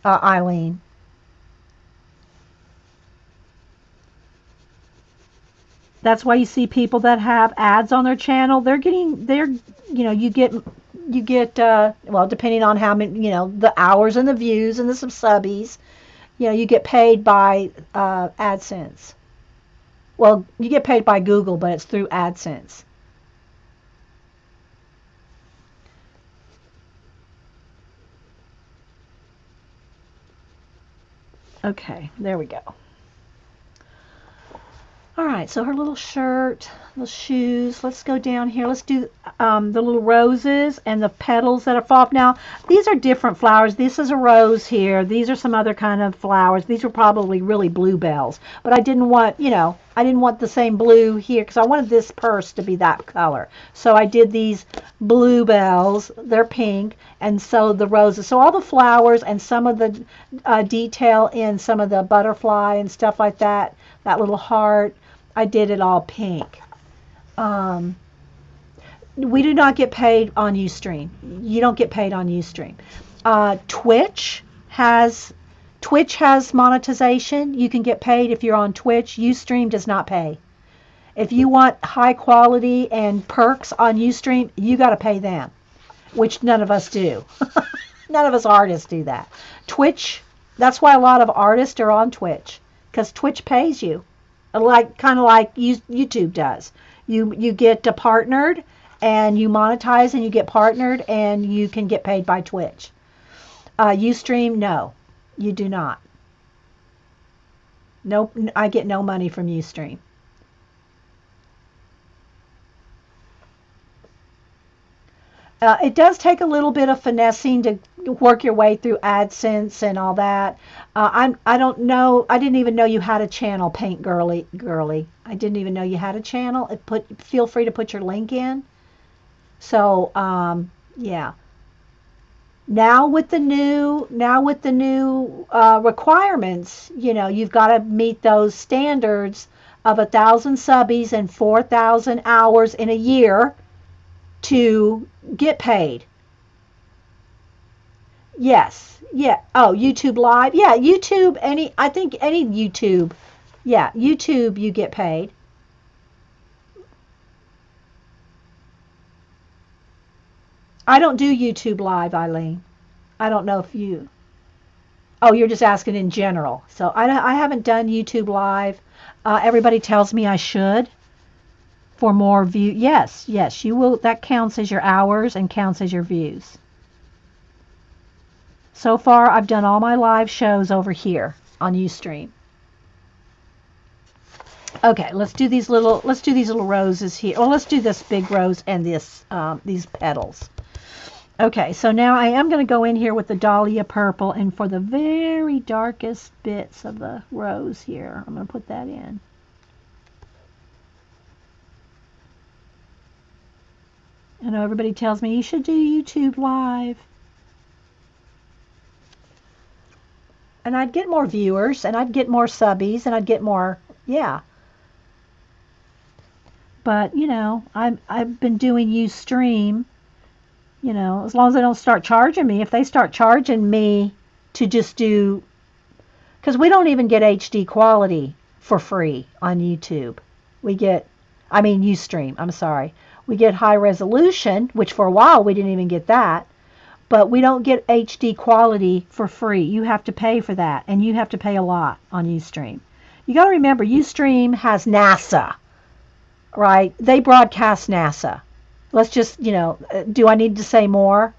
Eileen. That's why you see people that have ads on their channel. You get well, depending on how many, the hours and the views and the subbies. You get paid by AdSense. Well, you get paid by Google, but it's through AdSense. Okay, there we go. All right, so her little shirt, little shoes. Let's go down here. Let's do the little roses and the petals that are fall off. Now, these are different flowers. This is a rose here. These are some other kind of flowers. These are probably really bluebells. But I didn't want, I didn't want the same blue here because I wanted this purse to be that color. So I did these bluebells. They're pink. And so the roses. So all the flowers and some of the detail in some of the butterfly and stuff like that, that little heart, I did it all pink. We do not get paid on Ustream. You don't get paid on Ustream. Twitch has monetization. You can get paid if you're on Twitch. Ustream does not pay. If you want high quality and perks on Ustream, you got to pay them, which none of us do. None of us artists do that. Twitch, that's why a lot of artists are on Twitch, because Twitch pays you. Kind of like YouTube does. You get partnered and you monetize and you get partnered and you can get paid by Twitch. Ustream, no, you do not. Nope, I get no money from Ustream. It does take a little bit of finessing to work your way through AdSense and all that. I don't know. I didn't even know you had a channel, Paint Girly. I didn't even know you had a channel. Feel free to put your link in. So yeah. Now with the new requirements, you've got to meet those standards of 1,000 subbies and 4,000 hours in a year to get paid. Yes. Yeah. Oh, YouTube Live. Yeah, YouTube, I think any YouTube. Yeah, YouTube you get paid. I don't do YouTube Live, Eileen. I don't know if you... Oh, you're just asking in general. So I haven't done YouTube Live. Everybody tells me I should. For more view, yes, you will. That counts as your hours and counts as your views. So far, I've done all my live shows over here on Ustream. Okay, let's do these little roses here. Well, let's do this big rose and these petals. Okay, so now I am going to go in here with the Dahlia purple, and for the very darkest bits of the rose here, I'm going to put that in. I know everybody tells me you should do YouTube live. And I'd get more viewers, and I'd get more subbies, and I'd get more, yeah. But, you know, I've been doing Ustream, you know, as long as they don't start charging me. If they start charging me to just do, because we don't even get HD quality for free on YouTube. We get, I mean Ustream, I'm sorry. We get high resolution, which for a while we didn't even get that. But we don't get HD quality for free. You have to pay for that, and you have to pay a lot on Ustream. You got to remember, Ustream has NASA, right? They broadcast NASA. Let's just, you know, do I need to say more?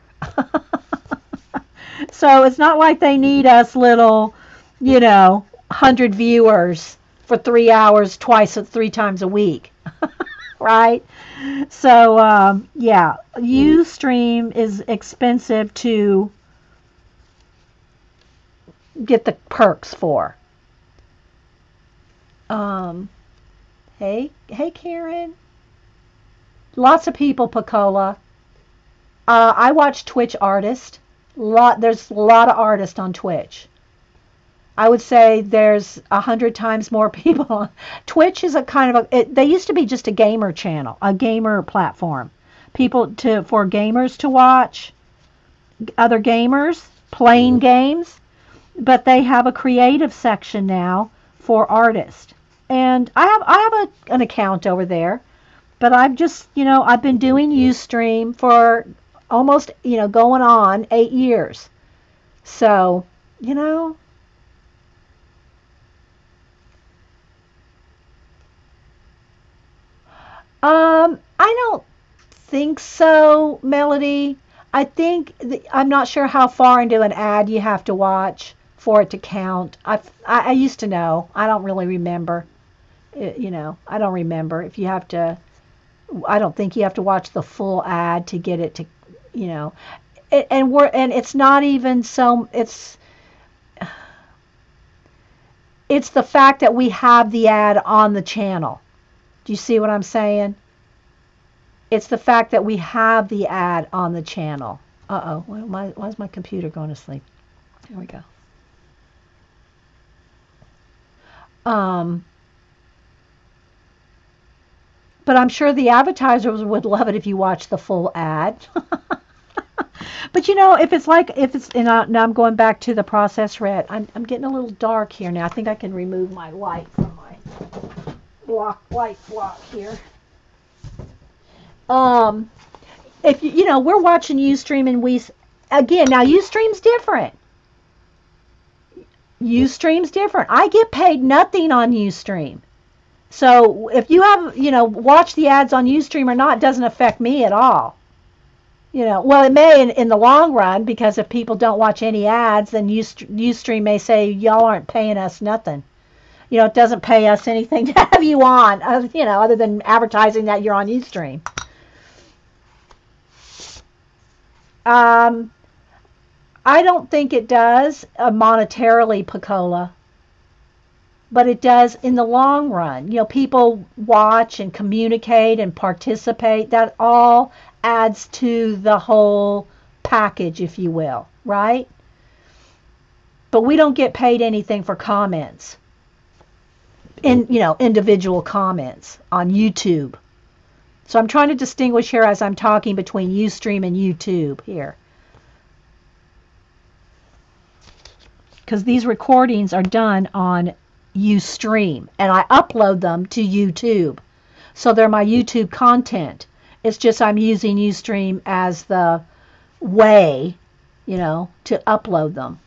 So it's not like they need us little, you know, 100 viewers for 3 hours twice or 3 times a week. Right? So, yeah, Ustream is expensive to get the perks for. Hey, Karen. Lots of people, Pacola. I watch Twitch artists. There's a lot of artists on Twitch. I would say there's 100 times more people. Twitch is a kind of they used to be just a gamer channel, a gamer platform. For gamers to watch other gamers playing games, but they have a creative section now for artists. And I have an account over there, but I've just, you know, I've been doing Ustream for almost, you know, going on 8 years. So, you know, I don't think so, Melody. I'm not sure how far into an ad you have to watch for it to count. I used to know. I don't really remember. You know, I don't remember if you have to. I don't think you have to watch the full ad to get it to, you know. And it's not even so. It's the fact that we have the ad on the channel. Do you see what I'm saying? It's the fact that we have the ad on the channel. Uh-oh. Why is my computer going to sleep? Here we go. But I'm sure the advertisers would love it if you watch the full ad. But you know, if it's now I'm going back to the processed red. I'm getting a little dark here now. I think I can remove my light from my light block here. If you know, we're watching Ustream, and now Ustream's different. Ustream's different. I get paid nothing on Ustream. So if you have, you know, watch the ads on Ustream or not doesn't affect me at all. You know, well, it may in the long run, because if people don't watch any ads, then Ustream may say, y'all aren't paying us nothing. You know, it doesn't pay us anything to have you on, you know, other than advertising that you're on Ustream. I don't think it does monetarily, Pacola, but it does in the long run. You know, people watch and communicate and participate. That all adds to the whole package, if you will, right? But we don't get paid anything for comments, individual comments on YouTube. So I'm trying to distinguish here as I'm talking between Ustream and YouTube here. Because these recordings are done on Ustream, and I upload them to YouTube. So they're my YouTube content. It's just I'm using Ustream as the way, you know, to upload them.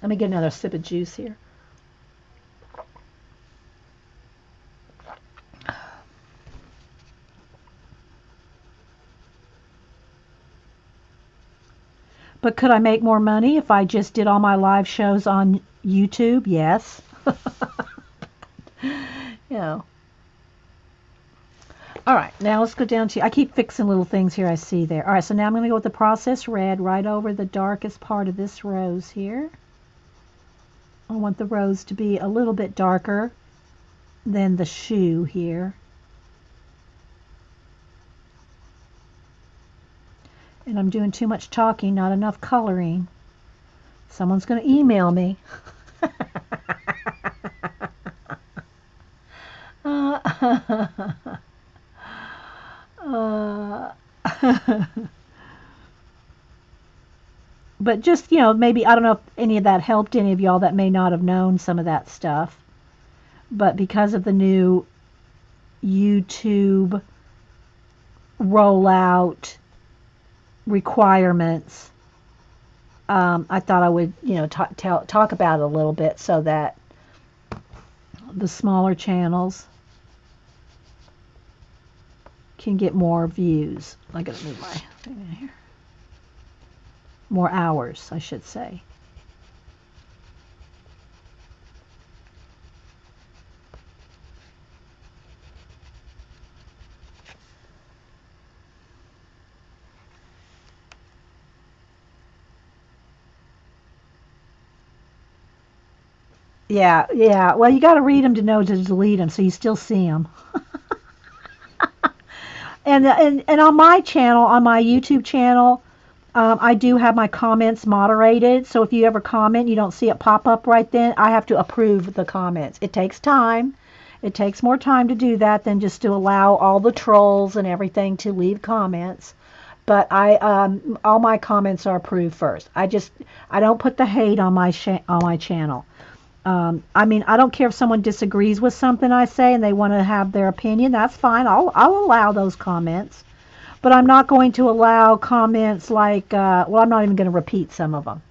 Let me get another sip of juice here. But could I make more money if I just did all my live shows on YouTube? Yes. You know. All right, now let's go down to, I keep fixing little things here I see there. All right, so now I'm going to go with the processed red right over the darkest part of this rose here. I want the rose to be a little bit darker than the shoe here. And I'm doing too much talking, not enough coloring. Someone's going to email me. But just, maybe, I don't know if any of that helped any of y'all that may not have known some of that stuff. But because of the new YouTube rollout requirements, I thought I would, talk about it a little bit so that the smaller channels can get more views. I gotta move my thing in here. More hours, I should say. Yeah. Well, you got to read them to know to delete them, so you still see them. And on my channel, on my YouTube channel, I do have my comments moderated. So if you ever comment, you don't see it pop up right then. I have to approve the comments. It takes time. It takes more time to do that than just to allow all the trolls and everything to leave comments. But all my comments are approved first. I don't put the hate on my channel. I don't care if someone disagrees with something I say and they want to have their opinion. That's fine. I'll allow those comments. But I'm not going to allow comments like, I'm not even going to repeat some of them.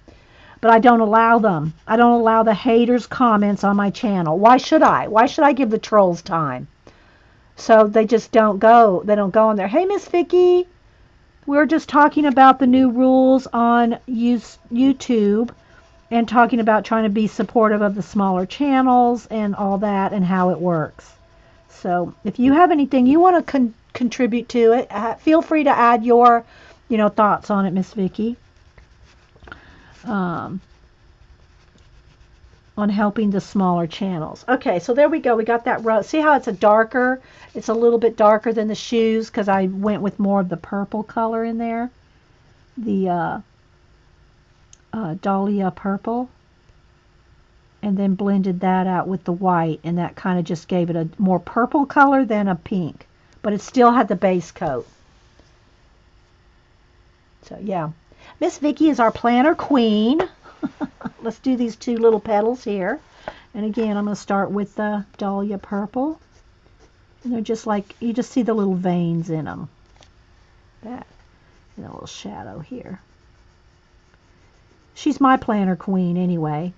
But I don't allow them. I don't allow the haters' comments on my channel. Why should I? Why should I give the trolls time? So they just don't go. They don't go in there. Hey, Miss Vicky, we're just talking about the new rules on YouTube and talking about trying to be supportive of the smaller channels and all that and how it works. So if you have anything you want to contribute to it, feel free to add your, thoughts on it, Miss Vicky. On helping the smaller channels. Okay, so there we go. We got that rose. See how it's it's a little bit darker than the shoes because I went with more of the purple color in there. The Dahlia purple, and then blended that out with the white, and that kind of just gave it a more purple color than a pink, but it still had the base coat. So yeah, Miss Vicky is our planner queen. Let's do these two little petals here, and again I'm going to start with the Dahlia purple, and they're just like, you just see the little veins in them, that, and a little shadow here. She's my planner queen anyway.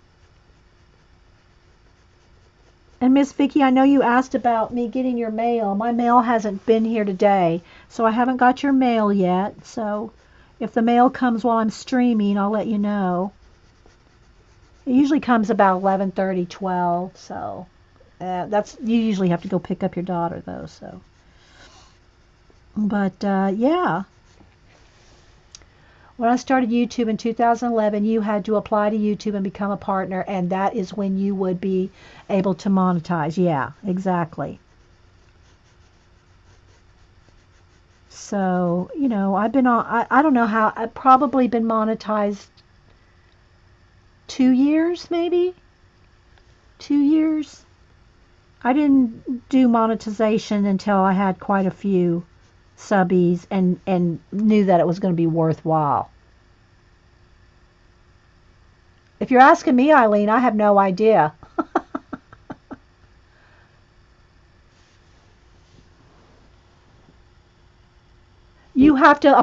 And Miss Vicky, I know you asked about me getting your mail. My mail hasn't been here today, so I haven't got your mail yet. So if the mail comes while I'm streaming, I'll let you know. It usually comes about 11:30, 12. So you usually have to go pick up your daughter though. So, but yeah. When I started YouTube in 2011, you had to apply to YouTube and become a partner, and that is when you would be able to monetize. Yeah, exactly. So, I've been on, I don't know how, I've probably been monetized 2 years, maybe? 2 years? I didn't do monetization until I had quite a few subbies and knew that it was going to be worthwhile. If you're asking me, Eileen, I have no idea. You have to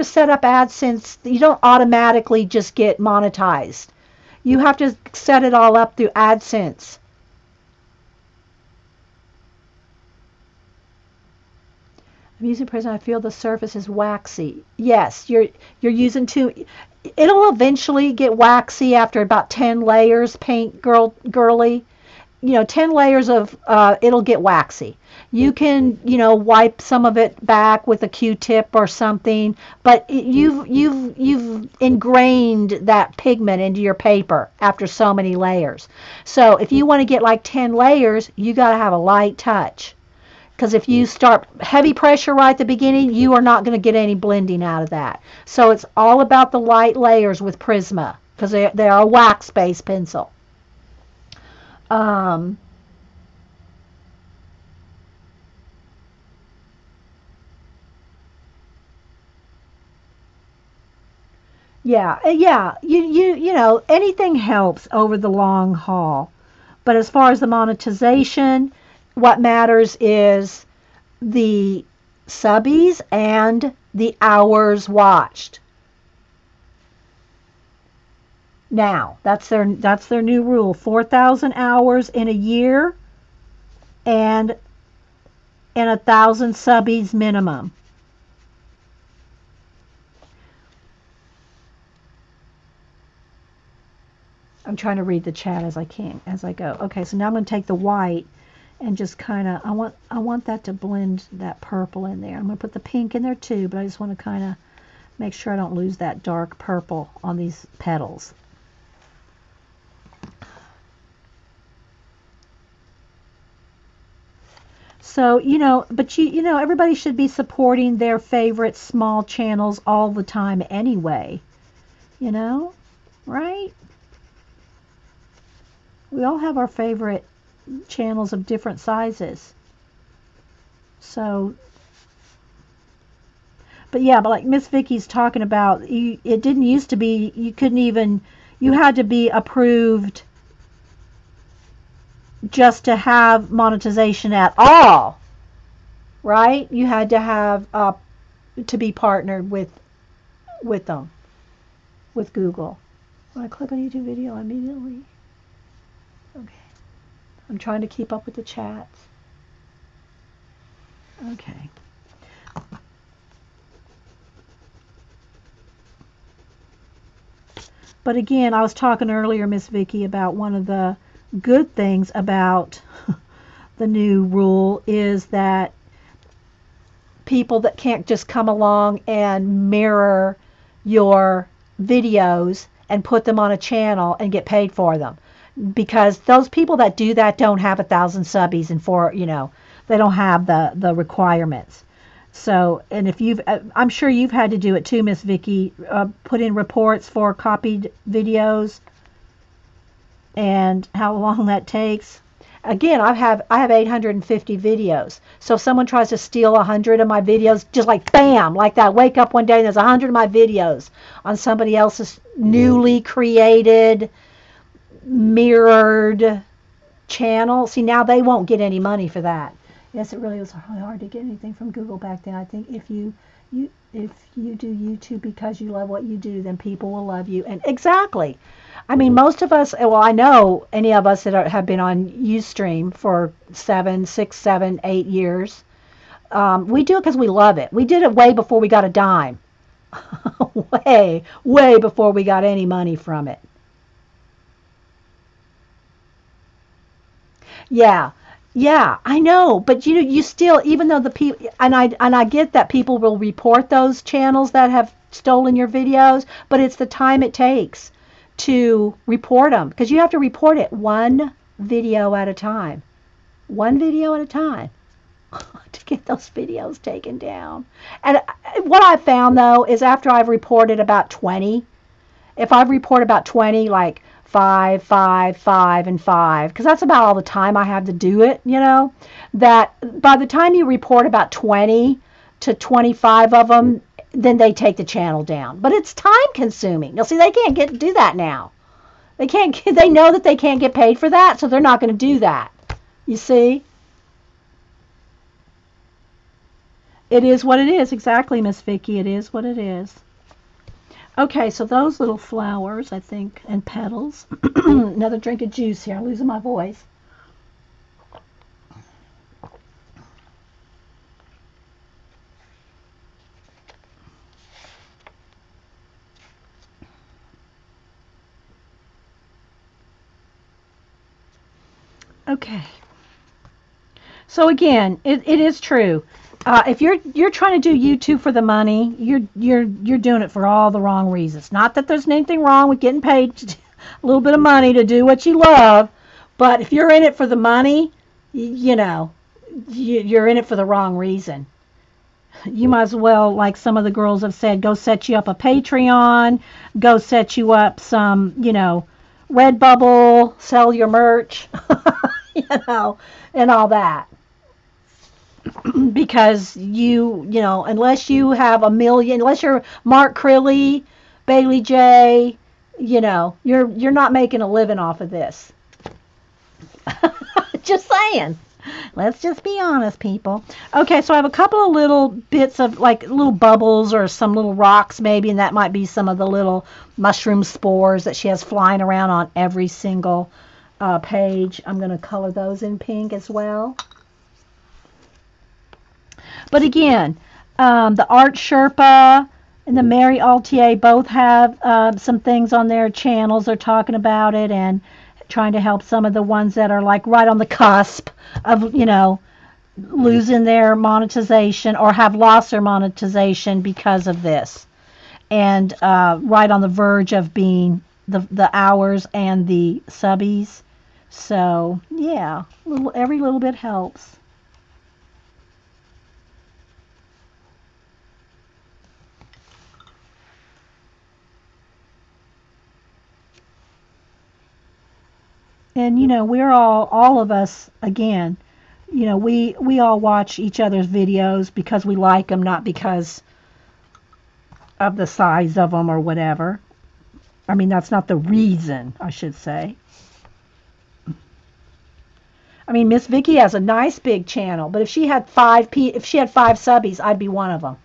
set up AdSense. You don't automatically just get monetized. You have to set it all up through AdSense. I'm using Prism. I feel the surface is waxy. Yes, you're using too. It'll eventually get waxy after about 10 layers, paint girly. 10 layers of, it'll get waxy. You can, wipe some of it back with a Q-tip or something, but you've ingrained that pigment into your paper after so many layers. So if you want to get like 10 layers, you got to have a light touch. Because if you start heavy pressure right at the beginning, you are not going to get any blending out of that. So it's all about the light layers with Prisma, because they are a wax-based pencil. Um, yeah. Anything helps over the long haul. But as far as the monetization, what matters is the subbies and the hours watched. Now, that's their new rule. 4,000 hours in a year and 1,000 subbies minimum. I'm trying to read the chat as I go. Okay, so now I'm going to take the white and just kind of I want that to blend that purple in there. I'm going to put the pink in there too, but I just want to kind of make sure I don't lose that dark purple on these petals. So, but everybody should be supporting their favorite small channels all the time anyway. Right? We all have our favorite channels of different sizes. So, but like Miss Vicky's talking about, it didn't used to be, you had to be approved just to have monetization at all, right? You had to have to be partnered with them, with Google. When I click on YouTube video immediately. Okay. I'm trying to keep up with the chats. Okay. But again, I was talking earlier, Miss Vicky, about one of the good things about the new rule is that people that can't just come along and mirror your videos and put them on a channel and get paid for them, because those people that do that don't have 1,000 subbies and they don't have the requirements. So, and if I'm sure you've had to do it too, Miss Vicky, put in reports for copied videos and how long that takes. Again, I have 850 videos. So if someone tries to steal 100 of my videos, just like bam, like that, wake up one day and there's 100 of my videos on somebody else's newly created, mirrored channel. See, now they won't get any money for that. Yes, it really was really hard to get anything from Google back then. I think if you do YouTube because you love what you do, then people will love you. And exactly. I mean, most of us, well, I know any of us that have been on Ustream for 7, 6, 7, 8 years, we do it because we love it. We did it way before we got a dime. way before we got any money from it. Yeah. Yeah, I know, but you still, even though the people, and I get that people will report those channels that have stolen your videos, but it's the time it takes to report them, because you have to report it one video at a time, one video at a time, to get those videos taken down. And what I found though is after I've reported about 20, if I report about 20, like 5, 5, 5, and 5, because that's about all the time I have to do it, that by the time you report about 20 to 25 of them, then they take the channel down. But it's time consuming. You'll see, they can't do that now. They know that they can't get paid for that, so they're not going to do that. You see? It is what it is. Exactly, Miss Vicky. It is what it is. Okay, so those little flowers, I think, and petals. Another drink of juice here. I'm losing my voice. Okay. So again, it is true. If you're trying to do YouTube for the money, you're doing it for all the wrong reasons. Not that there's anything wrong with getting paid a little bit of money to do what you love, but if you're in it for the money, you're in it for the wrong reason. You might as well, like some of the girls have said, go set you up a Patreon, go set you up some, Redbubble, sell your merch, and all that. Because unless you have a million, unless you're Mark Crilly, Bailey J, you're not making a living off of this. Just saying. Let's just be honest, people. Okay, so I have a couple of little bits of like little bubbles or some little rocks maybe, and that might be some of the little mushroom spores that she has flying around on every single page. I'm going to color those in pink as well. But again, the Art Sherpa and the Meri Altier both have some things on their channels. They're talking about it and trying to help some of the ones that are like right on the cusp of, losing their monetization or have lost their monetization because of this. And right on the verge of being the hours and the subbies. So, yeah, every little bit helps. And we're all of us again, we all watch each other's videos because we like them, not because of the size of them or whatever. I mean, that's not the reason, I should say. I mean, Miss Vicky has a nice big channel, but if she had five subbies, I'd be one of them.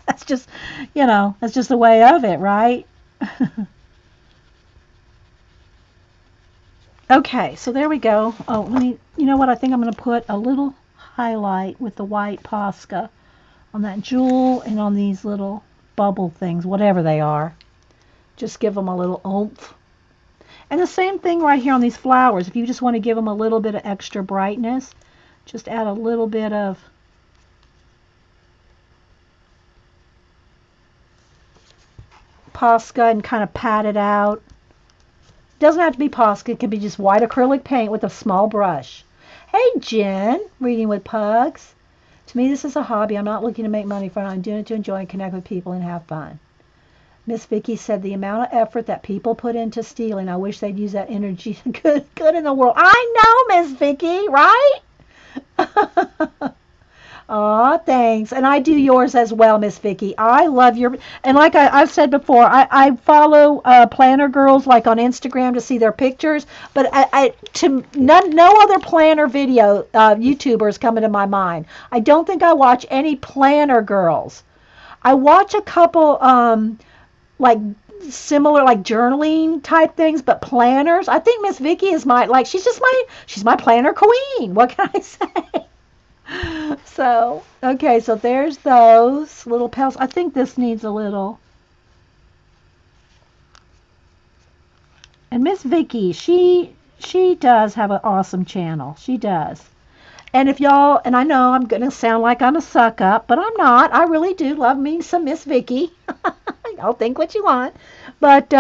That's just the way of it, right? Okay, so there we go. Oh, you know what? I think I'm going to put a little highlight with the white Posca on that jewel and on these little bubble things, whatever they are. Just give them a little oomph. And the same thing right here on these flowers. If you just want to give them a little bit of extra brightness, just add a little bit of Posca and kind of pat it out. Doesn't have to be Posca. It can be just white acrylic paint with a small brush. Hey, Jen, reading with pugs. To me, this is a hobby. I'm not looking to make money from it. I'm doing it to enjoy and connect with people and have fun. Miss Vicky said the amount of effort that people put into stealing, I wish they'd use that energy good in the world. I know, Miss Vicky, right? Aw, thanks. And I do yours as well, Miss Vicky. I love your... And like I've said before, I follow planner girls like on Instagram to see their pictures, but no other planner video YouTubers come into my mind. I don't think I watch any planner girls. I watch a couple like similar like journaling type things, but planners. I think Miss Vicky is she's my planner queen. What can I say? So, okay, so there's those little pals. I think this needs a little. And Miss Vicky, she does have an awesome channel. She does. And if y'all, and I know I'm going to sound like I'm a suck up, but I'm not. I really do love me some Miss Vicky. Y'all think what you want. But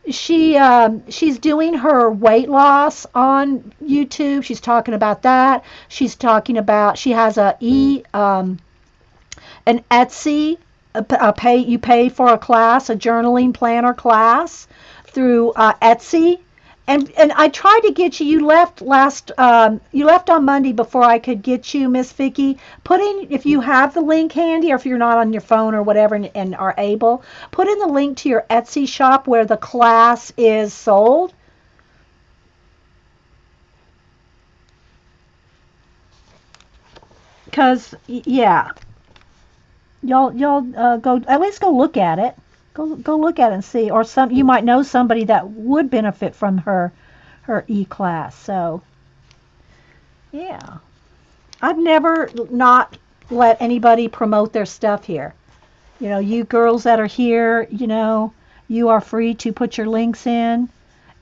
she's doing her weight loss on YouTube. She's talking about that. She's talking about, she has an Etsy, you pay for a class, a journaling planner class through Etsy. And I tried to get you. You left on Monday before I could get you, Miss Vicky. If you have the link handy, or if you're not on your phone or whatever and are able, put in the link to your Etsy shop where the class is sold. Because yeah, y'all go at least go look at it. Go look at it and see, or you might know somebody that would benefit from her e-class. So yeah, I've never not let anybody promote their stuff here. You girls that are here, you are free to put your links in,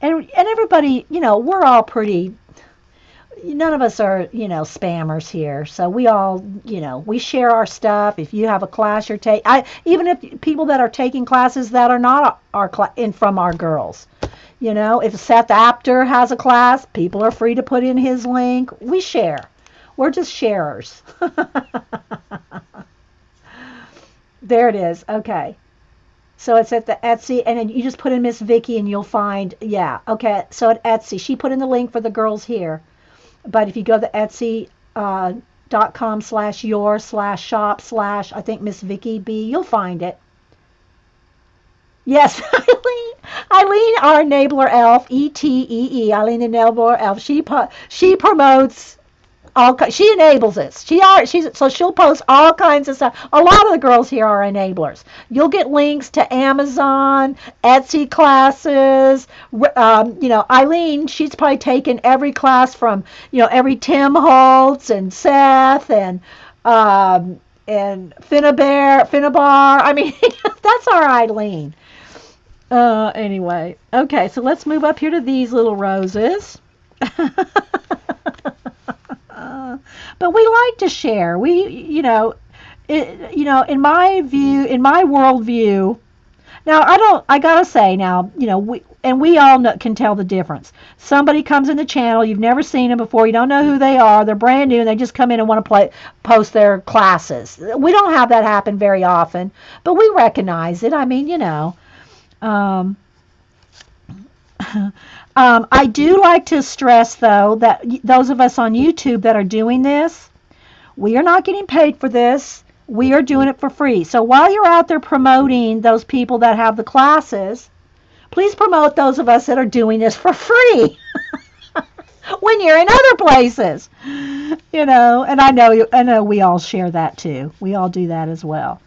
And everybody, we're all pretty, none of us are, spammers here. So we all, we share our stuff. If you have a class you're taking, even if people that are taking classes that are not in from our girls, if Seth Apter has a class, people are free to put in his link. We share. We're just sharers. There it is. Okay. So it's at the Etsy, and then you just put in Miss Vicky, and you'll find, yeah. Okay. So at Etsy, she put in the link for the girls here. But if you go to Etsy .com/your/shop/ I think Miss Vicky B, you'll find it. Yes, Eileen, our enabler elf, ETEE, Eileen the enabler elf. She promotes she enables us. So she'll post all kinds of stuff. A lot of the girls here are enablers. You'll get links to Amazon, Etsy classes. Eileen, she's probably taken every class from every Tim Holtz and Seth and Finnabar. I mean, that's our Eileen. Anyway, okay, so let's move up here to these little roses. But we like to share. In my view, in my worldview, now I gotta say now, we all can tell the difference. Somebody comes in the channel, you've never seen them before, you don't know who they are, they're brand new, and they just come in and want to post their classes. We don't have that happen very often, but we recognize it. I mean, I do like to stress, though, that those of us on YouTube that are doing this, we are not getting paid for this. We are doing it for free. So while you're out there promoting those people that have the classes, please promote those of us that are doing this for free when you're in other places. And I know we all share that too. We all do that as well.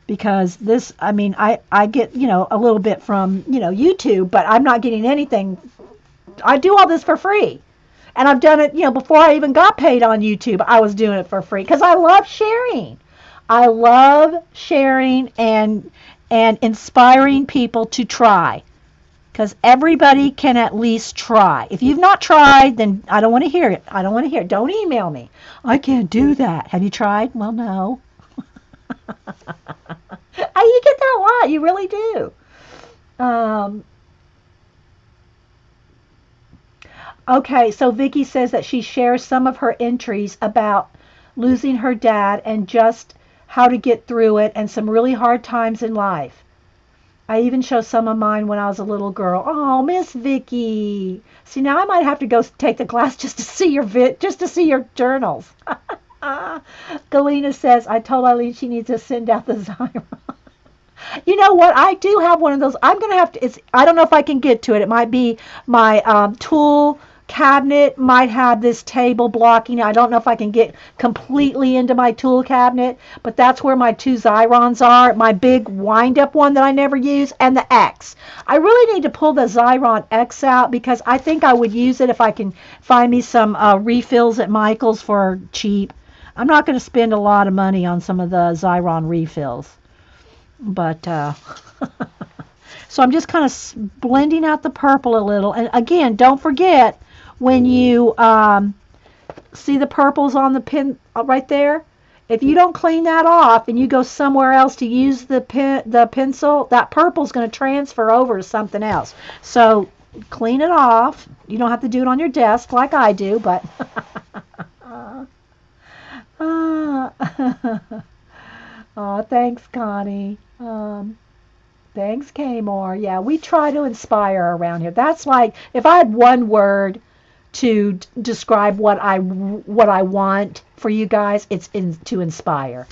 Because this, I mean, I get, a little bit from, YouTube, but I'm not getting anything. I do all this for free. And I've done it, before I even got paid on YouTube, I was doing it for free because I love sharing. I love sharing and inspiring people to try. Because everybody can at least try. If you've not tried, then I don't want to hear it. I don't want to hear it. Don't email me. I can't do that. Have you tried? Well, no. You get that a lot. You really do. Okay, so Vicky says that she shares some of her entries about losing her dad and just how to get through it and some really hard times in life. I even show some of mine when I was a little girl. Oh, Miss Vicky. See, now I might have to go take the class just to see your journals. Galena says, I told Eileen she needs to send out the Zyron. You know what? I do have one of those. I'm going to have to, I don't know if I can get to it. It might be my tool cabinet might have this table blocking. I don't know if I can get completely into my tool cabinet, but that's where my two Xyrons are. My big wind-up one that I never use, and the X. I really need to pull the Xyron X out because I think I would use it if I can find me some refills at Michael's for cheap. I'm not going to spend a lot of money on some of the Xyron refills. But, so I'm just kind of blending out the purple a little. And again, don't forget, when you see the purples on the pin right there, if you don't clean that off and you go somewhere else to use the pencil, that purple's going to transfer over to something else. So clean it off. You don't have to do it on your desk like I do, but... Oh, thanks, Connie. Thanks, Kmore. Yeah, we try to inspire around here. That's like, if I had one word to describe what I want for you guys, it's to inspire.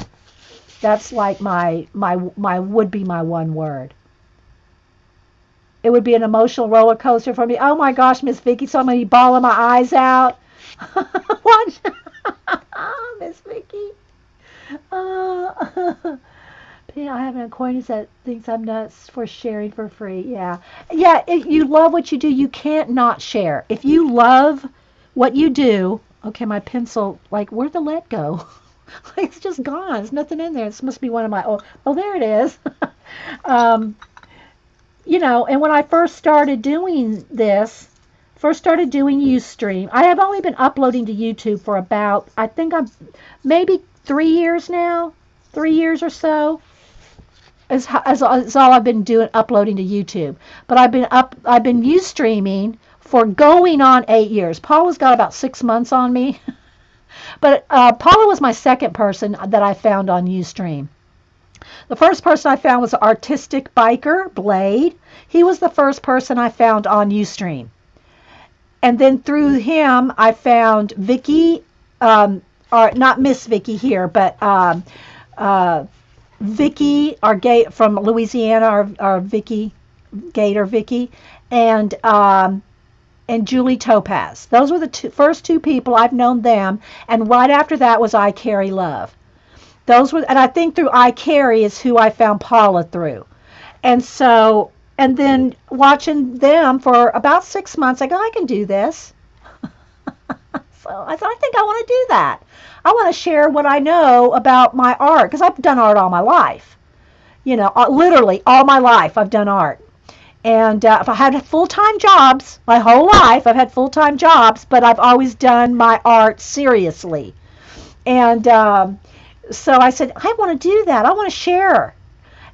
That's like my would be my one word. It would be an emotional roller coaster for me. Oh my gosh, Miss Vicky, so I'm going to be bawling my eyes out. What? Miss Vicky. I have an acquaintance that thinks I'm nuts for sharing for free. Yeah. You love what you do. You can't not share. If you love what you do, okay, my pencil, like, where'd the lead go? It's just gone. There's nothing in there. This must be one of my, oh, there it is. and when I first started doing this, first started doing Ustream, I have only been uploading to YouTube for about, I think I'm maybe 3 years now, 3 years or so. Is all I've been doing, uploading to YouTube. But I've been Ustreaming for going on 8 years. Paula's got about 6 months on me. But Paula was my second person that I found on Ustream. The first person I found was Artistic Biker, Blade. He was the first person I found on Ustream. And then through him, I found Vicky, or not Miss Vicky here, but Vicky, our gay from Louisiana, our Vicky, Gator Vicky, and Julie Topaz. Those were the first two people I've known them, and right after that was I Carry Love. Those were, and I think through I Carry is who I found Paula through. And so, and then watching them for about 6 months, I go, I can do this. So I thought, I think I want to do that. I want to share what I know about my art, because I've done art all my life. Literally all my life I've done art. And if I had full-time jobs, my whole life I've had full-time jobs, but I've always done my art seriously. And so I said, I want to do that. I want to share.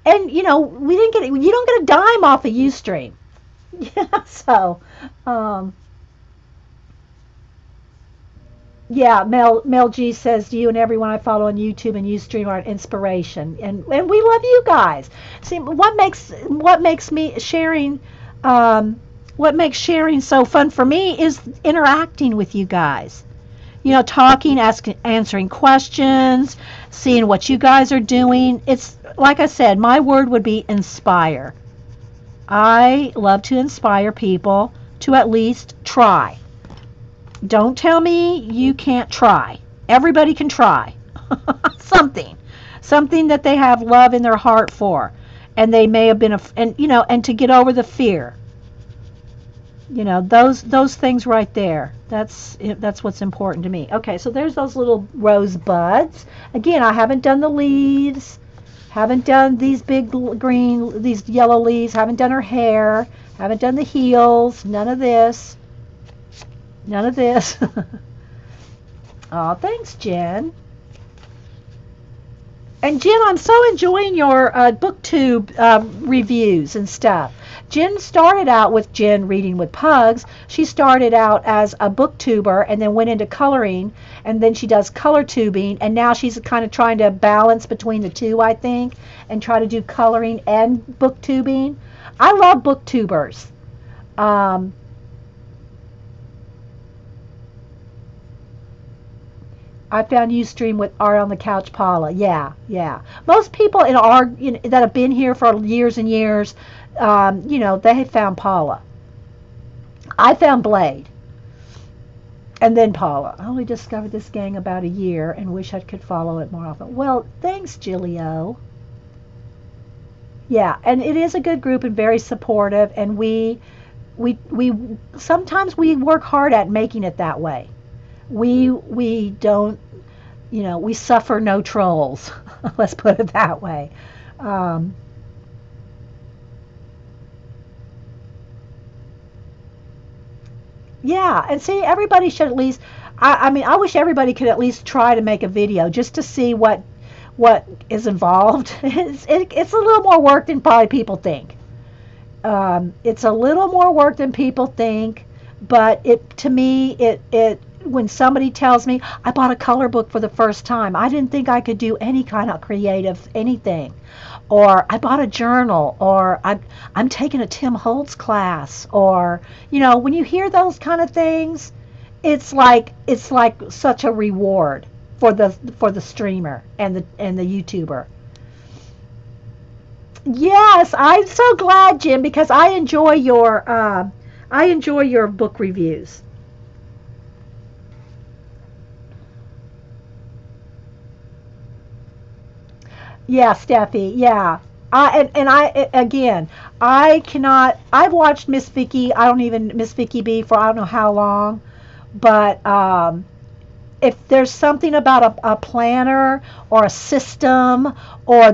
And, you don't get a dime off of Ustream. Yeah, so, yeah, Mel G says, you and everyone I follow on YouTube and Ustream are an inspiration, and we love you guys. See, what makes me sharing, what makes sharing so fun for me is interacting with you guys. Talking, answering questions, seeing what you guys are doing. It's like I said, my word would be inspire. I love to inspire people to at least try. Don't tell me you can't try. Everybody can try. Something that they have love in their heart for, and they may have been and to get over the fear. Those things right there. That's what's important to me. Okay, so there's those little rose buds. Again, I haven't done the leaves. Haven't done these big green, these yellow leaves. Haven't done her hair. Haven't done the heels. None of this. None of this. Oh, thanks, Jen. And Jen, I'm so enjoying your booktube reviews and stuff. Jen started out with Jen Reading with Pugs. She started out as a booktuber and then went into coloring, and then she does color tubing, and now she's kind of trying to balance between the two, I think, and try to do coloring and booktubing. I love booktubers. I found Ustream with Art on the Couch, Paula. Yeah. Most people in our that have been here for years and years, they have found Paula. I found Blade, and then Paula. I only discovered this gang about a year and wish I could follow it more often. Well, thanks, Gilio. Yeah, and it is a good group and very supportive, and we sometimes we work hard at making it that way. We don't, we suffer no trolls. Let's put it that way. Yeah, and see, everybody should at least, I mean, I wish everybody could at least try to make a video just to see what is involved. It's a little more work than probably people think. It's a little more work than people think, but to me, when somebody tells me, I bought a color book for the first time, I didn't think I could do any kind of creative anything. Or I bought a journal, or I'm taking a Tim Holtz class, or when you hear those kind of things, it's like such a reward for the streamer and the YouTuber. Yes, I'm so glad, Jim, because I enjoy your book reviews. Yeah, Steffi. Yeah. I cannot. I've watched Miss Vicky. Miss Vicky B for I don't know how long, but if there's something about a planner or a system or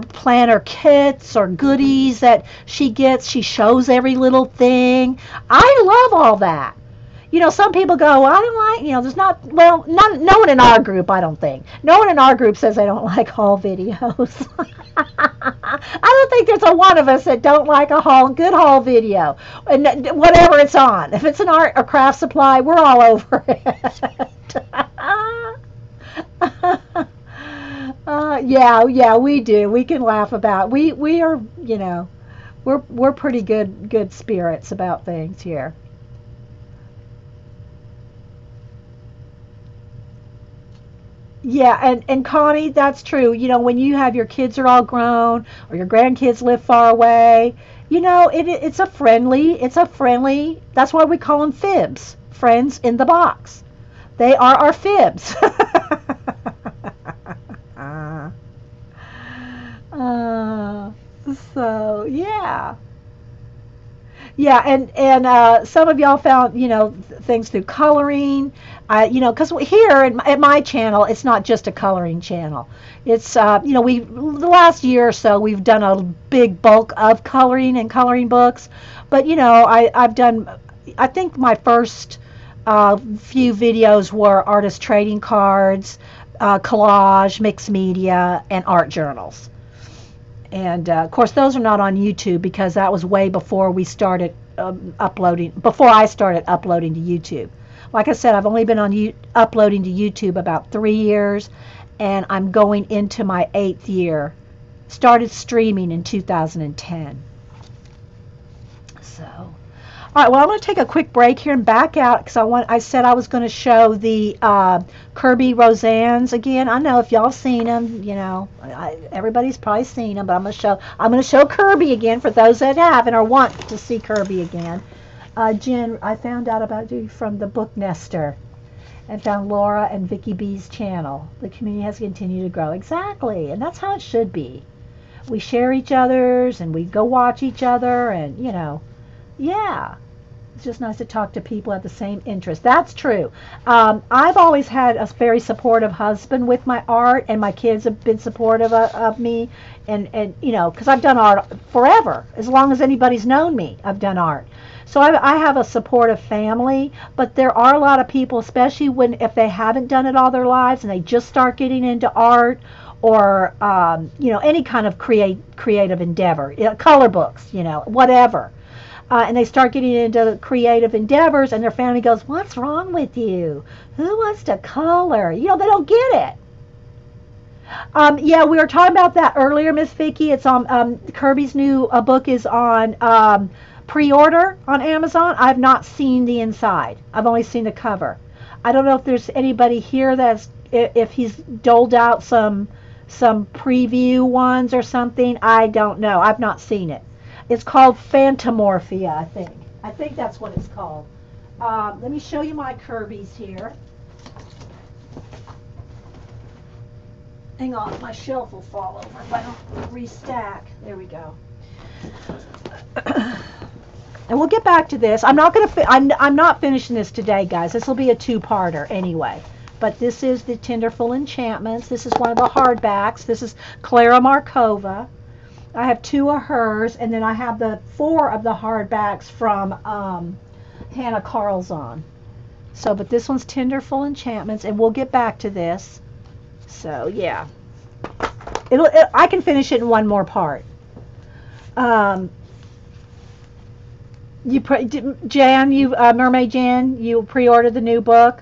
planner kits or goodies that she gets, she shows every little thing. I love all that. Some people go, well, I don't like, there's not, well, no one in our group, I don't think. No one in our group says they don't like haul videos. I don't think there's a one of us that don't like a good haul video, and whatever it's on. If it's an art or craft supply, we're all over it. Yeah, we do. We can laugh about. We are, we're pretty good spirits about things here. Yeah, and Connie, that's true. When you have your kids are all grown or your grandkids live far away, it's a friendly. That's why we call them fibs, friends in the box. They are our fibs. uh, so yeah. Yeah, and some of y'all found things through coloring. Because here at my channel, it's not just a coloring channel. It's we the last year or so we've done a big bulk of coloring and coloring books, but I've done. I think my first few videos were artist trading cards, collage, mixed media, and art journals. And of course, those are not on YouTube because that was way before we started uploading. Before I started uploading to YouTube. Like I said, I've only been uploading to YouTube about 3 years, and I'm going into my 8th year. Started streaming in 2010. So, all right. Well, I'm going to take a quick break here and back out because I said I was going to show the Kirby Roseannes again. I know if y'all seen them, everybody's probably seen them, but I'm going to show Kirby again for those that haven't or want to see Kirby again. Jen, I found out about you from the Book Nester and found Laura and Vicky B's channel. The community has continued to grow. Exactly, and that's how it should be. We share each other's and we go watch each other, and yeah. It's just nice to talk to people at the same interest. That's true. I've always had a very supportive husband with my art, and my kids have been supportive of me, and because I've done art forever. As long as anybody's known me, I've done art. So I have a supportive family, but there are a lot of people, especially if they haven't done it all their lives and they just start getting into art or any kind of creative endeavor, color books, whatever. And they start getting into creative endeavors, and their family goes, "What's wrong with you? Who wants to color?" They don't get it. Yeah, we were talking about that earlier, Miss Vicky. It's on Kirby's new book is on pre-order on Amazon. I've not seen the inside. I've only seen the cover. I don't know if there's anybody here if he's doled out some preview ones or something. I don't know. I've not seen it. It's called Phantomorphia, I think. I think that's what it's called. Let me show you my Kirby's here. Hang on, my shelf will fall over if I don't restack. There we go. And we'll get back to this. I'm not finishing this today, guys. This will be a two-parter anyway. But this is the Tenderful Enchantments. This is one of the hardbacks. This is Klara Markova. I have 2 of hers, and then I have the 4 of the hardbacks from Hannah Carlzon. So, but this one's Tenderful Enchantments, and we'll get back to this. So, yeah. I can finish it in one more part. Jan, Mermaid Jan, you pre-ordered the new book?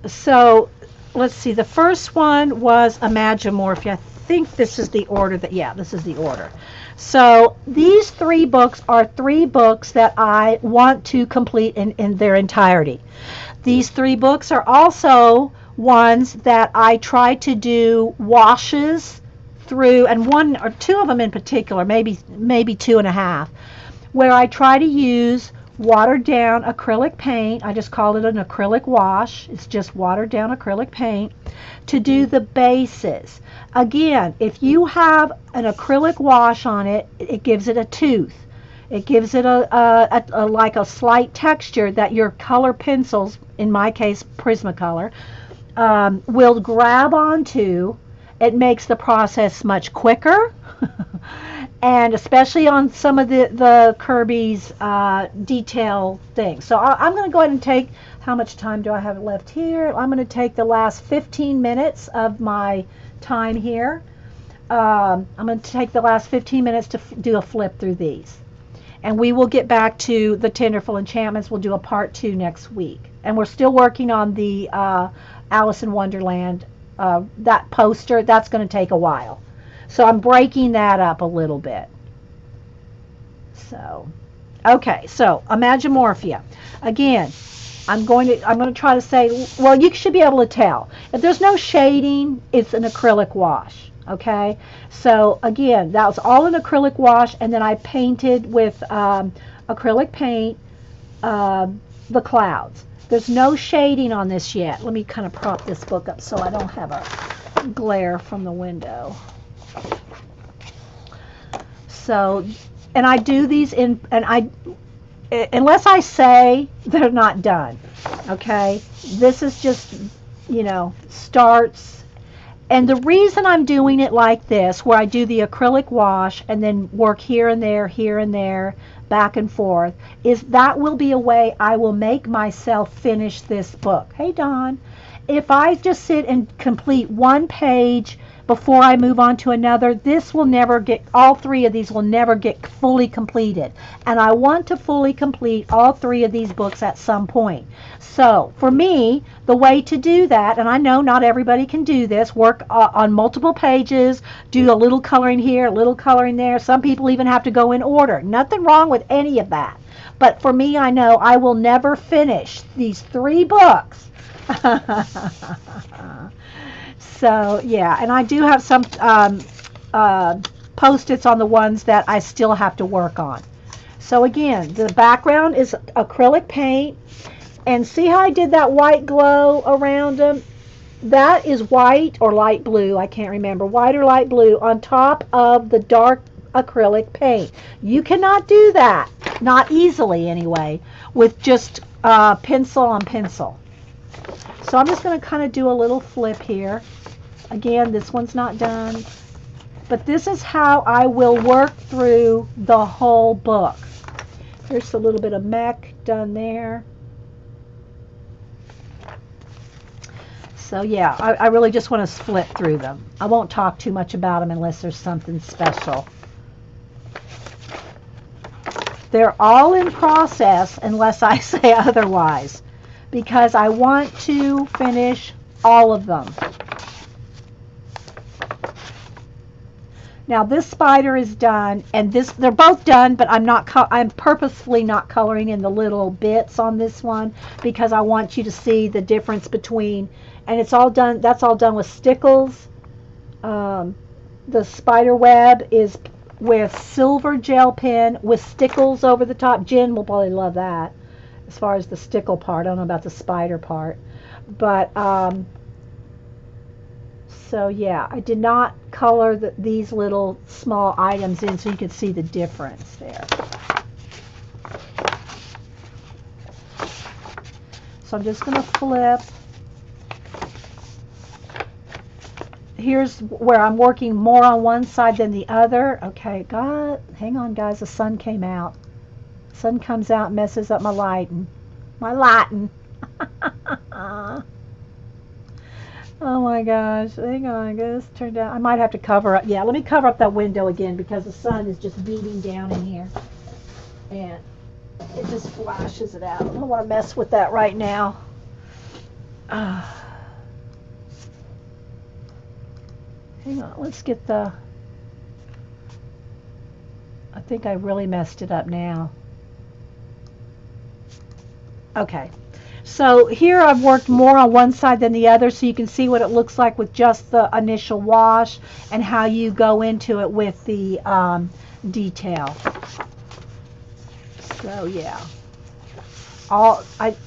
So, let's see. The first one was Imagimorphia. I think this is the order this is the order. So, these 3 books are 3 books that I want to complete in their entirety. These 3 books are also ones that I try to do washes through, and 1 or 2 of them in particular, maybe 2.5, where I try to use watered down acrylic paint. I just call it an acrylic wash. It's just watered down acrylic paint to do the bases. Again, if you have an acrylic wash on it, it gives it a tooth. It gives it like a slight texture that your color pencils, in my case Prismacolor, will grab onto. It makes the process much quicker. And especially on some of the Kirby's detail things. So I'm going to go ahead and take, how much time do I have left here? I'm going to take the last 15 minutes of my time here. I'm going to take the last 15 minutes to do a flip through these. And we will get back to the Tenderful Enchantments. We'll do a part 2 next week. And we're still working on the Alice in Wonderland, that poster. That's going to take a while. So I'm breaking that up a little bit. So, okay, so Imagimorphia. Again, I'm going to try to say, well, you should be able to tell. If there's no shading, it's an acrylic wash. Okay, so again, that was all an acrylic wash, and then I painted with acrylic paint the clouds. There's no shading on this yet. Let me kind of prop this book up so I don't have a glare from the window. So, and I do these in, and unless I say they're not done, okay? This is just, starts. And the reason I'm doing it like this, where I do the acrylic wash and then work here and there, back and forth, is that will be a way I will make myself finish this book. Hey, Dawn. If I just sit and complete one page before I move on to another, this will never get, all three of these will never get fully completed. And I want to fully complete all three of these books at some point. So for me, the way to do that, and I know not everybody can do this, work on multiple pages, do a little coloring here, a little coloring there. Some people even have to go in order. Nothing wrong with any of that. But for me, I know I will never finish these 3 books. So yeah, and I do have some post-its on the ones that I still have to work on. So again, the background is acrylic paint, and see how I did that white glow around them? That is white or light blue, I can't remember, white or light blue on top of the dark acrylic paint. You cannot do that, not easily anyway, with just pencil on pencil. So I'm just going to kind of do a little flip here. Again, this one's not done, but this is how I will work through the whole book. Here's a little bit of mech done there. So yeah, I really just want to flip through them. I won't talk too much about them unless there's something special. They're all in process unless I say otherwise, because I want to finish all of them. Now this spider is done, and they're both done, but I'm purposefully not coloring in the little bits on this one because I want you to see the difference between, and it's all done, that's all done with stickles. The spider web is with silver gel pen with stickles over the top. Jen will probably love that as far as the stickle part. I don't know about the spider part, but so yeah, I did not color these little small items in so you could see the difference there. So I'm just going to flip. Here's where I'm working more on one side than the other. Okay, hang on guys, the sun came out. Sun comes out and messes up my lighting. Oh my gosh, hang on, this turned out, I might have to cover up, yeah, let me cover up that window again because the sun is just beating down in here and it just flashes it out. I don't want to mess with that right now. Hang on, let's get I think I really messed it up now. Okay. So here I've worked more on one side than the other so you can see what it looks like with just the initial wash and how you go into it with the detail. So yeah.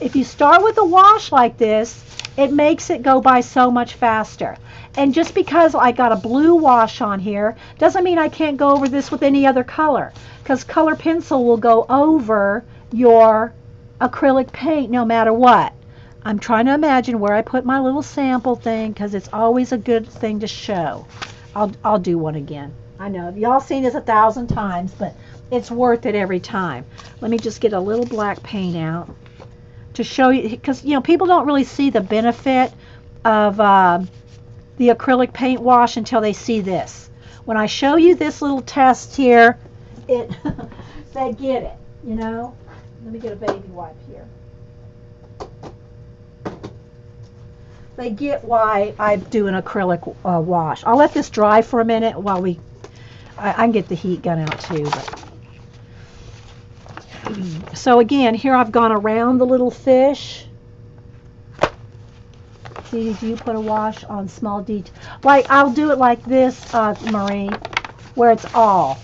If you start with a wash like this, It makes it go by so much faster. And just because I got a blue wash on here doesn't mean I can't go over this with any other color, because color pencil will go over your acrylic paint no matter what. I'm trying to imagine where I put my little sample thing, because it's always a good thing to show. I'll do one again. I know y'all seen this 1,000 times, but it's worth it every time. Let me just get a little black paint out to show you, because people don't really see the benefit of the acrylic paint wash until they see this. When I show you this little test here, it they get it. Let me get a baby wipe here. They get why I do an acrylic wash. I'll let this dry for a minute while I can get the heat gun out too. But. So again, here I've gone around the little fish. See, do you put a wash on small detail? Like, I'll do it like this, Meri, where it's all.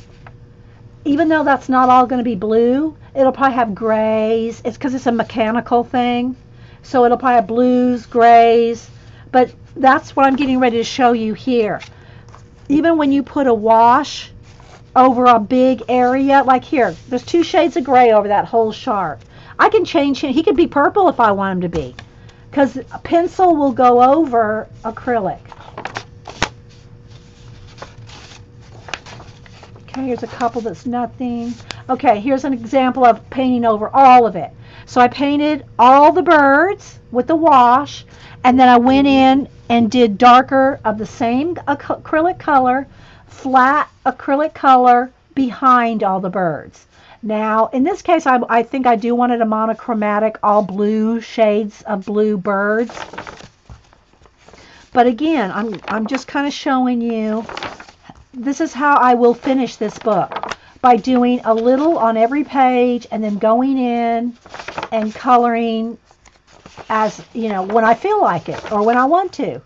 Even though that's not all going to be blue, it'll probably have grays. It's because it's a mechanical thing. So it'll probably have blues, grays. But that's what I'm getting ready to show you here. Even when you put a wash over a big area, like here, there's 2 shades of gray over that whole shark. I can change him. He could be purple if I want him to be, because a pencil will go over acrylic. Okay, here's a couple that's nothing. Okay, here's an example of painting over all of it. So I painted all the birds with the wash, and then I went in and did darker of the same acrylic color, flat acrylic color behind all the birds. Now, in this case, I think I do want it a monochromatic, all blue shades of blue birds. But again, I'm just kind of showing you, this is how I will finish this book, by doing a little on every page and then going in and coloring as, when I feel like it or when I want to.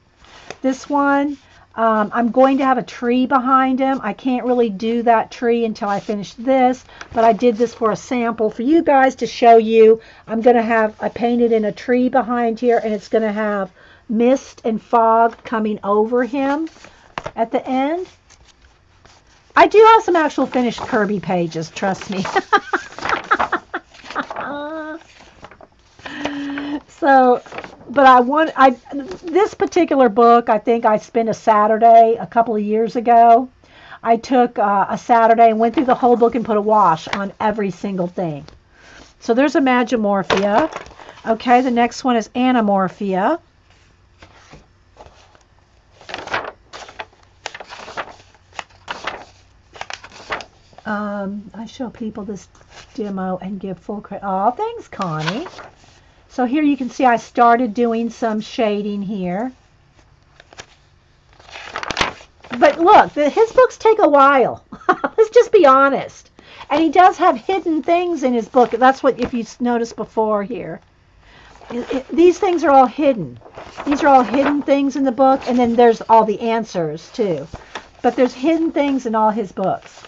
This one, I'm going to have a tree behind him. I can't really do that tree until I finish this, but I did this for a sample for you guys to show you. I painted in a tree behind here, and it's going to have mist and fog coming over him at the end. I do have some actual finished Kirby pages, trust me. So, but this particular book, I think I spent a Saturday a couple of years ago. I took a Saturday and went through the whole book and put a wash on every single thing. So there's a Magimorphia. Okay, the next one is Anamorphia. I show people this demo and give full credit. Oh, thanks, Connie. So here you can see I started doing some shading here. But look, his books take a while. Let's just be honest. And he does have hidden things in his book. That's what, if you noticed before here. These things are all hidden. These are all hidden things in the book, and then there's all the answers too. But there's hidden things in all his books.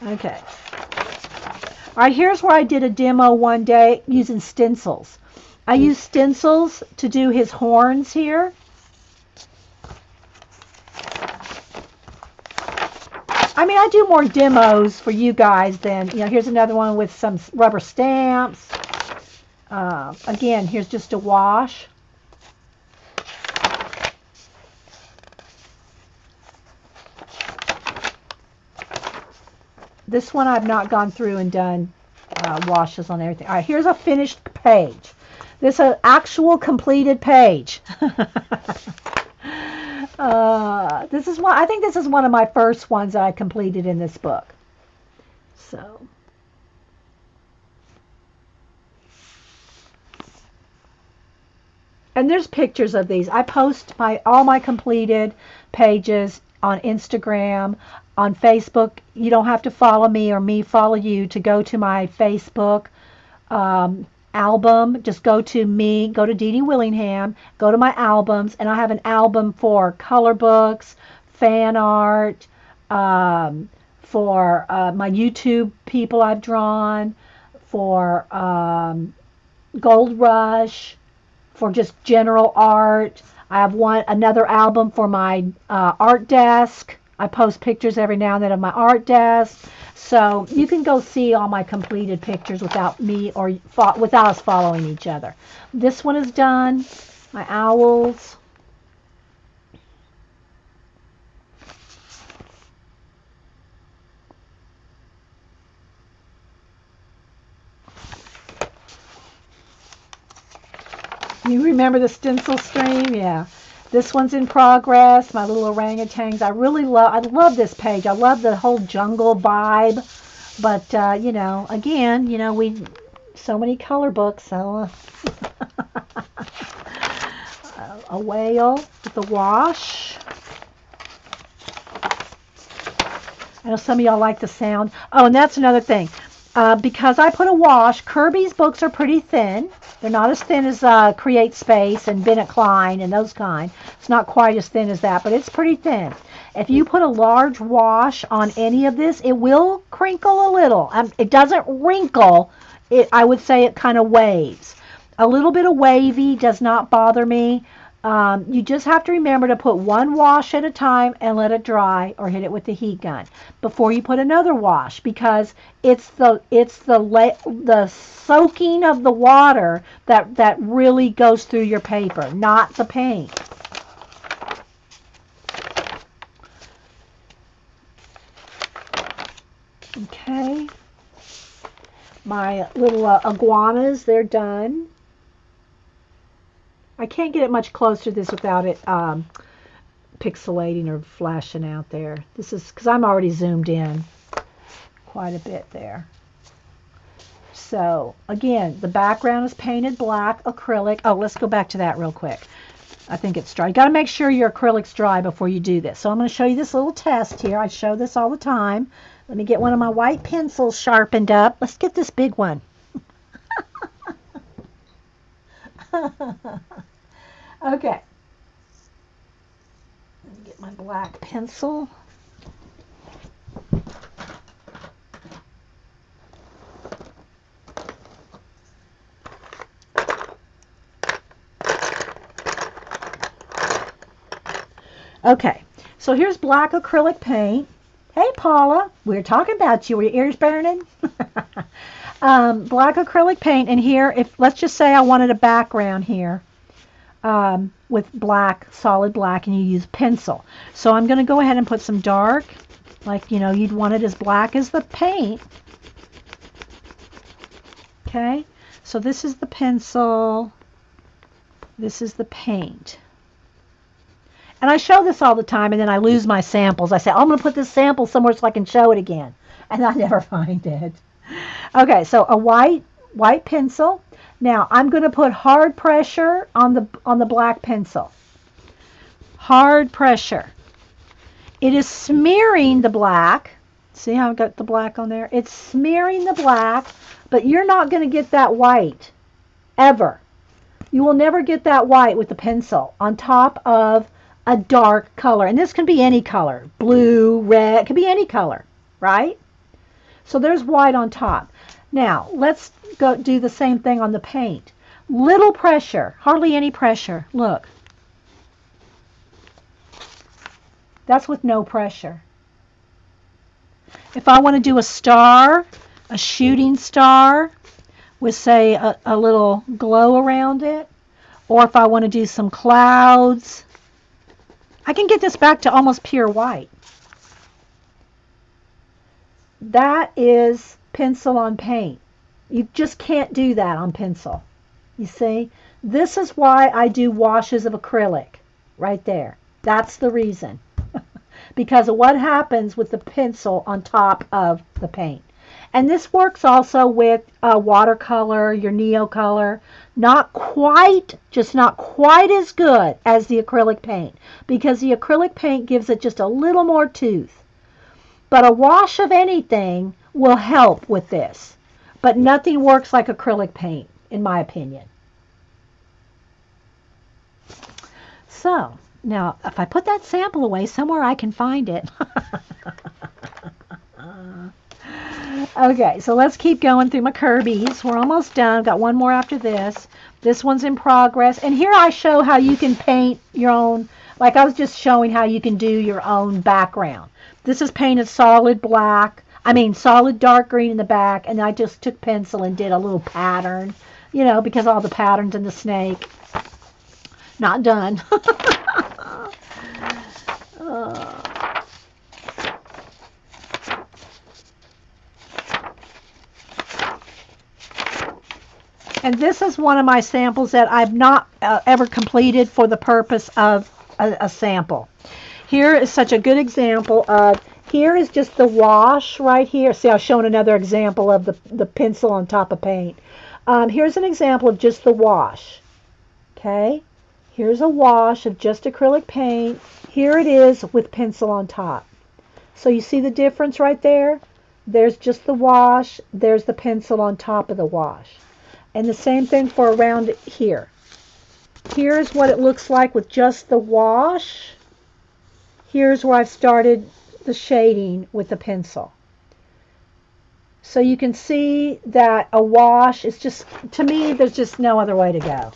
Okay. All right, here's where I did a demo one day using stencils. I used stencils to do his horns here. I mean, I do more demos for you guys than, here's another one with some rubber stamps. Again, here's just a wash. This one I've not gone through and done washes on everything. All right, here's a finished page. This is an actual completed page. I think this is one of my first ones that I completed in this book. So. And there's pictures of these. I post all my completed pages on Instagram, on Facebook. You don't have to follow me or me follow you to go to my Facebook album. Just go to me, go to Dee Dee Willingham, go to my albums, and I have an album for color books, fan art, for my YouTube people I've drawn, for Gold Rush for just general art. I have another album for my art desk. I post pictures every now and then of my art desk. So you can go see all my completed pictures without me or without us following each other. This one is done. My owls. You remember the stencil stream? Yeah. This one's in progress. My little orangutans. I love this page. I love the whole jungle vibe. But you know, again, you know, so many color books. So a whale with a wash. I know some of y'all like the sound. Oh, and that's another thing. Because I put a wash, Kirby's books are pretty thin. They're not as thin as Create Space and Bennett Klein and those kind. It's not quite as thin as that, but it's pretty thin. If you put a large wash on any of this, it will crinkle a little. It doesn't wrinkle. I would say it kind of waves. A little bit of wavy does not bother me. You just have to remember to put one wash at a time and let it dry or hit it with the heat gun before you put another wash, because it's the soaking of the water that really goes through your paper, not the paint. Okay. My little iguanas, they're done. I can't get it much closer to this without it pixelating or flashing out there. This is because I'm already zoomed in quite a bit there. So again, the background is painted black acrylic. Oh, let's go back to that real quick. I think it's dry. You got to make sure your acrylic's dry before you do this. So I'm going to show you this little test here. I show this all the time. Let me get one of my white pencils sharpened up. Let's get this big one. Okay. Let me get my black pencil. Okay, so here's black acrylic paint. Hey, Paula, we were talking about you. Were your ears burning? Black acrylic paint, and here, let's just say I wanted a background here with black, solid black, and you use pencil. So I'm going to go ahead and put some dark, like, you know, you'd want it as black as the paint. Okay, so this is the pencil. This is the paint. And I show this all the time, and then I lose my samples. I say, oh, I'm going to put this sample somewhere so I can show it again. And I never find it. Okay, so a white pencil. Now, I'm going to put hard pressure on the black pencil. Hard pressure. It is smearing the black. See how I've got the black on there? It's smearing the black, but you're not going to get that white, ever. You will never get that white with the pencil on top of a dark color. And this can be any color. Blue, red, it can be any color, right? So there's white on top. Now, let's go do the same thing on the paint. Little pressure, hardly any pressure. Look. That's with no pressure. If I want to do a star, a shooting star, with, say, a little glow around it, or if I want to do some clouds, I can get this back to almost pure white. That is pencil on paint. You just can't do that on pencil. You see? This is why I do washes of acrylic right there. That's the reason. Because of what happens with the pencil on top of the paint. And this works also with watercolor, your Neocolor. Not quite, just not quite as good as the acrylic paint, because the acrylic paint gives it just a little more tooth. But a wash of anything will help with this. But nothing works like acrylic paint, in my opinion. So, now, if I put that sample away somewhere, I can find it. Okay, so let's keep going through my Kirby's. We're almost done. Got one more after this. This one's in progress. And here I show how you can paint your own, like I was just showing how you can do your own background. This is painted solid black, solid dark green in the back, and I just took pencil and did a little pattern, because all the patterns in the snake. Not done. And this is one of my samples that I've not ever completed for the purpose of a sample. Here is such a good example of, here is just the wash right here. See, I've shown another example of the pencil on top of paint. Here's an example of just the wash. Okay, here's a wash of just acrylic paint. Here it is with pencil on top. So you see the difference right there? There's just the wash. There's the pencil on top of the wash. And the same thing for around here. Here's what it looks like with just the wash. Here's where I've started the shading with the pencil. So you can see that a wash is just, to me, there's just no other way to go.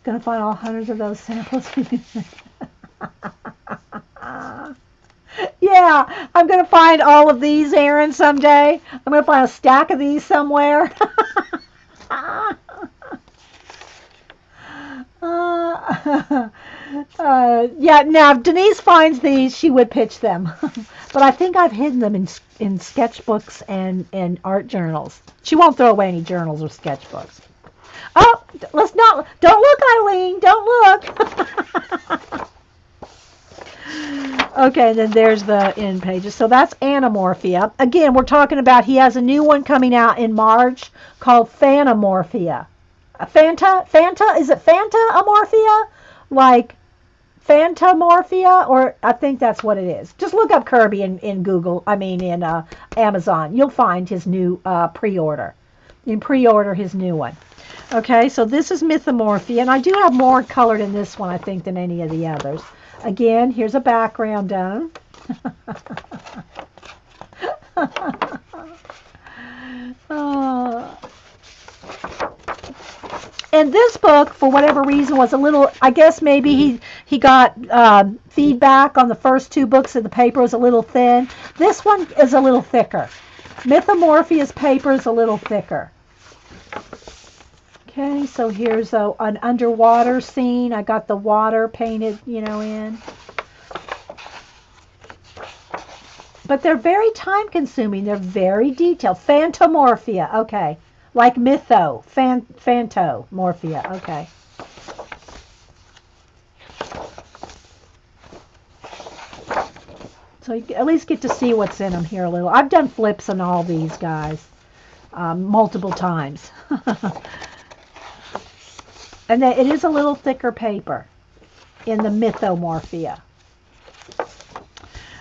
Gonna find all hundreds of those samples. Yeah, I'm going to find all of these, Aaron, someday. I'm going to find a stack of these somewhere. Yeah, now if Denise finds these, she would pitch them. But I think I've hidden them in sketchbooks and art journals. She won't throw away any journals or sketchbooks. Oh, don't look, Eileen, don't look. Okay, and then there's the end pages. So that's Anamorphia. Again, we're talking about, he has a new one coming out in March called Phantomorphia. Fanta? Is it Phantomorphia? Like Phantomorphia? Or I think that's what it is. Just look up Kirby in Google, in Amazon. You'll find his new pre-order. You can pre-order his new one. Okay, so this is Mythomorphia, and I do have more colored in this one, I think, than any of the others. Again, here's a background done. And this book, for whatever reason, was a little, I guess maybe he got feedback on the first two books of the paper was a little thin. This one is a little thicker. Mythomorphia's paper is a little thicker. Okay, so here's an underwater scene. I got the water painted, in. But they're very time consuming. They're very detailed. Phantomorphia, okay. Like mytho, phantomorphia, okay. So you at least get to see what's in them here a little. I've done flips on all these guys multiple times. And then it is a little thicker paper in the Mythomorphia.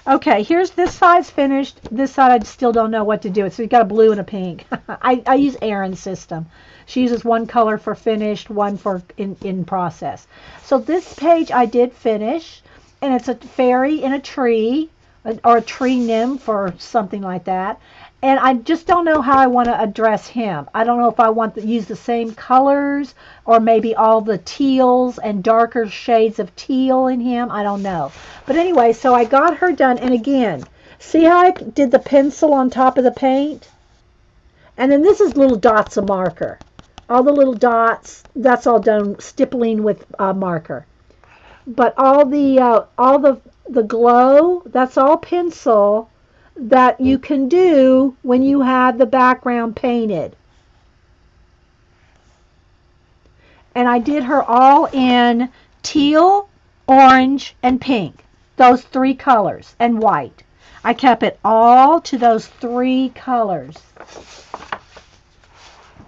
Okay, here's this side's finished. This side I still don't know what to do. So you've got a blue and a pink. I use Erin's system. She uses one color for finished, one for in process. So this page I did finish, and it's a fairy in a tree, or a tree nymph or something like that. And I just don't know how I want to address him. I don't know if I want to use the same colors or maybe all the teals and darker shades of teal in him. I don't know. But anyway, so I got her done. And again, see how I did the pencil on top of the paint? And then this is little dots of marker. All the little dots, that's all done stippling with marker. But all the glow, that's all pencil that you can do when you have the background painted. And I did her all in teal, orange, and pink. Those three colors, and white. I kept it all to those three colors.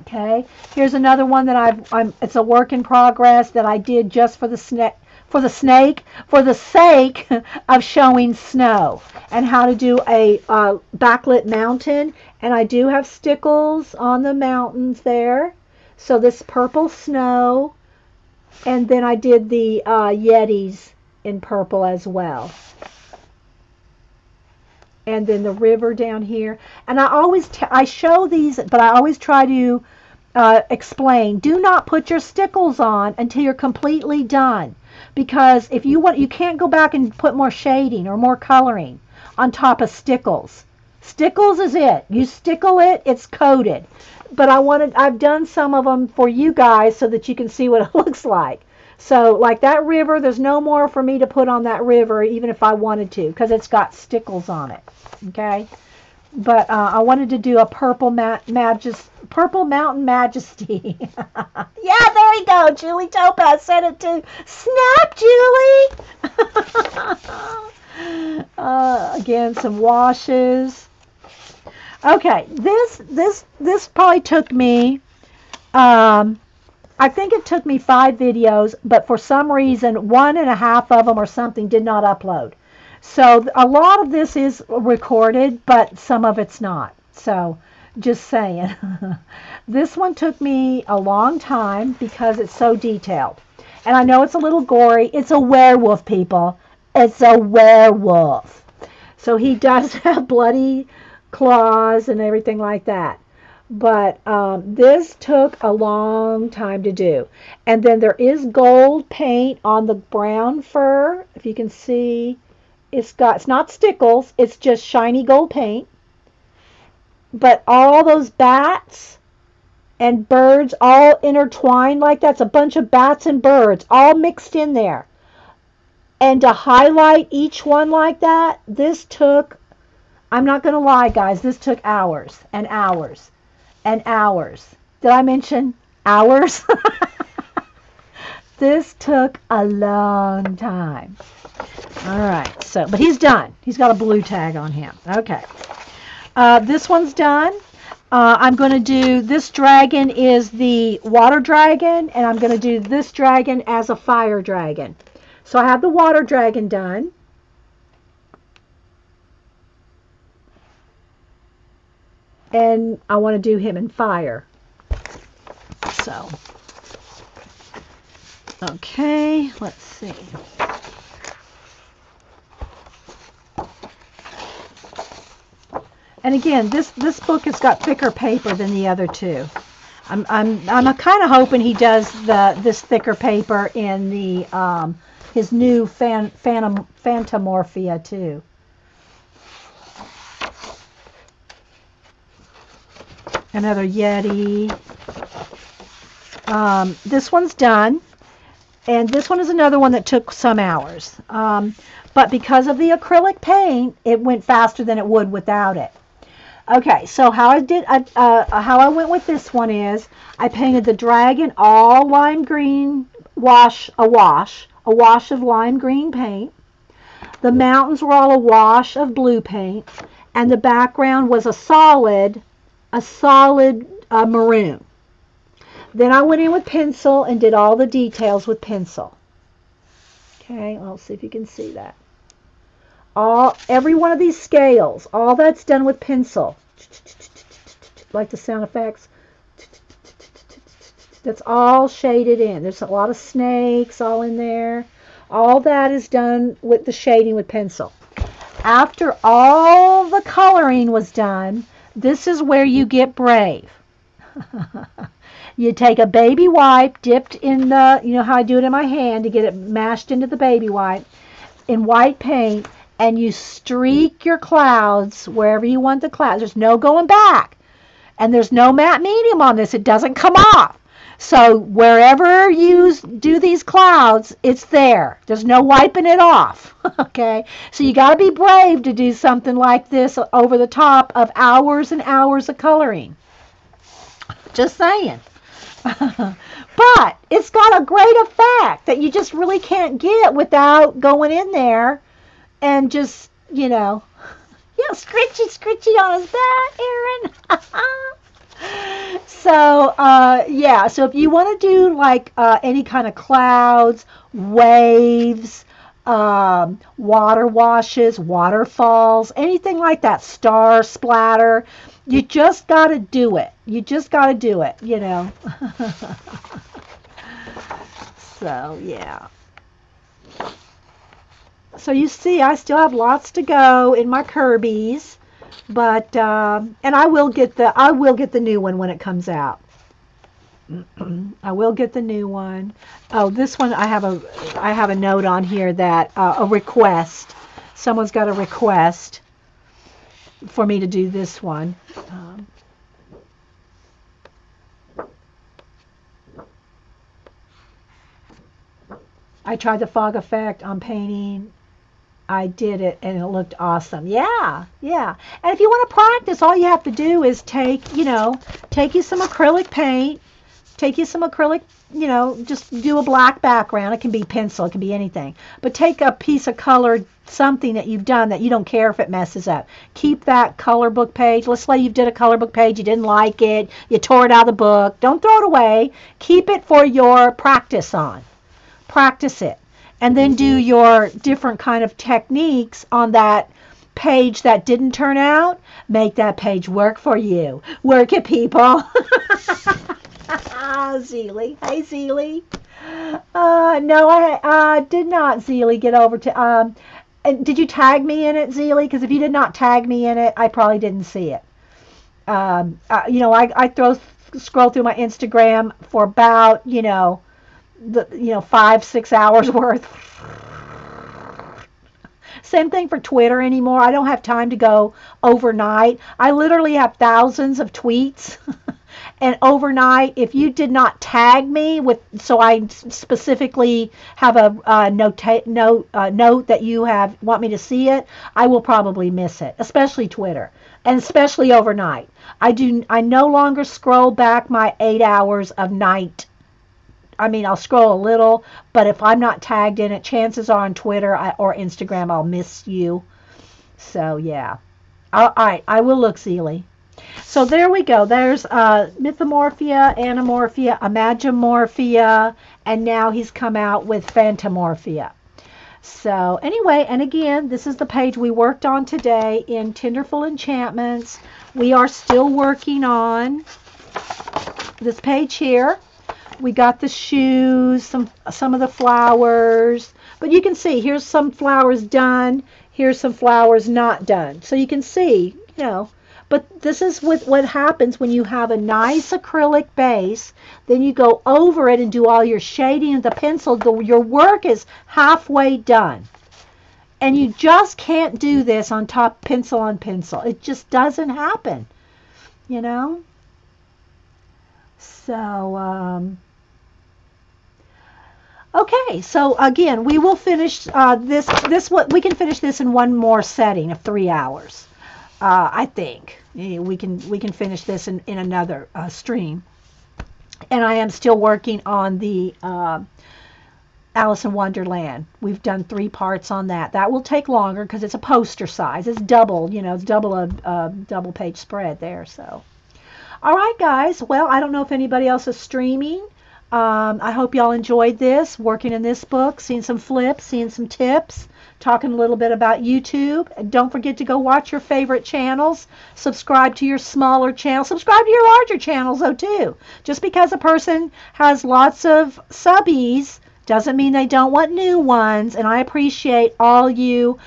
Okay, here's another one that it's a work in progress that I did just for the sake of showing snow and how to do a backlit mountain. And I do have stickles on the mountains there. So this purple snow, and then I did the Yetis in purple as well. and then the river down here. And I show these, but I always try to explain, do not put your stickles on until you're completely done, because if you want, you can't go back and put more shading or more coloring on top of stickles. Stickles is it. You stickle it, it's coated. But I've done some of them for you guys so that you can see what it looks like. So like that river, there's no more for me to put on that river, even if I wanted to, because it's got stickles on it. Okay. But I wanted to do a purple mountain majesty. Yeah, there we go, Julie Topaz said it too. Snap, Julie. Again, some washes. Okay, this probably took me. I think it took me 5 videos, but for some reason, 1.5 of them or something did not upload. So a lot of this is recorded, but some of it's not. So just saying. This one took me a long time because it's so detailed. And I know it's a little gory. It's a werewolf, people. It's a werewolf. So he does have bloody claws and everything like that. But this took a long time to do. And then there is gold paint on the brown fur. If you can see, it's not stickles, it's just shiny gold paint. But all those bats and birds all intertwined like that. It's a bunch of bats and birds all mixed in there. And to highlight each one like that, this took, I'm not going to lie, guys, this took hours and hours and hours. Did I mention hours? This took a long time. All right, so, but he's done. He's got a blue tag on him. Okay. This one's done. I'm going to do, this dragon is the water dragon, and I'm going to do this dragon as a fire dragon. So I have the water dragon done. And I want to do him in fire. So, okay, let's see. And again, this book has got thicker paper than the other two. I'm kind of hoping he does this thicker paper in the his new Phantomorphia too. Another Yeti. This one's done. And this one is another one that took some hours. But because of the acrylic paint, it went faster than it would without it. Okay, so how I went with this one is I painted the dragon all lime green, a wash of lime green paint. The mountains were all a wash of blue paint, and the background was a solid maroon. Then I went in with pencil and did all the details with pencil. Okay, I'll see if you can see that. Every one of these scales, all that's done with pencil. Like the sound effects. That's all shaded in. There's a lot of snakes all in there. All that is done with the shading with pencil. After all the coloring was done, this is where you get brave. You take a baby wipe dipped in the, you know how I do it in my hand to get it mashed into the baby wipe, in white paint, and you streak your clouds wherever you want the clouds. There's no going back. And there's no matte medium on this. It doesn't come off. So wherever you do these clouds, it's there. There's no wiping it off. Okay? So you got to be brave to do something like this over the top of hours and hours of coloring. Just saying. But it's got a great effect that you just really can't get without going in there and just, you know, scritchy on his back, Aaron. So, yeah, so if you want to do like any kind of clouds, waves, water washes, waterfalls, anything like that, star splatter, you just got to do it. You just got to do it, you know. So, yeah. So you see, I still have lots to go in my Kirby's, but and I will get the new one when it comes out. I will get the new one. Oh, this one I have a note on here that a request. Someone's got a request for me to do this one. I tried the fog effect on painting. I did it and it looked awesome. Yeah, yeah. And if you want to practice, all you have to do is take you some acrylic paint, just do a black background. It can be pencil, it can be anything. But take a piece of colored something that you've done that you don't care if it messes up. Keep that color book page. Let's say you did a color book page, you didn't like it, you tore it out of the book. Don't throw it away. Keep it for your practice on. Practice it. And then do your different kind of techniques on that page that didn't turn out. Make that page work for you. Work it, people. Zeely. Hey, Zeely. No, I did not, Zeely, get over to... did you tag me in it, Zeely? Because if you did not tag me in it, I probably didn't see it. I scroll through my Instagram for about, 5-6 hours worth. Same thing for Twitter anymore. I don't have time to go overnight. I literally have thousands of tweets. And overnight, if you did not tag me so I specifically have a note that you want me to see it, I will probably miss it, especially Twitter, and especially overnight. I no longer scroll back my 8 hours of night. I mean, I'll scroll a little, but if I'm not tagged in it, chances are on Twitter or Instagram, I'll miss you. So, yeah. All right, I will look, Zeely. So there we go. There's Mythomorphia, Anamorphia, Imagimorphia, and now he's come out with Phantomorphia. So anyway, and again, this is the page we worked on today in Tenderful Enchantments. We are still working on this page here. We got the shoes, some of the flowers, but you can see here's some flowers done, here's some flowers not done. So you can see, but this is what happens when you have a nice acrylic base, then you go over it and do all your shading with the pencil. Your work is halfway done. And you just can't do this on top pencil on pencil. It just doesn't happen, So, okay, so again, we will finish we can finish this in one more setting of 3 hours. I think we can finish this in another stream. And I am still working on the Alice in Wonderland. We've done 3 parts on that. That will take longer because it's a poster size. It's double, it's double a double page spread there. So, all right, guys. Well, I don't know if anybody else is streaming. I hope y'all enjoyed this, working in this book, seeing some flips, seeing some tips, talking a little bit about YouTube. And don't forget to go watch your favorite channels. Subscribe to your smaller channels. Subscribe to your larger channels, though, too. Just because a person has lots of subbies doesn't mean they don't want new ones. And I appreciate all you.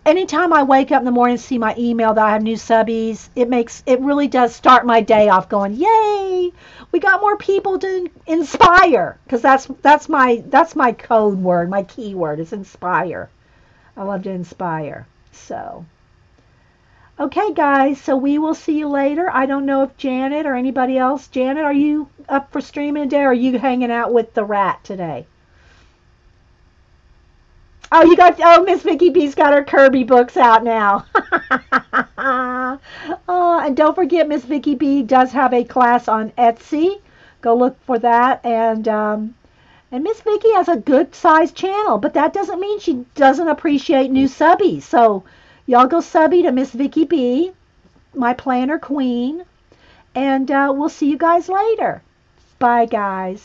Anytime I wake up in the morning and see my email that I have new subbies, it really does start my day off going, yay! We got more people to inspire, because that's my code word, my key word is inspire. I love to inspire. So, okay, guys. So we will see you later. I don't know if Janet or anybody else. Janet, are you up for streaming today, or are you hanging out with the rat today? Oh, Miss Vicky B's got her Kirby books out now. And don't forget, Miss Vicky B does have a class on Etsy. Go look for that. And Miss Vicky has a good sized channel, but that doesn't mean she doesn't appreciate new subbies. So y'all go subby to Miss Vicky B, my planner queen. And we'll see you guys later. Bye, guys.